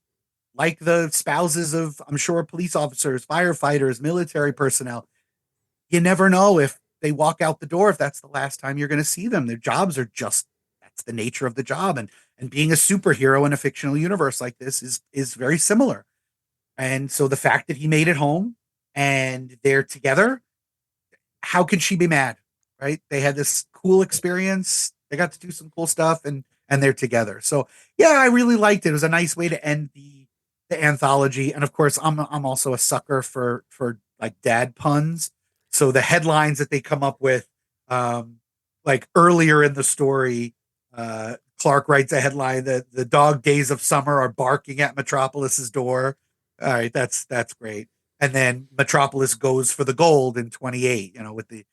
like the spouses of, I'm sure, police officers, firefighters, military personnel, you never know if they walk out the door, if that's the last time you're going to see them. Their jobs are just, that's the nature of the job. And being a superhero in a fictional universe like this is very similar. And so the fact that he made it home and they're together, how can she be mad, right? They had this cool experience. They got to do some cool stuff and they're together. So yeah, I really liked it. It was a nice way to end the anthology. And of course, I'm also a sucker for like dad puns. So the headlines that they come up with, like earlier in the story, Clark writes a headline that the dog days of summer are barking at Metropolis's door. All right, that's great. And then Metropolis goes for the gold in 28, with the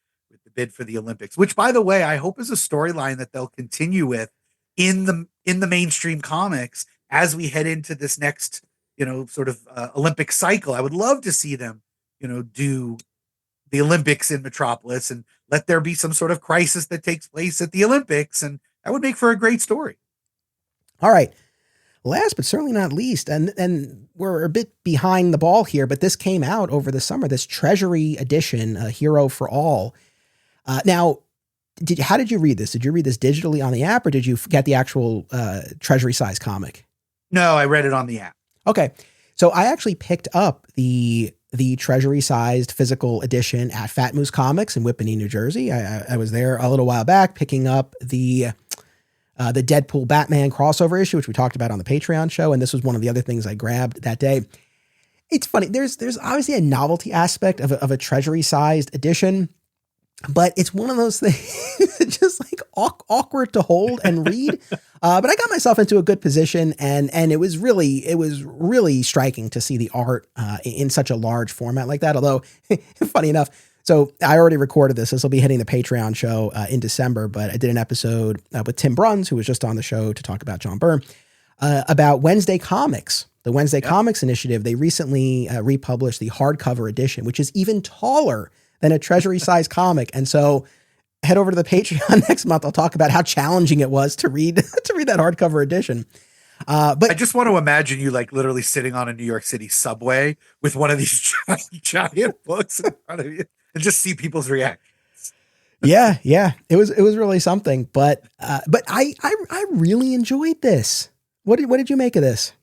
bid for the Olympics, which, by the way, I hope is a storyline that they'll continue with in the mainstream comics as we head into this next, sort of Olympic cycle. I would love to see them, do the Olympics in Metropolis and let there be some sort of crisis that takes place at the Olympics. And that would make for a great story. All right. Last but certainly not least, and we're a bit behind the ball here, but this came out over the summer, this Treasury edition, Hero for All. Now, how did you read this? Did you read this digitally on the app, or did you get the actual treasury size comic? No, I read it on the app. Okay. So I actually picked up the treasury sized physical edition at Fat Moose Comics in Whippany, New Jersey. I was there a little while back picking up the Deadpool Batman crossover issue, which we talked about on the Patreon show. And this was one of the other things I grabbed that day. It's funny. There's obviously a novelty aspect of a treasury sized edition, but it's one of those things that's just like awkward to hold and read. But I got myself into a good position, and it was really striking to see the art in such a large format like that. Although, funny enough, so I already recorded this. This will be hitting the Patreon show in December, but I did an episode with Tim Bruns, who was just on the show to talk about John Byrne, about Wednesday Comics. The Wednesday Comics Initiative, they recently republished the hardcover edition, which is even taller than a treasury size comic. And so head over to the Patreon next month. I'll talk about how challenging it was to read that hardcover edition. But I just want to imagine you like literally sitting on a New York City subway with one of these giant books in front of you and just see people's reactions. Yeah. It was really something, but I really enjoyed this. What did you make of this?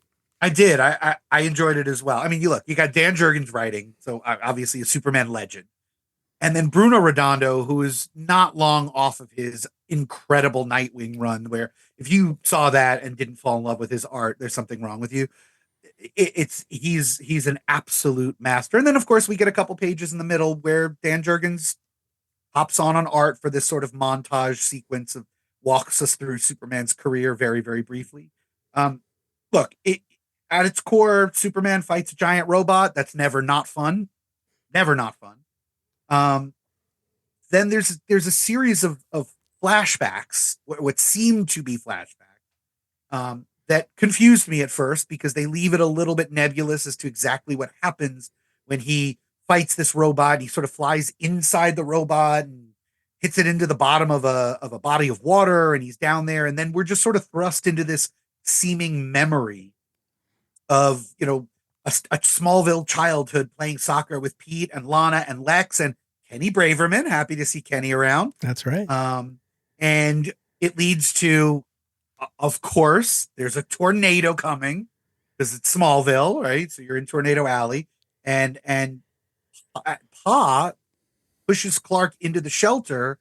I did. I enjoyed it as well. I mean, you got Dan Jurgens writing, so obviously a Superman legend. And then Bruno Redondo, who is not long off of his incredible Nightwing run, where if you saw that and didn't fall in love with his art, there's something wrong with you. He's an absolute master. And then, of course, we get a couple pages in the middle where Dan Jurgens hops on art for this sort of montage sequence of walks us through Superman's career very, very briefly. Look, at its core, Superman fights a giant robot. That's never not fun. Never not fun. Then there's a series of flashbacks, what seemed to be flashbacks, that confused me at first because they leave it a little bit nebulous as to exactly what happens when he fights this robot. He sort of flies inside the robot and hits it into the bottom of a body of water, and he's down there. And then we're just sort of thrust into this seeming memory of, a Smallville childhood playing soccer with Pete and Lana and Lex and Kenny Braverman. Happy to see Kenny around. That's right. And it leads to, of course, there's a tornado coming because it's Smallville, right? So you're in Tornado Alley, and Pa pushes Clark into the shelter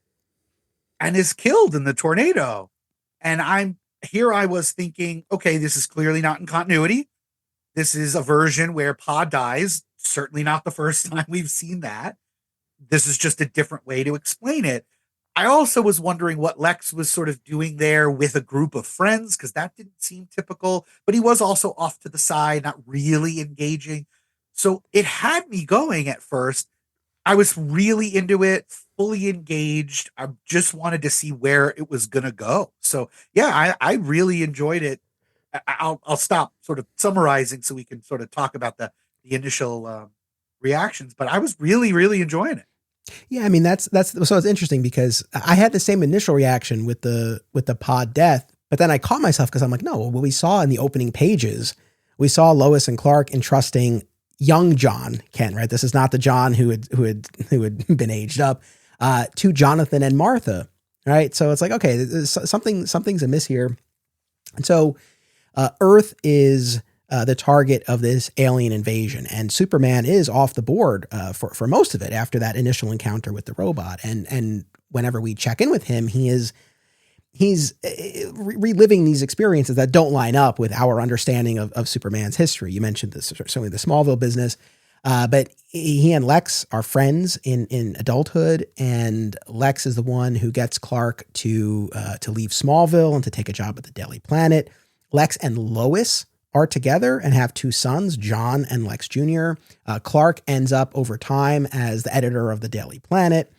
and is killed in the tornado. And I was thinking, okay, this is clearly not in continuity. This is a version where Pa dies. Certainly not the first time we've seen that. This is just a different way to explain it. I also was wondering what Lex was sort of doing there with a group of friends, because that didn't seem typical, but he was also off to the side, not really engaging. So it had me going at first. I was really into it, fully engaged. I just wanted to see where it was going to go. So yeah, I really enjoyed it. I'll stop sort of summarizing so we can sort of talk about the initial reactions, but I was really, really enjoying it. Yeah, I mean that's so it's interesting because I had the same initial reaction with the pod death, but then I caught myself because I'm like, no, what we saw in the opening pages, we saw Lois and Clark entrusting young John Kent, right? This is not the John who had been aged up, to Jonathan and Martha, right? So it's like, okay, something's amiss here, and so Earth is the target of this alien invasion, and Superman is off the board for most of it after that initial encounter with the robot. And whenever we check in with him, he's reliving these experiences that don't line up with our understanding of Superman's history. You mentioned this, certainly the Smallville business, but he and Lex are friends in adulthood, and Lex is the one who gets Clark to leave Smallville and to take a job at the Daily Planet. Lex and Lois are together and have two sons, John and Lex Jr. Clark ends up over time as the editor of the Daily Planet,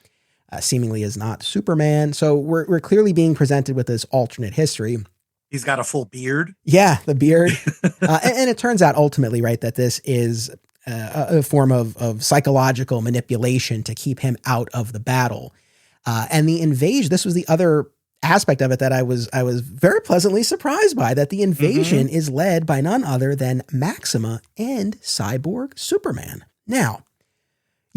seemingly is not Superman. So we're clearly being presented with this alternate history. He's got a full beard. Yeah, the beard. And it turns out ultimately, right, that this is a form of psychological manipulation to keep him out of the battle. And the invasion, this was the other aspect of it that I was very pleasantly surprised by, that the invasion is led by none other than Maxima and Cyborg Superman. Now,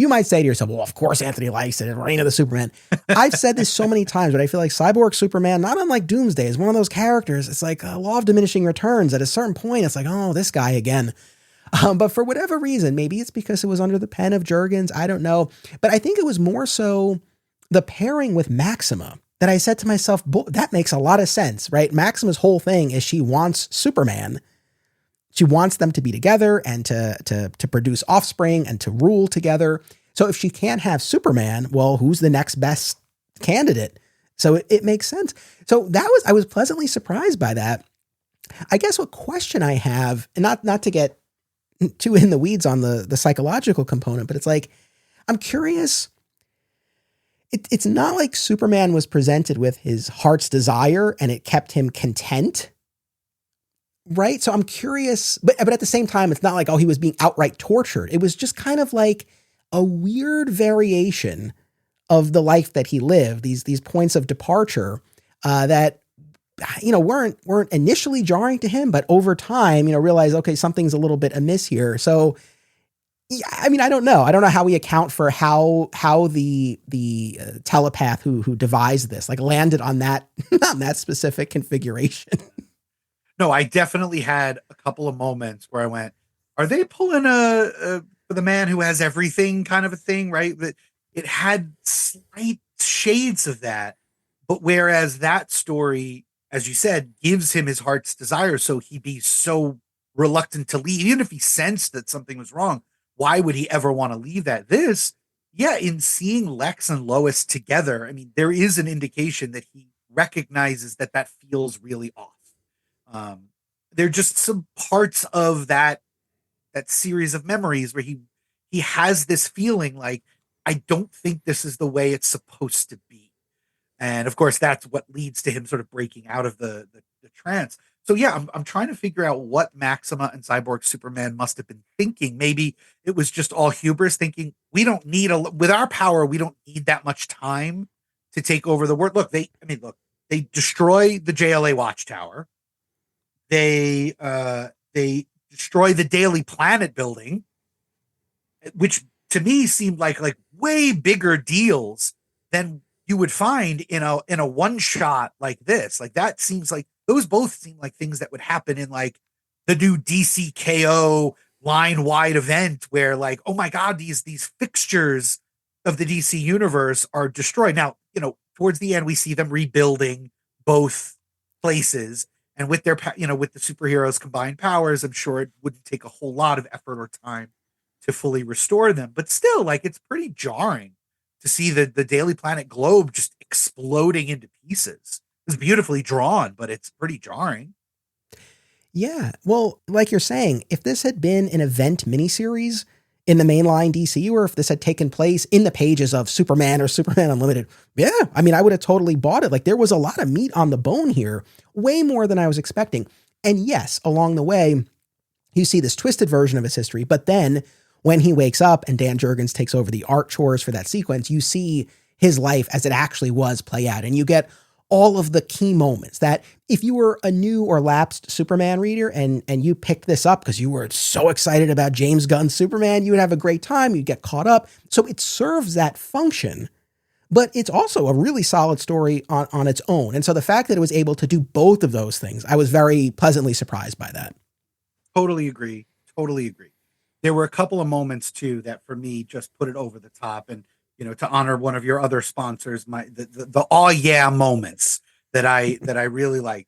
You might say to yourself, well, of course Anthony likes it, Reign of the Superman. I've said this so many times, but I feel like Cyborg Superman, not unlike Doomsday, is one of those characters. It's like a law of diminishing returns. At a certain point, it's like, oh, this guy again. But for whatever reason, maybe it's because it was under the pen of Jurgens. I don't know. But I think it was more so the pairing with Maxima that I said to myself, that makes a lot of sense, right? Maxima's whole thing is she wants Superman. She wants them to be together and to produce offspring and to rule together. So if she can't have Superman, well, who's the next best candidate? So it makes sense. So I was pleasantly surprised by that. I guess what question I have, and not to get too in the weeds on the psychological component, but it's like, I'm curious. It's not like Superman was presented with his heart's desire and it kept him content. Right. So I'm curious, but at the same time, it's not like, oh, he was being outright tortured. It was just kind of like a weird variation of the life that he lived, these points of departure that, weren't initially jarring to him, but over time, realized, okay, something's a little bit amiss here. So, yeah, I mean, I don't know. I don't know how we account for how the telepath who devised this, like, landed on that, on that specific configuration. No, I definitely had a couple of moments where I went, are they pulling a for the man who has everything kind of a thing, right? But it had slight shades of that. But whereas that story, as you said, gives him his heart's desire, so he'd be so reluctant to leave, even if he sensed that something was wrong. Why would he ever want to leave that? In seeing Lex and Lois together, I mean, there is an indication that he recognizes that feels really off. There are just some parts of that series of memories where he has this feeling like, I don't think this is the way it's supposed to be. And of course, that's what leads to him sort of breaking out of the trance. So yeah, I'm trying to figure out what Maxima and Cyborg Superman must have been thinking. Maybe it was just all hubris, thinking we don't need with our power, we don't need that much time to take over the world. Look, they destroy the JLA Watchtower. They destroy the Daily Planet building, which to me seemed like way bigger deals than you would find in a one shot like this. Like, that seems like those both seem like things that would happen in like the new DCKO line wide event where, like, oh my God, these fixtures of the DC universe are destroyed. Now, towards the end, we see them rebuilding both places. And with their, with the superheroes' combined powers, I'm sure it wouldn't take a whole lot of effort or time to fully restore them. But still, like, it's pretty jarring to see the Daily Planet globe just exploding into pieces. It's beautifully drawn, but it's pretty jarring. Yeah. Well, like you're saying, if this had been an event miniseries in the mainline DCU, or if this had taken place in the pages of Superman or Superman Unlimited, yeah, I mean, I would have totally bought it. Like, there was a lot of meat on the bone here, way more than I was expecting. And yes, along the way, you see this twisted version of his history, but then when he wakes up and Dan Jurgens takes over the art chores for that sequence, you see his life as it actually was play out. And you get all of the key moments that if you were a new or lapsed Superman reader and you picked this up because you were so excited about James Gunn's Superman, you would have a great time. You'd get caught up. So it serves that function, but it's also a really solid story on its own. And so the fact that it was able to do both of those things, I was very pleasantly surprised by that. Totally agree. There were a couple of moments too that for me just put it over the top. And to honor one of your other sponsors, the oh yeah moments that I really like.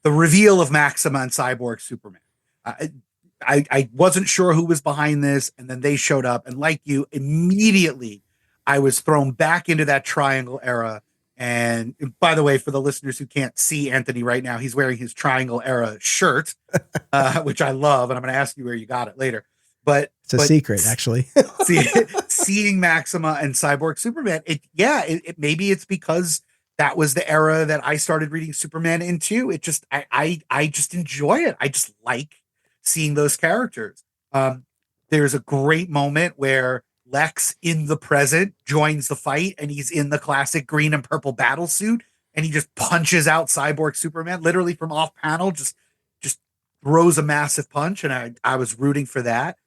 The reveal of Maxima and Cyborg Superman. I wasn't sure who was behind this, and then they showed up, and like you, immediately I was thrown back into that Triangle era. And by the way, for the listeners who can't see Anthony right now, he's wearing his Triangle era shirt, which I love, and I'm going to ask you where you got it later. But it's a secret, actually. Seeing Maxima and Cyborg Superman, maybe it's because that was the era that I started reading Superman into. It just, I just enjoy it. I just like seeing those characters. There's a great moment where Lex in the present joins the fight, and he's in the classic green and purple battle suit, and he just punches out Cyborg Superman literally from off panel, just throws a massive punch. And I was rooting for that.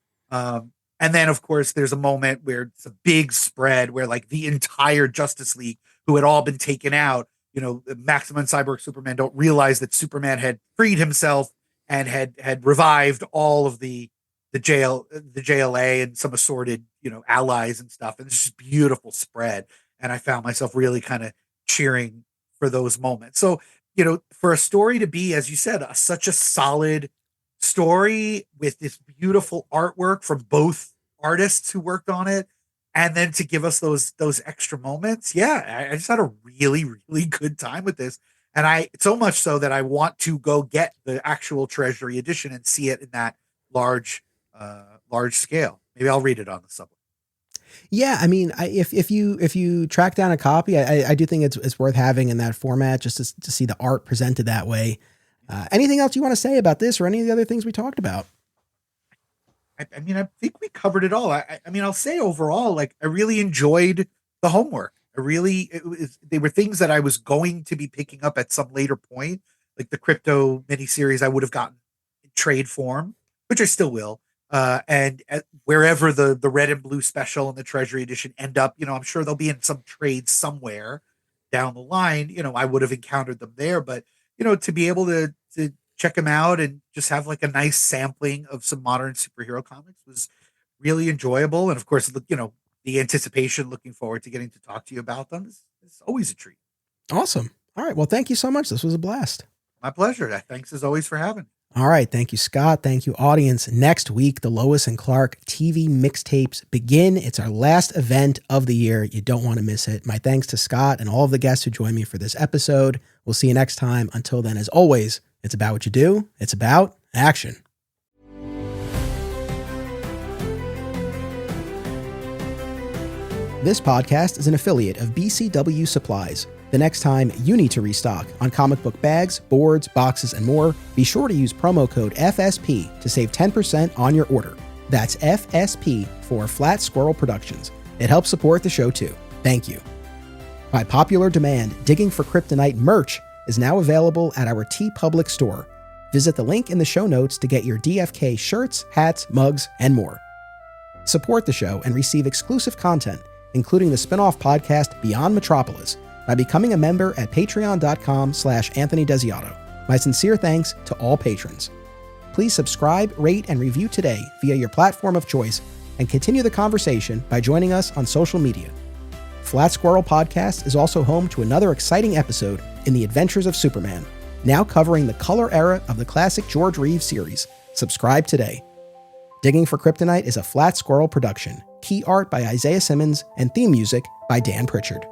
And then, of course, there's a moment where it's a big spread where like the entire Justice League, who had all been taken out, Maximum Cyborg Superman don't realize that Superman had freed himself and had revived all of the JLA and some assorted, allies and stuff. And it's just beautiful spread. And I found myself really kind of cheering for those moments. So, for a story to be, as you said, such a solid story with this beautiful artwork from both artists who worked on it, and then to give us those extra moments. Yeah, I just had a really, really good time with this. And so much so that I want to go get the actual Treasury edition and see it in that large scale. Maybe I'll read it on the subway. Yeah, I mean, if you track down a copy, I do think it's worth having in that format, just to see the art presented that way. Anything else you want to say about this or any of the other things we talked about? I mean, I think we covered it all. I mean, I'll say overall, like, I really enjoyed the homework. They were things that I was going to be picking up at some later point, like the KRYPTO miniseries I would have gotten in trade form, which I still will. And wherever the red and blue special and the Treasury edition end up, I'm sure they'll be in some trade somewhere down the line. I would have encountered them there, but to be able to check them out and just have like a nice sampling of some modern superhero comics was really enjoyable. And of course, the anticipation, looking forward to getting to talk to you about them is always a treat. Awesome. All right. Well, thank you so much. This was a blast. My pleasure. Thanks as always for having me. All right. Thank you, Scott. Thank you, audience. Next week, the Lois and Clark TV mixtapes begin. It's our last event of the year. You don't want to miss it. My thanks to Scott and all of the guests who joined me for this episode. We'll see you next time. Until then, as always, it's about what you do. It's about action. This podcast is an affiliate of BCW Supplies. The next time you need to restock on comic book bags, boards, boxes, and more, be sure to use promo code FSP to save 10% on your order. That's FSP for Flat Squirrel Productions. It helps support the show too. Thank you. By popular demand, Digging for Kryptonite merch is now available at our TeePublic store. Visit the link in the show notes to get your DFK shirts, hats, mugs, and more. Support the show and receive exclusive content, including the spin-off podcast Beyond Metropolis, by becoming a member at patreon.com/Anthony Desiato. My sincere thanks to all patrons. Please subscribe, rate, and review today via your platform of choice, and continue the conversation by joining us on social media. Flat Squirrel Podcast is also home to another exciting episode in the Adventures of Superman, now covering the color era of the classic George Reeves series. Subscribe today. Digging for Kryptonite is a Flat Squirrel production. Key art by Isaiah Simmons and theme music by Dan Pritchard.